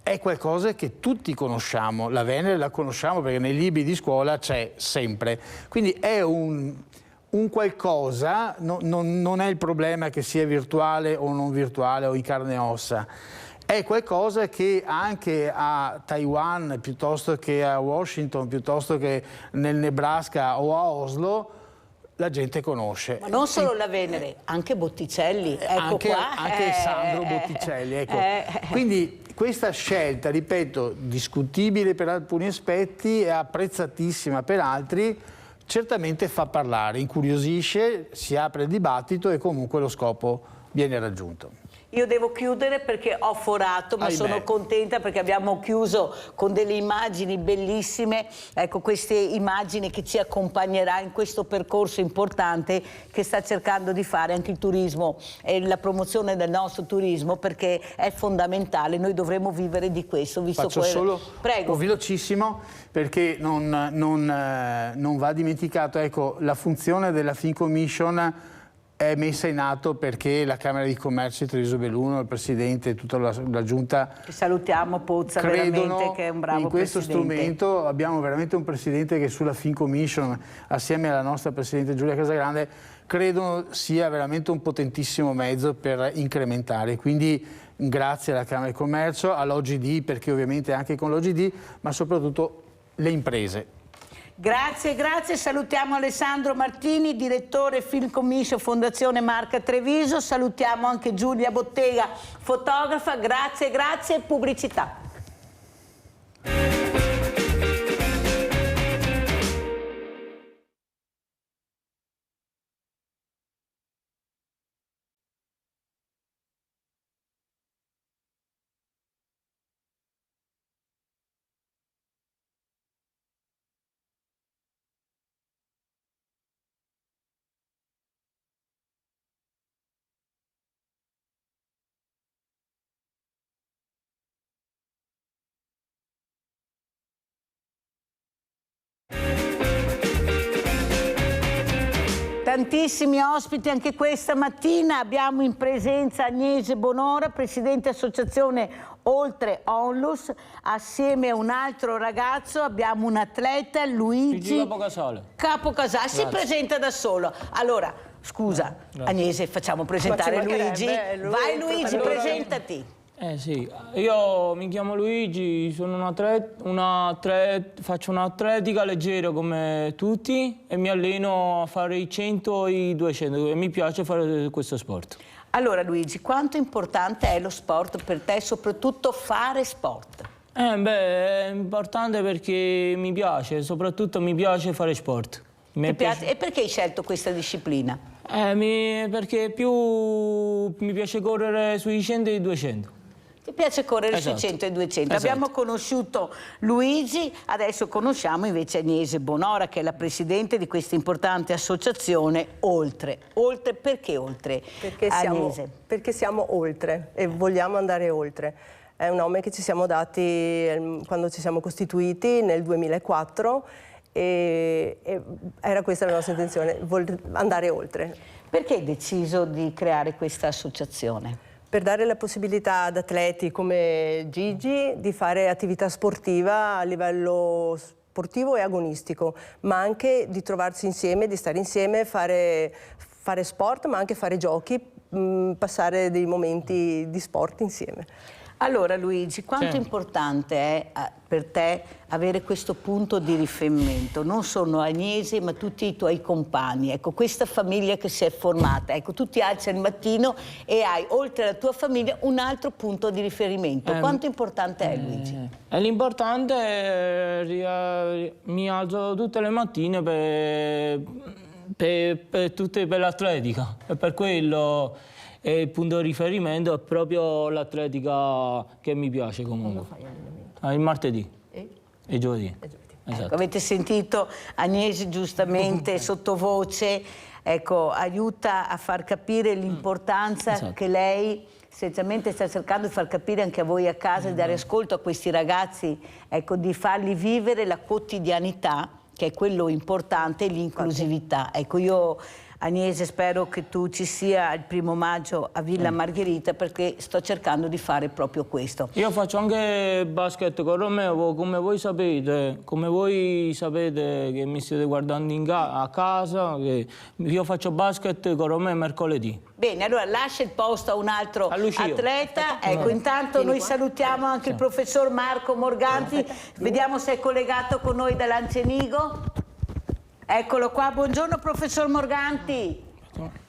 è qualcosa che tutti conosciamo. La Venere la conosciamo perché nei libri di scuola c'è sempre. Quindi è un qualcosa, non è il problema che sia virtuale o non virtuale o in carne e ossa. È qualcosa che anche a Taiwan, piuttosto che a Washington, piuttosto che nel Nebraska o a Oslo, la gente conosce. Ma non solo la Venere, anche Botticelli, ecco anche Sandro Botticelli. Ecco. Quindi questa scelta, ripeto, discutibile per alcuni aspetti e apprezzatissima per altri, certamente fa parlare, incuriosisce, si apre il dibattito e comunque lo scopo viene raggiunto. Io devo chiudere perché ho forato, ma sono contenta perché abbiamo chiuso con delle immagini bellissime. Ecco, queste immagini che ci accompagnerà in questo percorso importante che sta cercando di fare anche il turismo e la promozione del nostro turismo, perché è fondamentale. Noi dovremo vivere di questo. Faccio solo velocissimo, perché non va dimenticato, ecco, la funzione della Film Commission è messa in atto perché la Camera di Commercio di Treviso Belluno, il Presidente e tutta la Giunta, che salutiamo, Pozza, veramente, che è un bravo in questo Presidente. Strumento. Abbiamo veramente un Presidente che sulla Film Commission, assieme alla nostra Presidente Giulia Casagrande, credo sia veramente un potentissimo mezzo per incrementare. Quindi grazie alla Camera di Commercio, all'OGD, perché ovviamente anche con l'OGD, ma soprattutto le imprese. Grazie, grazie. Salutiamo Alessandro Martini, direttore Film Commission Fondazione Marca Treviso. Salutiamo anche Giulia Bottega, fotografa. Grazie, grazie. Pubblicità. Tantissimi ospiti anche questa mattina. Abbiamo in presenza Agnese Bonora, Presidente Associazione Oltre Onlus, assieme a un altro ragazzo abbiamo un atleta, Luigi Capocasale. Si presenta da solo. Allora, scusa, Agnese, facciamo presentare Luigi. Vai Luigi, presentati. Sì, io mi chiamo Luigi, sono faccio un'atletica leggera come tutti e mi alleno a fare i 100 e i 200 e mi piace fare questo sport. Allora Luigi, quanto importante è lo sport per te, soprattutto fare sport? È importante perché mi piace, soprattutto mi piace fare sport. E perché hai scelto questa disciplina? Perché più mi piace correre sui 100 e i 200. Ti piace correre sui 100 e 200. Esatto. Abbiamo conosciuto Luigi, adesso conosciamo invece Agnese Bonora, che è la presidente di questa importante associazione Oltre. Oltre, perché Oltre? Perché siamo oltre e vogliamo andare oltre. È un nome che ci siamo dati quando ci siamo costituiti nel 2004 e era questa la nostra intenzione, andare oltre. Perché hai deciso di creare questa associazione? Per dare la possibilità ad atleti come Gigi di fare attività sportiva a livello sportivo e agonistico, ma anche di trovarsi insieme, di stare insieme, fare sport, ma anche fare giochi, passare dei momenti di sport insieme. Allora Luigi, quanto importante è per te avere questo punto di riferimento? Non solo Agnese, ma tutti i tuoi compagni. Ecco, questa famiglia che si è formata. Ecco, tu ti alzi al mattino e hai, oltre alla tua famiglia, un altro punto di riferimento. Quanto importante è, Luigi? L'importante è mi alzo tutte le mattine per l'atletica. E per quello il punto di riferimento è proprio l'atletica che mi piace comunque. Quando fai allenamento? Il martedì e giovedì. Esatto. Ecco, avete sentito Agnese giustamente sottovoce, ecco, aiuta a far capire l'importanza che lei essenzialmente sta cercando di far capire anche a voi a casa, di dare ascolto a questi ragazzi, ecco, di farli vivere la quotidianità, che è quello importante, l'inclusività. Ecco, io Agnese spero che tu ci sia il 1° maggio a Villa Margherita, perché sto cercando di fare proprio questo. Io faccio anche basket con Romeo, come voi sapete che mi state guardando a casa, che io faccio basket con Romeo mercoledì. Bene, allora lascia il posto a un altro atleta. Ecco, intanto noi salutiamo anche il professor Marco Morganti, vediamo se è collegato con noi da Lancenigo. Eccolo qua, buongiorno professor Morganti.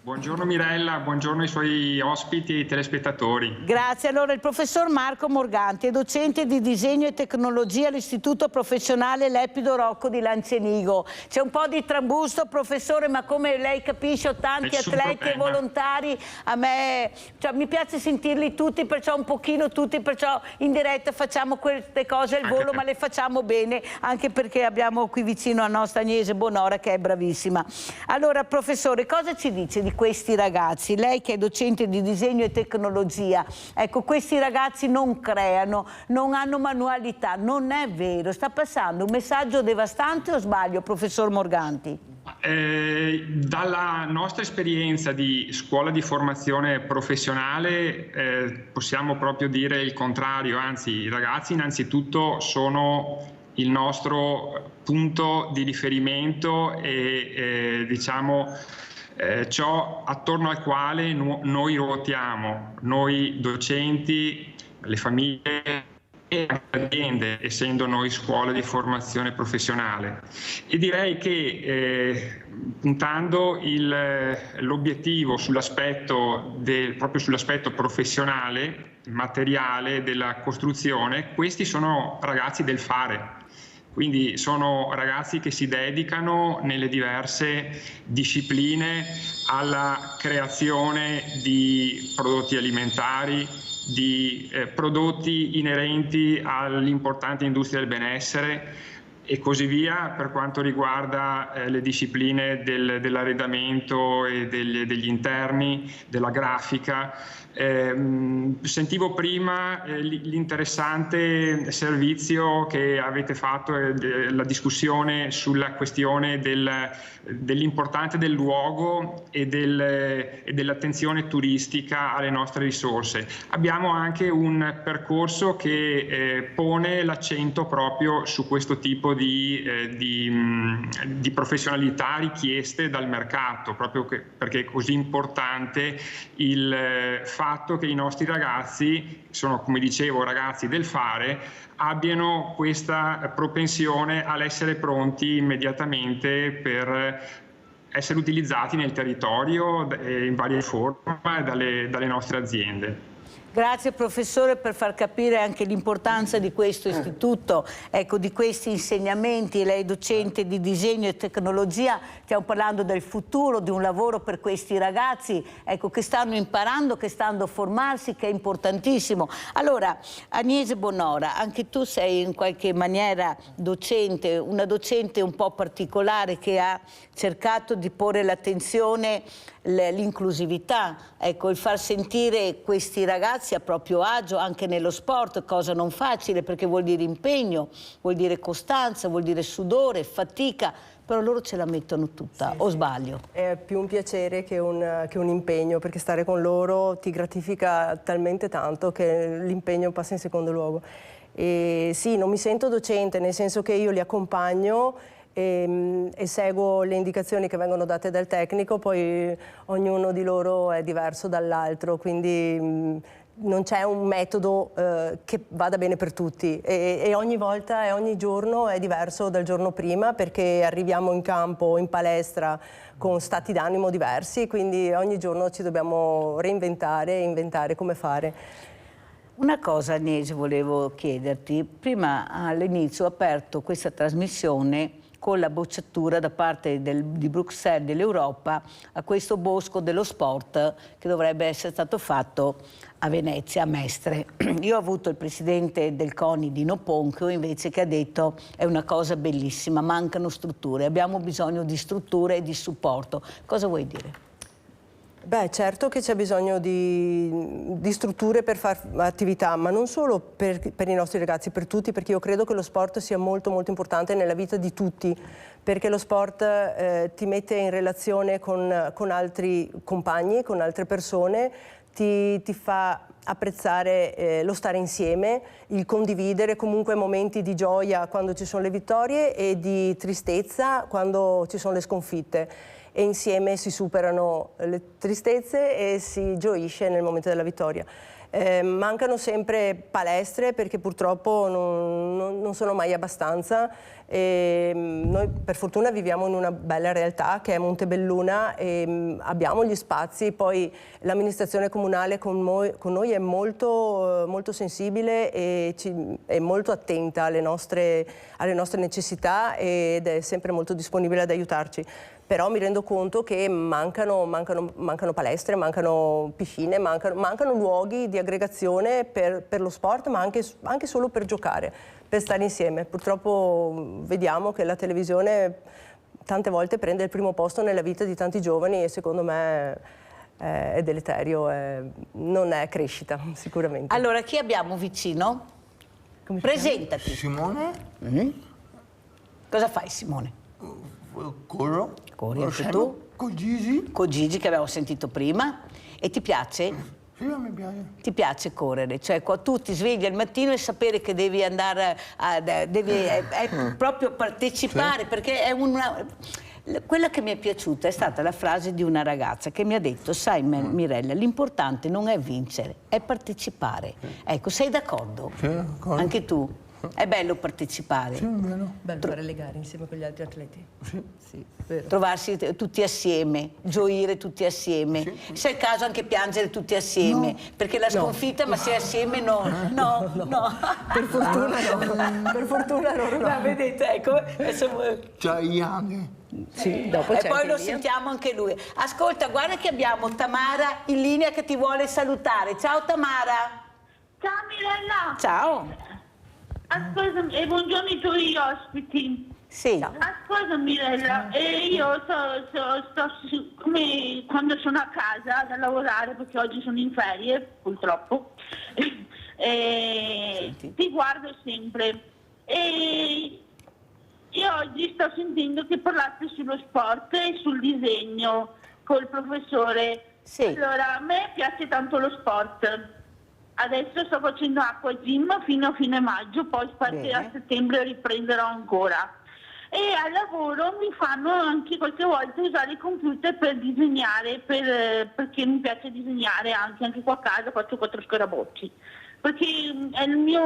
Buongiorno Mirella, buongiorno ai suoi ospiti e ai telespettatori. Grazie. Allora, il professor Marco Morganti è docente di disegno e tecnologia all'Istituto Professionale Lepido Rocco di Lancenigo. C'è un po' di trambusto, professore, ma come lei capisce ho tanti atleti e volontari, a me mi piace sentirli tutti, perciò un pochino tutti, perciò in diretta facciamo queste cose al volo, ma le facciamo bene, anche perché abbiamo qui vicino la nostra Agnese Bonora che è bravissima. Allora, professore, cosa ci dice di questi ragazzi? Lei che è docente di disegno e tecnologia, ecco, questi ragazzi non creano, non hanno manualità, non è vero? Sta passando un messaggio devastante o sbaglio, professor Morganti? Dalla nostra esperienza di scuola di formazione professionale possiamo proprio dire il contrario, anzi i ragazzi innanzitutto sono il nostro punto di riferimento e diciamo ciò attorno al quale noi ruotiamo, noi docenti, le famiglie e le aziende, essendo noi scuola di formazione professionale. E direi che puntando l'obiettivo proprio sull'aspetto professionale, materiale della costruzione, questi sono ragazzi del fare. Quindi sono ragazzi che si dedicano nelle diverse discipline alla creazione di prodotti alimentari, di prodotti inerenti all'importante industria del benessere e così via, per quanto riguarda le discipline dell'arredamento e degli interni, della grafica. Sentivo prima l'interessante servizio che avete fatto, la discussione sulla questione dell'importanza del luogo e dell'attenzione turistica alle nostre risorse. Abbiamo anche un percorso che pone l'accento proprio su questo tipo di professionalità richieste dal mercato, proprio perché è così importante il fatto che i nostri ragazzi, sono come dicevo ragazzi del fare, abbiano questa propensione all'essere pronti immediatamente per essere utilizzati nel territorio in varie forme dalle nostre aziende. Grazie professore per far capire anche l'importanza di questo istituto, ecco, di questi insegnamenti. Lei è docente di disegno e tecnologia, stiamo parlando del futuro, di un lavoro per questi ragazzi, ecco, che stanno imparando, che stanno a formarsi, che è importantissimo. Allora, Agnese Bonora, anche tu sei in qualche maniera docente, una docente un po' particolare che ha cercato di porre l'attenzione, l'inclusività, ecco, il far sentire questi ragazzi a proprio agio anche nello sport, cosa non facile perché vuol dire impegno, vuol dire costanza, vuol dire sudore, fatica, però loro ce la mettono tutta, o sbaglio? È più un piacere che un impegno, perché stare con loro ti gratifica talmente tanto che l'impegno passa in secondo luogo. E sì, non mi sento docente, nel senso che io li accompagno e seguo le indicazioni che vengono date dal tecnico, poi ognuno di loro è diverso dall'altro, quindi non c'è un metodo che vada bene per tutti e ogni volta e ogni giorno è diverso dal giorno prima, perché arriviamo in campo, in palestra con stati d'animo diversi, quindi ogni giorno ci dobbiamo reinventare e inventare come fare. Una cosa, Agnese, volevo chiederti. Prima all'inizio ho aperto questa trasmissione con la bocciatura da parte di Bruxelles, dell'Europa, a questo bosco dello sport che dovrebbe essere stato fatto a Venezia, a Mestre. Io ho avuto il presidente del CONI, Dino Ponchio, invece, che ha detto è una cosa bellissima, mancano strutture, abbiamo bisogno di strutture e di supporto. Cosa vuoi dire? Beh, certo che c'è bisogno di strutture per fare attività, ma non solo per i nostri ragazzi, per tutti, perché io credo che lo sport sia molto molto importante nella vita di tutti, perché lo sport ti mette in relazione con altri compagni, con altre persone, ti fa apprezzare lo stare insieme, il condividere comunque momenti di gioia quando ci sono le vittorie e di tristezza quando ci sono le sconfitte. E insieme si superano le tristezze e si gioisce nel momento della vittoria. Mancano sempre palestre, perché purtroppo non sono mai abbastanza. Noi per fortuna viviamo in una bella realtà che è Montebelluna e abbiamo gli spazi, poi l'amministrazione comunale con noi è molto, molto sensibile e è molto attenta alle nostre necessità ed è sempre molto disponibile ad aiutarci. Però mi rendo conto che mancano palestre, mancano piscine, mancano luoghi di aggregazione per lo sport, ma anche solo per giocare, per stare insieme. Purtroppo vediamo che la televisione tante volte prende il primo posto nella vita di tanti giovani e secondo me è deleterio, non è crescita sicuramente. Allora, chi abbiamo vicino? Presentati. Simone. Cosa fai, Simone? Corro. Corri anche tu? Con Gigi. Con Gigi, che avevo sentito prima. E ti piace? Sì, a me piace. Ti piace correre? Cioè, tu ti svegli al mattino e sapere che devi andare proprio partecipare, sì. Perché è una... Quella che mi è piaciuta è stata la frase di una ragazza che mi ha detto: sai Mirella, l'importante non è vincere, è partecipare. Ecco, sei d'accordo? Sì, d'accordo. Anche tu? È bello partecipare. Sì, bello. Bello fare le gare insieme con gli altri atleti. Sì. Sì, vero. Trovarsi tutti assieme, gioire tutti assieme. Sì. Se è il caso anche piangere tutti assieme, no. Perché la sconfitta, no. Ma se è assieme no. Per fortuna no. Per fortuna no. Ma vedete, ecco. C'è Young. Sì, dopo e c'è poi lo Liam. sentiamo anche lui. Ascolta, guarda che abbiamo Tamara in linea che ti vuole salutare. Ciao Tamara. Ciao Mirella. Ciao. Ascolta, e buongiorno ai tuoi ospiti. Sì. Ascolta Mirella, io sto come quando sono a casa da lavorare, perché oggi sono in ferie, purtroppo, ti guardo sempre. E io oggi sto sentendo che parlate sullo sport e sul disegno col professore. Sì. Allora, a me piace tanto lo sport. Adesso sto facendo acqua gym fino a fine maggio, poi a settembre riprenderò ancora. E al lavoro mi fanno anche qualche volta usare il computer per disegnare, perché mi piace disegnare anche qua a casa, faccio 4 scarabocci. Perché è il mio,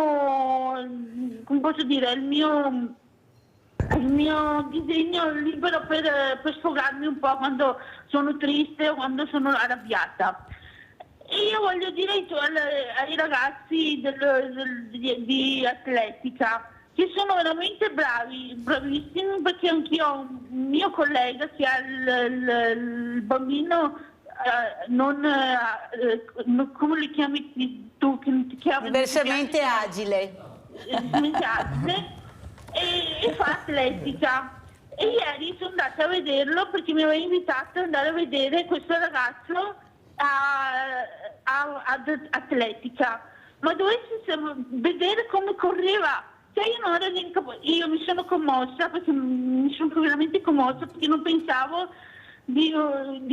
come posso dire, è il mio disegno libero per sfogarmi un po' quando sono triste o quando sono arrabbiata. Io voglio dire ai ragazzi di atletica che sono veramente bravissimi, perché anch'io ho un mio collega che ha il bambino come li chiami tu? Che ti chiami? Diversamente agile. E fa atletica. E ieri sono andata a vederlo perché mi aveva invitato ad andare a vedere questo ragazzo ad atletica, ma dovessi vedere come correva, cioè io mi sono commossa, perché mi sono veramente commossa, perché non pensavo di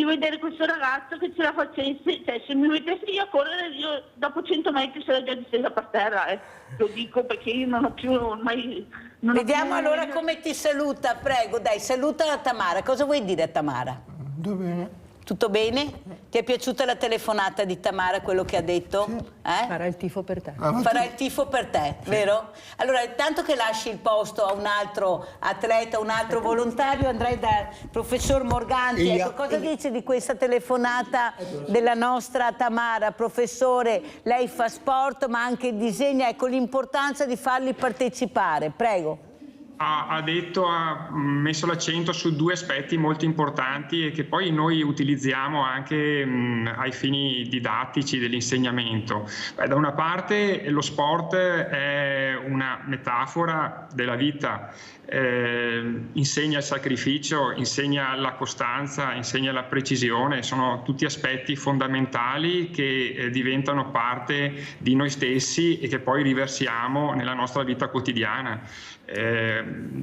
vedere questo ragazzo che ce la facesse, cioè se mi vedessi io a correre, io dopo 100 metri sarei già distesa per terra, lo dico perché io non ho più ormai... Vediamo allora come ti saluta, prego, dai, saluta la Tamara. Cosa vuoi dire a Tamara? Va bene. Tutto bene? Ti è piaciuta la telefonata di Tamara, quello che ha detto? Farà il tifo per te. Farà il tifo per te, vero? Allora, intanto che lasci il posto a un altro atleta, un altro volontario, andrei dal professor Morganti. Ecco, cosa dice di questa telefonata della nostra Tamara? Professore, lei fa sport ma anche disegna, ecco l'importanza di farli partecipare, prego. Ha messo l'accento su due aspetti molto importanti e che poi noi utilizziamo anche ai fini didattici dell'insegnamento. Da una parte lo sport è una metafora della vita, insegna il sacrificio, insegna la costanza, insegna la precisione, sono tutti aspetti fondamentali che diventano parte di noi stessi e che poi riversiamo nella nostra vita quotidiana.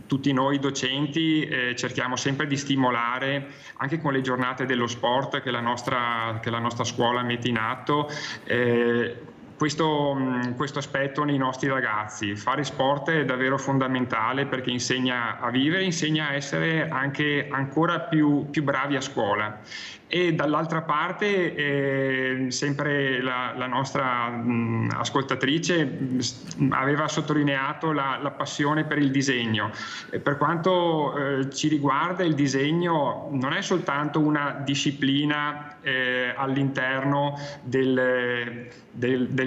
Tutti noi docenti cerchiamo sempre di stimolare, anche con le giornate dello sport che la nostra scuola mette in atto, questo aspetto nei nostri ragazzi. Fare sport è davvero fondamentale perché insegna a vivere, insegna a essere anche ancora più bravi a scuola. E dall'altra parte sempre la nostra ascoltatrice aveva sottolineato la passione per il disegno. Per quanto ci riguarda, il disegno non è soltanto una disciplina all'interno del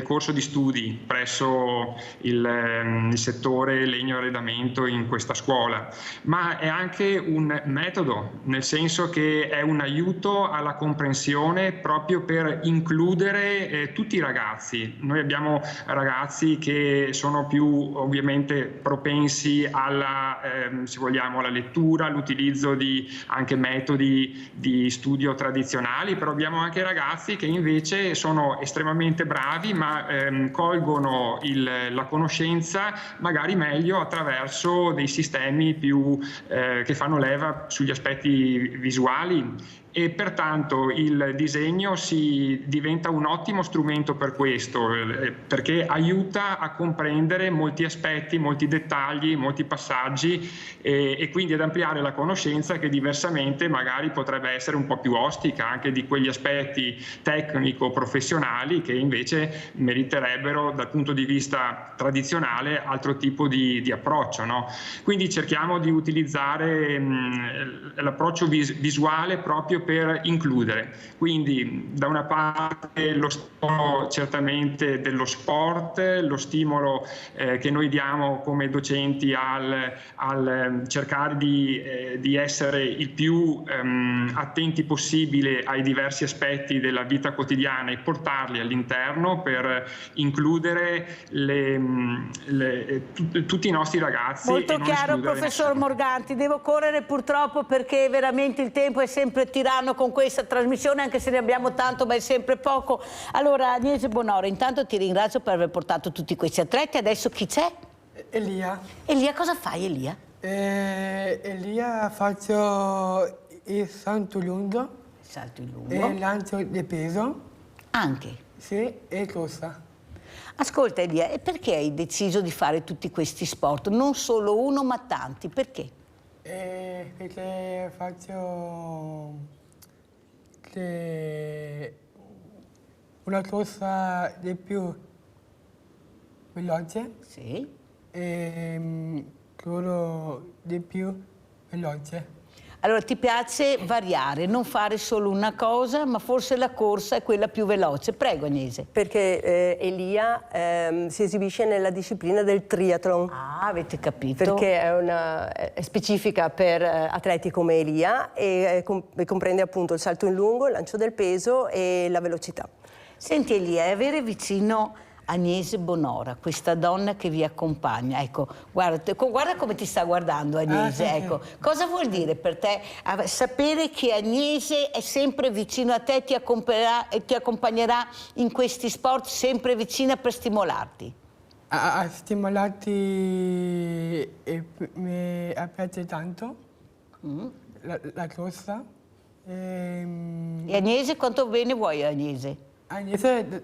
corso di studi presso il settore legno arredamento in questa scuola, ma è anche un metodo, nel senso che è un aiuto alla comprensione proprio per includere tutti i ragazzi. Noi abbiamo ragazzi che sono più ovviamente propensi alla, se vogliamo, alla lettura, all'utilizzo di anche metodi di studio tradizionali, però abbiamo anche ragazzi che invece sono estremamente bravi ma colgono la conoscenza magari meglio attraverso dei sistemi più che fanno leva sugli aspetti visuali. E pertanto il disegno diventa un ottimo strumento per questo, perché aiuta a comprendere molti aspetti, molti dettagli, molti passaggi e quindi ad ampliare la conoscenza che diversamente magari potrebbe essere un po' più ostica anche di quegli aspetti tecnico-professionali che invece meriterebbero dal punto di vista tradizionale altro tipo di approccio, no? Quindi cerchiamo di utilizzare l'approccio visuale proprio per includere. Quindi da una parte lo stimolo certamente dello sport, lo stimolo che noi diamo come docenti al cercare di essere il più attenti possibile ai diversi aspetti della vita quotidiana e portarli all'interno per includere tutti i nostri ragazzi. Molto chiaro, professor Morganti. Devo correre purtroppo perché veramente il tempo è sempre tiranno con questa trasmissione, anche se ne abbiamo tanto, ma è sempre poco. Allora, Agnese Bonora, intanto ti ringrazio per aver portato tutti questi atleti. Adesso chi c'è? Elia. Elia, cosa fai, Elia? Elia faccio il salto lungo. Salto in lungo. E lancio di peso. Anche? Sì, e corsa. Ascolta Elia, e perché hai deciso di fare tutti questi sport? Non solo uno, ma tanti. Perché? Perché faccio una corsa di più veloce. Sì. E corro di più veloce. Allora ti piace variare, non fare solo una cosa, ma forse la corsa è quella più veloce. Prego Agnese. Perché Elia si esibisce nella disciplina del triathlon. Ah, avete capito. Perché è specifica per atleti come Elia e comprende appunto il salto in lungo, il lancio del peso e la velocità. Senti Elia, avere vicino Agnese Bonora, questa donna che vi accompagna, ecco, guarda come ti sta guardando Agnese, ecco. Cosa vuol dire per te sapere che Agnese è sempre vicino a te e ti accompagnerà in questi sport, sempre vicina per stimolarti? A stimolarti mi piace tanto la corsa. E Agnese, quanto bene vuoi Agnese? Agnese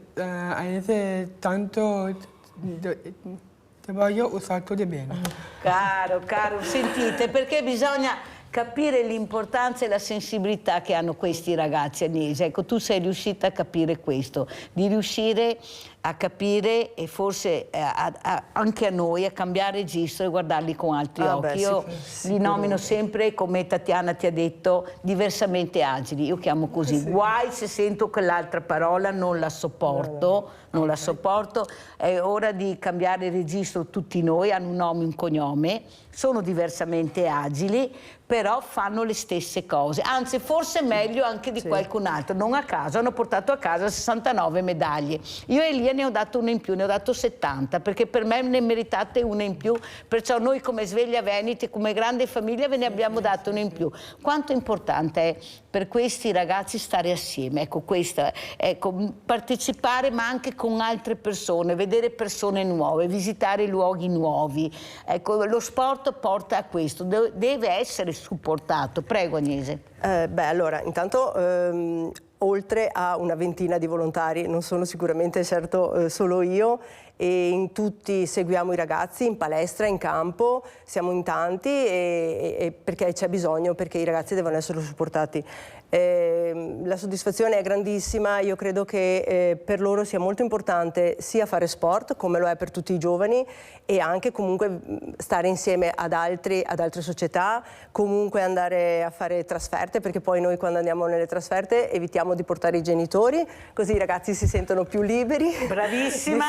tanto ti voglio un sacco di bene. Caro, sentite, perché bisogna capire l'importanza e la sensibilità che hanno questi ragazzi, Agnese. Ecco, tu sei riuscita a capire questo, di riuscire a capire e forse anche a noi a cambiare registro e guardarli con altri occhi. Io li nomino sempre, come Tatiana ti ha detto, diversamente agili. Io chiamo così. Guai se sento quell'altra parola, non la sopporto, non la sopporto. È ora di cambiare registro tutti noi, hanno un nome e un cognome, sono diversamente agili, però fanno le stesse cose, anzi forse meglio anche di qualcun altro. Non a caso hanno portato a casa 69 medaglie. Io e Elia ne ho dato una in più, ne ho dato 70, perché per me ne meritate una in più, perciò noi come Sveglia Veneti, come grande famiglia, ve ne abbiamo dato una in più. Quanto importante è per questi ragazzi stare assieme, ecco, questa, ecco, partecipare ma anche con altre persone, vedere persone nuove, visitare luoghi nuovi. Ecco, lo sport porta a questo, deve essere supportato. Prego Agnese. Beh, allora, intanto oltre a una ventina di volontari, non sono sicuramente certo solo io, e in tutti seguiamo i ragazzi in palestra, in campo, siamo in tanti e perché c'è bisogno, perché i ragazzi devono essere supportati. La soddisfazione è grandissima, io credo che per loro sia molto importante sia fare sport, come lo è per tutti i giovani, e anche comunque stare insieme ad altre società, comunque andare a fare trasferte, perché poi noi quando andiamo nelle trasferte evitiamo di portare i genitori, così i ragazzi si sentono più liberi. Bravissima,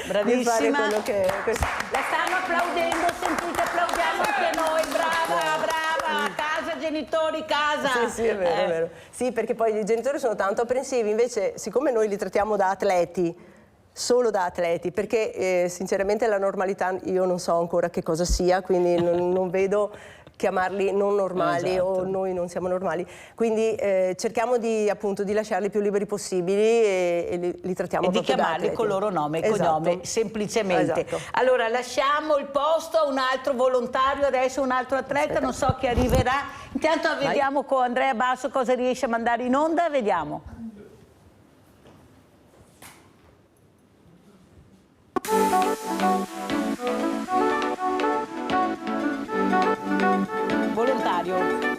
bravissima. Di fare quello che... La stanno applaudendo, sentite, applaudiamo anche noi, brava, brava, casa, genitori, casa. Sì, è vero, è vero. Sì, perché poi i genitori sono tanto apprensivi, invece siccome noi li trattiamo da atleti, solo da atleti, perché sinceramente la normalità io non so ancora che cosa sia, quindi non vedo chiamarli non normali o noi non siamo normali, quindi cerchiamo appunto di lasciarli più liberi possibili e li trattiamo e proprio di chiamarli con loro nome e cognome, semplicemente. Allora lasciamo il posto a un altro volontario, adesso un altro atleta, non so chi arriverà. Intanto vediamo con Andrea Basso cosa riesce a mandare in onda, vediamo. Volontario.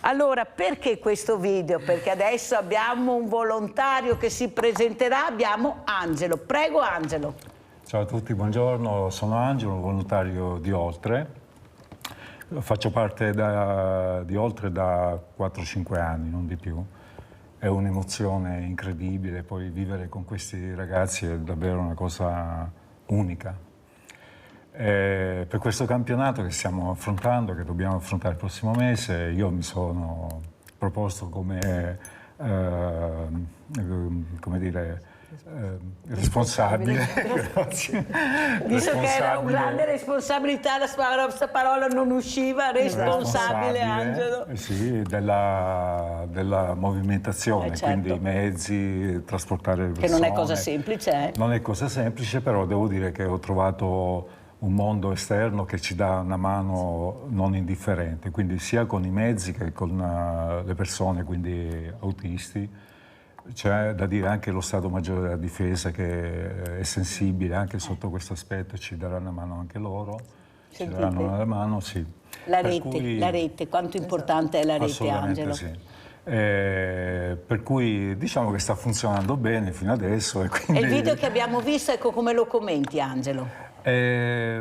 Allora, perché questo video? Perché adesso abbiamo un volontario che si presenterà, abbiamo Angelo. Prego Angelo. Ciao a tutti, buongiorno, sono Angelo, volontario di Oltre. Faccio parte di Oltre da 4-5 anni, non di più. È un'emozione incredibile, poi vivere con questi ragazzi è davvero una cosa unica. Per questo campionato che stiamo affrontando, che dobbiamo affrontare il prossimo mese, io mi sono proposto come dire, responsabile. Grazie. Visto che era una grande responsabilità, questa parola non usciva, responsabile Angelo. Sì, della movimentazione, certo. Quindi i mezzi, trasportare le persone. Che non è cosa semplice. Non è cosa semplice, però devo dire che ho trovato un mondo esterno che ci dà una mano non indifferente, quindi sia con i mezzi che con le persone, quindi autisti. C'è da dire anche lo Stato Maggiore della Difesa che è sensibile anche sotto questo aspetto, ci darà una mano anche loro. Sentite? Ci daranno una mano, sì. La rete, quanto importante è la rete, Angelo? Sì. Per cui diciamo che sta funzionando bene fino adesso. E quindi... il video che abbiamo visto, ecco, come lo commenti, Angelo? È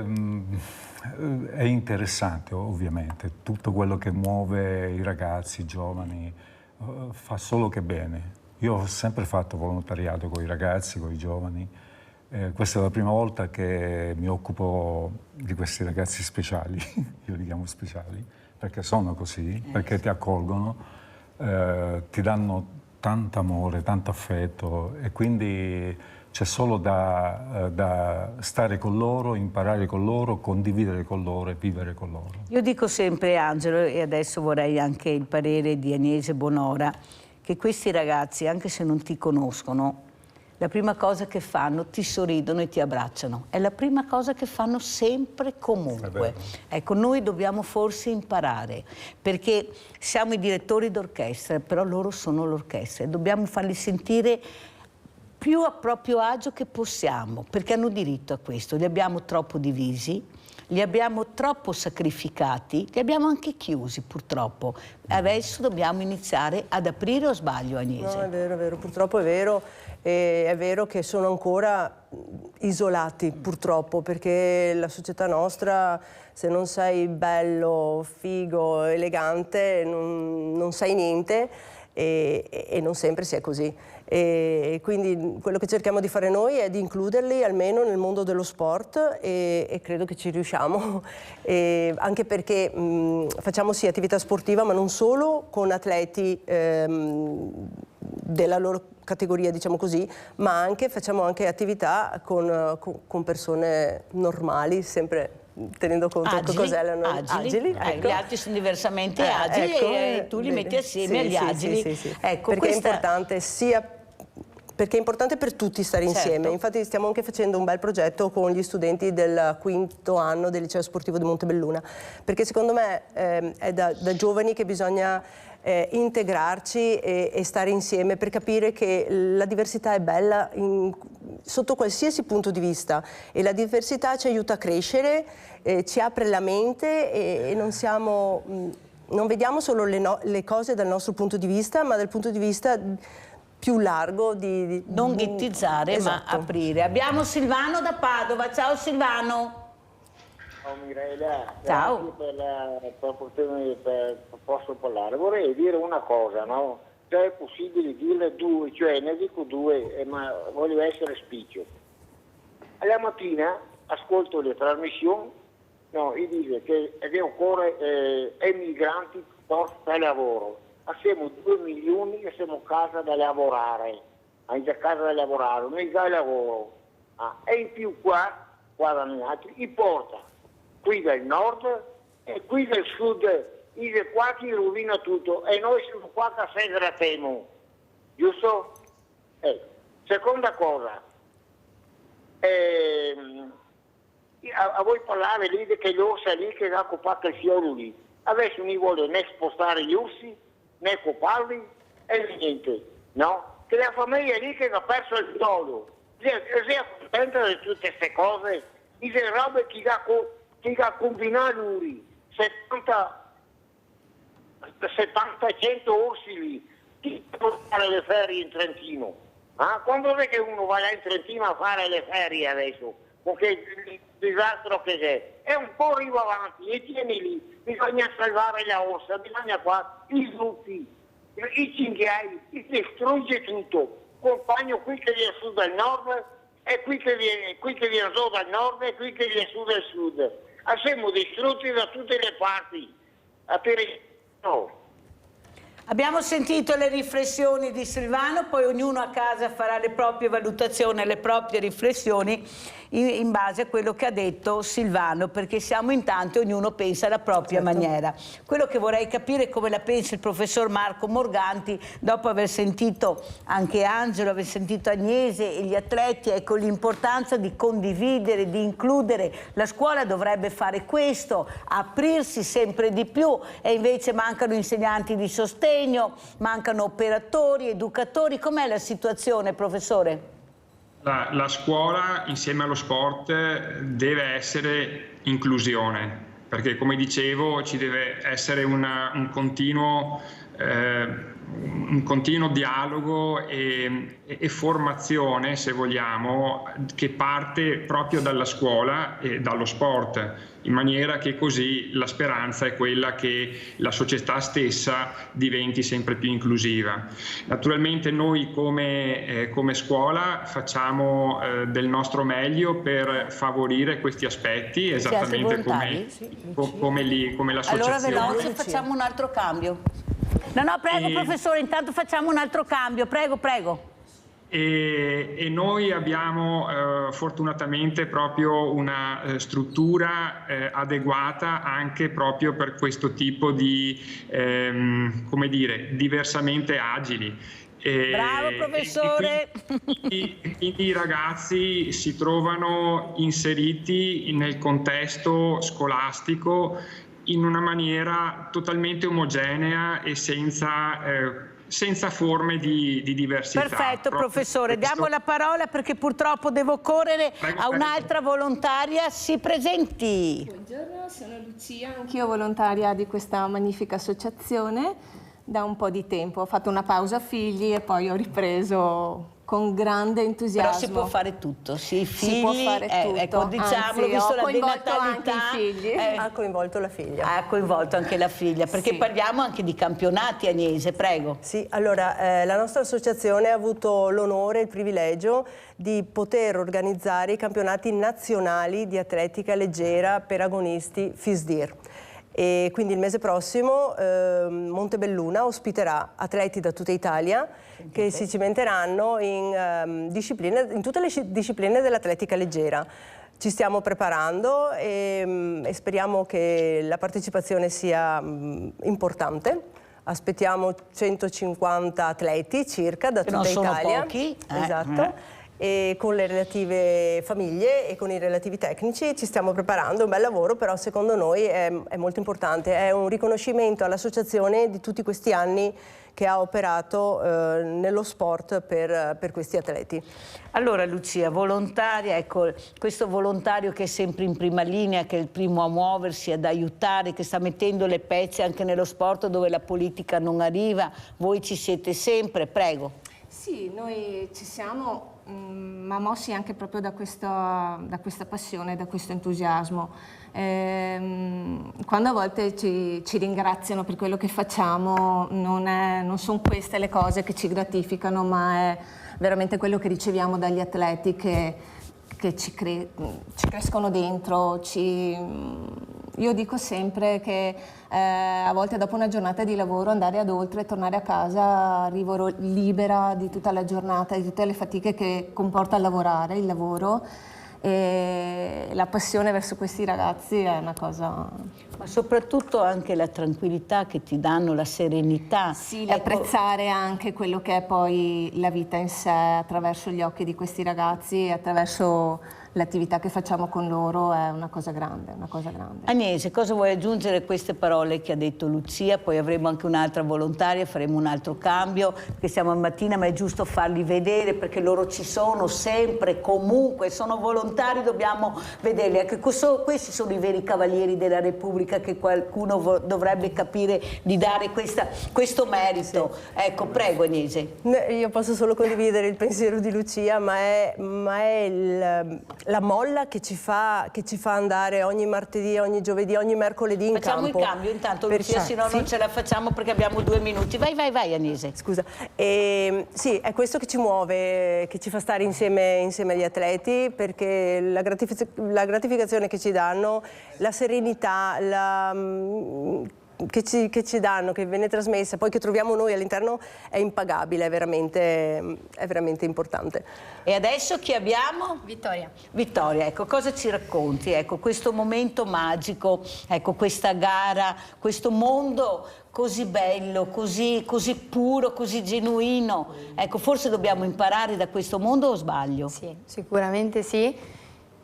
interessante, ovviamente. Tutto quello che muove i ragazzi, i giovani, fa solo che bene. Io ho sempre fatto volontariato con i ragazzi, con i giovani. Questa è la prima volta che mi occupo di questi ragazzi speciali, io li chiamo speciali, perché sono così, perché ti accolgono, ti danno tanto amore, tanto affetto e quindi c'è solo da stare con loro, imparare con loro, condividere con loro e vivere con loro. Io dico sempre, Angelo, e adesso vorrei anche il parere di Agnese Bonora, che questi ragazzi, anche se non ti conoscono, la prima cosa che fanno, ti sorridono e ti abbracciano. È la prima cosa che fanno sempre, comunque. Ecco, noi dobbiamo forse imparare, perché siamo i direttori d'orchestra, però loro sono l'orchestra e dobbiamo farli sentire più a proprio agio che possiamo, perché hanno diritto a questo. Li abbiamo troppo divisi, li abbiamo troppo sacrificati, li abbiamo anche chiusi purtroppo. Adesso dobbiamo iniziare ad aprire, o sbaglio, Agnese? No, è vero, purtroppo è vero. È vero che sono ancora isolati, purtroppo, perché la società nostra, se non sei bello, figo, elegante, non sei niente e non sempre si è così. E quindi quello che cerchiamo di fare noi è di includerli almeno nel mondo dello sport e credo che ci riusciamo, anche perché facciamo sì attività sportiva, ma non solo con atleti della loro categoria, diciamo così, ma facciamo anche attività con persone normali, sempre tenendo conto che cos'è la agili. Ecco. Gli altri sono diversamente agili e tu li metti assieme agli agili. Sì. Ecco, perché è importante perché è importante per tutti stare insieme. Certo. Infatti stiamo anche facendo un bel progetto con gli studenti del 5º anno del liceo sportivo di Montebelluna, perché secondo me è da giovani che bisogna integrarci e stare insieme per capire che la diversità è bella sotto qualsiasi punto di vista e la diversità ci aiuta a crescere, ci apre la mente e non vediamo solo le cose dal nostro punto di vista, ma dal punto di vista più largo di non ghettizzare, esatto. Ma aprire. Abbiamo Silvano da Padova. Ciao Silvano. Ciao Mirella, ciao. Grazie per l'opportunità per posso parlare. Vorrei dire una cosa, no? Cioè è possibile dire due, cioè ne dico due, ma voglio essere spiccio. Alla mattina ascolto le trasmissioni, no, e dice che occorre emigranti per lavoro. Siamo 2 milioni che siamo a casa da lavorare, noi già lavoro. E in più qua da noi altri, i porta qui del nord e qui del sud, qua chi rovina tutto e noi siamo qua che se gratemo, giusto? Seconda cosa, a voi parlare lì che l'orsa lì che ha copato il fiore lì, adesso non vuole né spostare gli orsi né coparli e niente, no? Che la famiglia lì che ha perso il dono, si è contenta di tutte queste cose, dice robe che ha combinato lui, 700 orsi lì, chi può fare le ferie in Trentino? Quando è che uno va là in Trentino a fare le ferie adesso? perché il disastro che è un po' arrivo avanti e tieni lì, bisogna salvare la ossa, bisogna qua i zucchi, i cinghiali, distrugge tutto, compagno qui che viene su dal nord e qui che viene su dal nord e qui che viene su dal sud, siamo distrutti da tutte le parti, no. Abbiamo sentito le riflessioni di Silvano, poi ognuno a casa farà le proprie valutazioni, le proprie riflessioni in base a quello che ha detto Silvano, perché siamo in tanti e ognuno pensa alla propria maniera. Quello che vorrei capire è come la pensa il professor Marco Morganti, dopo aver sentito anche Angelo, aver sentito Agnese e gli atleti, ecco l'importanza di condividere, di includere. La scuola dovrebbe fare questo, aprirsi sempre di più, e invece mancano insegnanti di sostegno, mancano operatori, educatori. Com'è la situazione, professore? La scuola insieme allo sport deve essere inclusione, perché come dicevo ci deve essere un continuo dialogo e formazione, se vogliamo, che parte proprio dalla scuola e dallo sport, in maniera che così la speranza è quella che la società stessa diventi sempre più inclusiva. Naturalmente noi come scuola facciamo del nostro meglio per favorire questi aspetti, esattamente come l'associazione. Allora veloce, facciamo un altro cambio. No, prego professore, intanto facciamo un altro cambio, prego. E noi abbiamo fortunatamente proprio una struttura adeguata anche proprio per questo tipo di, come dire, diversamente agili. Bravo professore! Quindi i ragazzi si trovano inseriti nel contesto scolastico in una maniera totalmente omogenea e senza forme di diversità. Perfetto professore, diamo la parola perché purtroppo devo correre a un'altra volontaria, si presenti. Buongiorno, sono Lucia, anch'io volontaria di questa magnifica associazione da un po' di tempo. Ho fatto una pausa figli e poi ho ripreso con grande entusiasmo. Però si può fare tutto, sì, figli, si può fare tutto. Ecco, diciamolo, Anzi, visto ho la coinvolto anche denatalità, i figli. Ha coinvolto la figlia. Ha coinvolto anche la figlia, perché Sì. parliamo anche di campionati, Agnese, prego. Sì, allora la nostra associazione ha avuto l'onore e il privilegio di poter organizzare i campionati nazionali di atletica leggera per agonisti FISDIR. E quindi il mese prossimo Montebelluna ospiterà atleti da tutta Italia che si cimenteranno in tutte le discipline dell'atletica leggera. Ci stiamo preparando e speriamo che la partecipazione sia importante. Aspettiamo 150 atleti circa da tutta Italia. Sono pochi. Esatto. E con le relative famiglie e con i relativi tecnici ci stiamo preparando, un bel lavoro, però secondo noi è molto importante, è un riconoscimento all'associazione di tutti questi anni che ha operato nello sport per questi atleti. Allora Lucia, volontaria, ecco, questo volontario che è sempre in prima linea, che è il primo a muoversi, ad aiutare, che sta mettendo le pezze anche nello sport dove la politica non arriva, voi ci siete sempre, prego. Sì, noi ci siamo, ma mossi anche proprio da questa passione, da questo entusiasmo. Quando a volte ci ringraziano per quello che facciamo, non sono queste le cose che ci gratificano, ma è veramente quello che riceviamo dagli atleti che ci crescono dentro. Io dico sempre che a volte dopo una giornata di lavoro andare ad Oltre e tornare a casa arrivo libera di tutta la giornata, di tutte le fatiche che comporta lavorare, il lavoro, e la passione verso questi ragazzi è una cosa... Ma soprattutto anche la tranquillità che ti danno, la serenità. Sì, apprezzare anche quello che è poi la vita in sé attraverso gli occhi di questi ragazzi e attraverso l'attività che facciamo con loro è una cosa grande, una cosa grande. Agnese, cosa vuoi aggiungere a queste parole che ha detto Lucia? Poi avremo anche un'altra volontaria, faremo un altro cambio, perché siamo a mattina, ma è giusto farli vedere perché loro ci sono sempre, comunque, sono volontari, dobbiamo vederli. Anche questi sono i veri cavalieri della Repubblica che qualcuno dovrebbe capire di dare questo merito. Sì. Ecco, prego Agnese. Io posso solo condividere il pensiero di Lucia, ma è la molla che ci fa andare ogni martedì, ogni giovedì, ogni mercoledì in Facciamo campo. il cambio intanto, Lucia, se no non ce la facciamo perché abbiamo 2 minuti. Vai Anise. Scusa. Sì, è questo che ci muove, che ci fa stare insieme agli atleti, perché la gratificazione che ci danno, la serenità, che ci danno, che viene trasmessa, poi che troviamo noi all'interno, è impagabile, è veramente importante. E adesso chi abbiamo? Vittoria. Vittoria, ecco, cosa ci racconti? Ecco, questo momento magico, ecco, questa gara, questo mondo così bello, così puro, così genuino. Ecco, forse dobbiamo imparare da questo mondo, o sbaglio? Sì, sicuramente sì.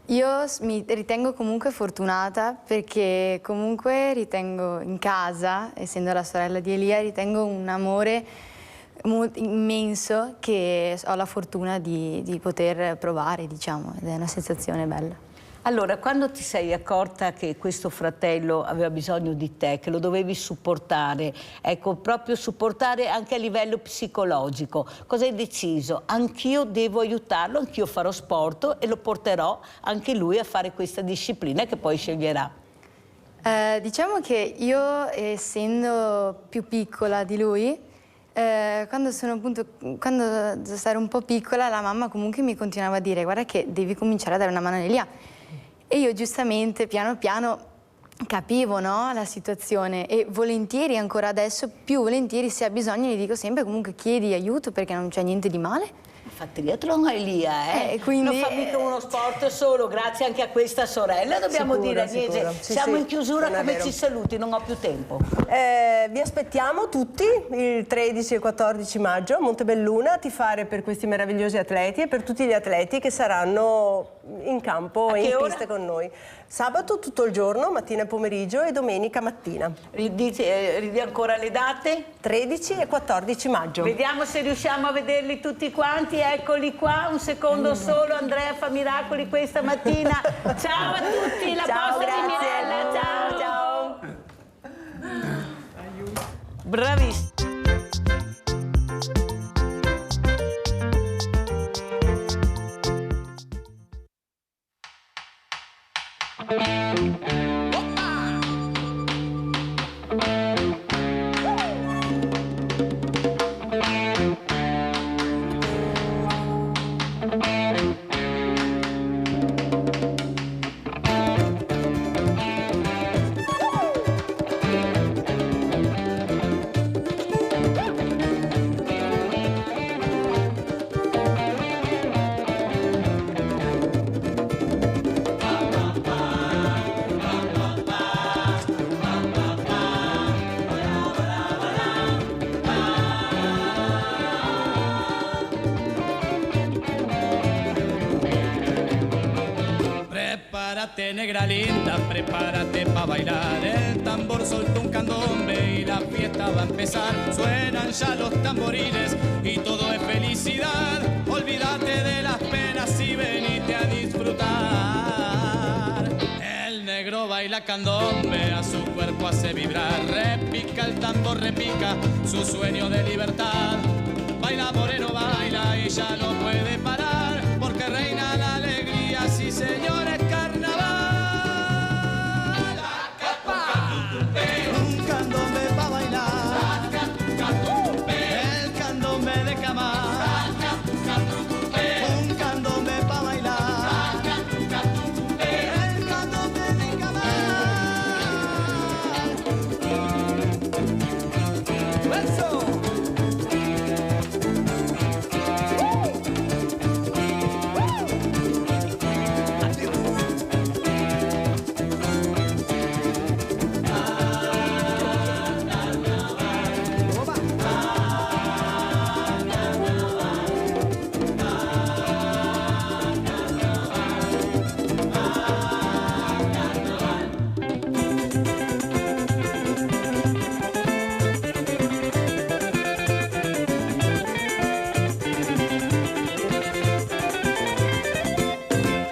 Io mi ritengo comunque fortunata perché comunque ritengo in casa, essendo la sorella di Elia, ritengo un amore immenso che ho la fortuna di poter provare, diciamo, ed è una sensazione bella. Allora, quando ti sei accorta che questo fratello aveva bisogno di te, che lo dovevi supportare, ecco, proprio supportare anche a livello psicologico, cosa hai deciso? Anch'io devo aiutarlo, anch'io farò sport e lo porterò anche lui a fare questa disciplina che poi sceglierà. Diciamo che io, essendo più piccola di lui, quando ero un po' piccola, la mamma comunque mi continuava a dire: guarda che devi cominciare a dare una mano a Elia. E io giustamente piano piano capivo, no, la situazione, e volentieri, ancora adesso più volentieri, se ha bisogno gli dico sempre comunque chiedi aiuto perché non c'è niente di male. Infatti triathlon a Elia, quindi, non fa mica uno sport solo, grazie anche a questa sorella, dobbiamo dire, Agnese, siamo in chiusura, come ci saluti? Non ho più tempo. Vi aspettiamo tutti il 13 e 14 maggio a Montebelluna a tifare per questi meravigliosi atleti e per tutti gli atleti che saranno in campo e in pista con noi. Sabato tutto il giorno, mattina e pomeriggio, e domenica mattina. Ridi ancora le date? 13 e 14 maggio. Vediamo se riusciamo a vederli tutti quanti, eccoli qua, un secondo solo, Andrea fa miracoli questa mattina. Ciao a tutti, la posta di Mirella, ciao! Bravissimo! Prepárate, negra linda, prepárate pa' bailar. El tambor soltó un candombe y la fiesta va a empezar. Suenan ya los tamborines y todo es felicidad. Olvídate de las penas y venite a disfrutar. El negro baila candombe, a su cuerpo hace vibrar. Repica el tambor, repica su sueño de libertad. Baila moreno, baila y ya no puede parar, porque reina la alegría, sí señores, carnaval. Un candombe pa' bailar, el candombe de cama. Un candombe pa' bailar, el candombe de cama. ¡Eso!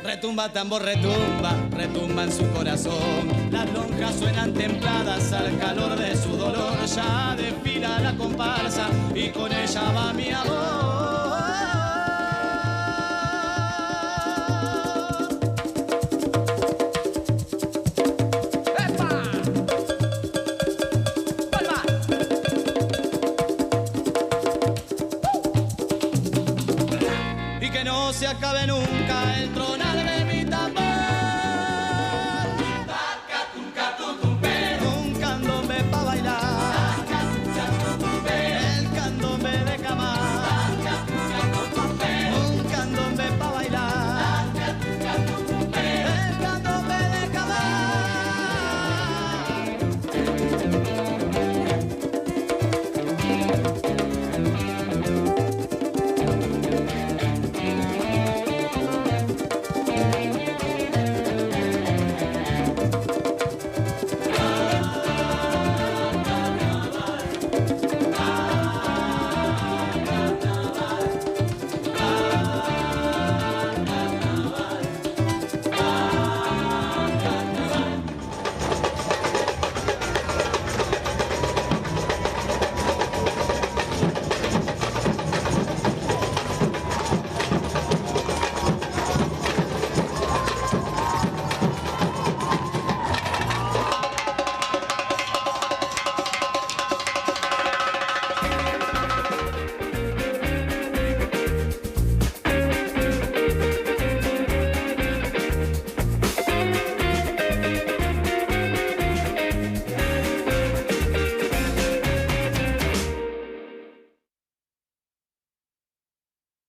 Retumba, tambor, retumba, retumba en su corazón. Las lonjas suenan templadas al calor de su dolor. Ya desfila la comparsa y con ella va mi amor. que no se acabe nunca el tronar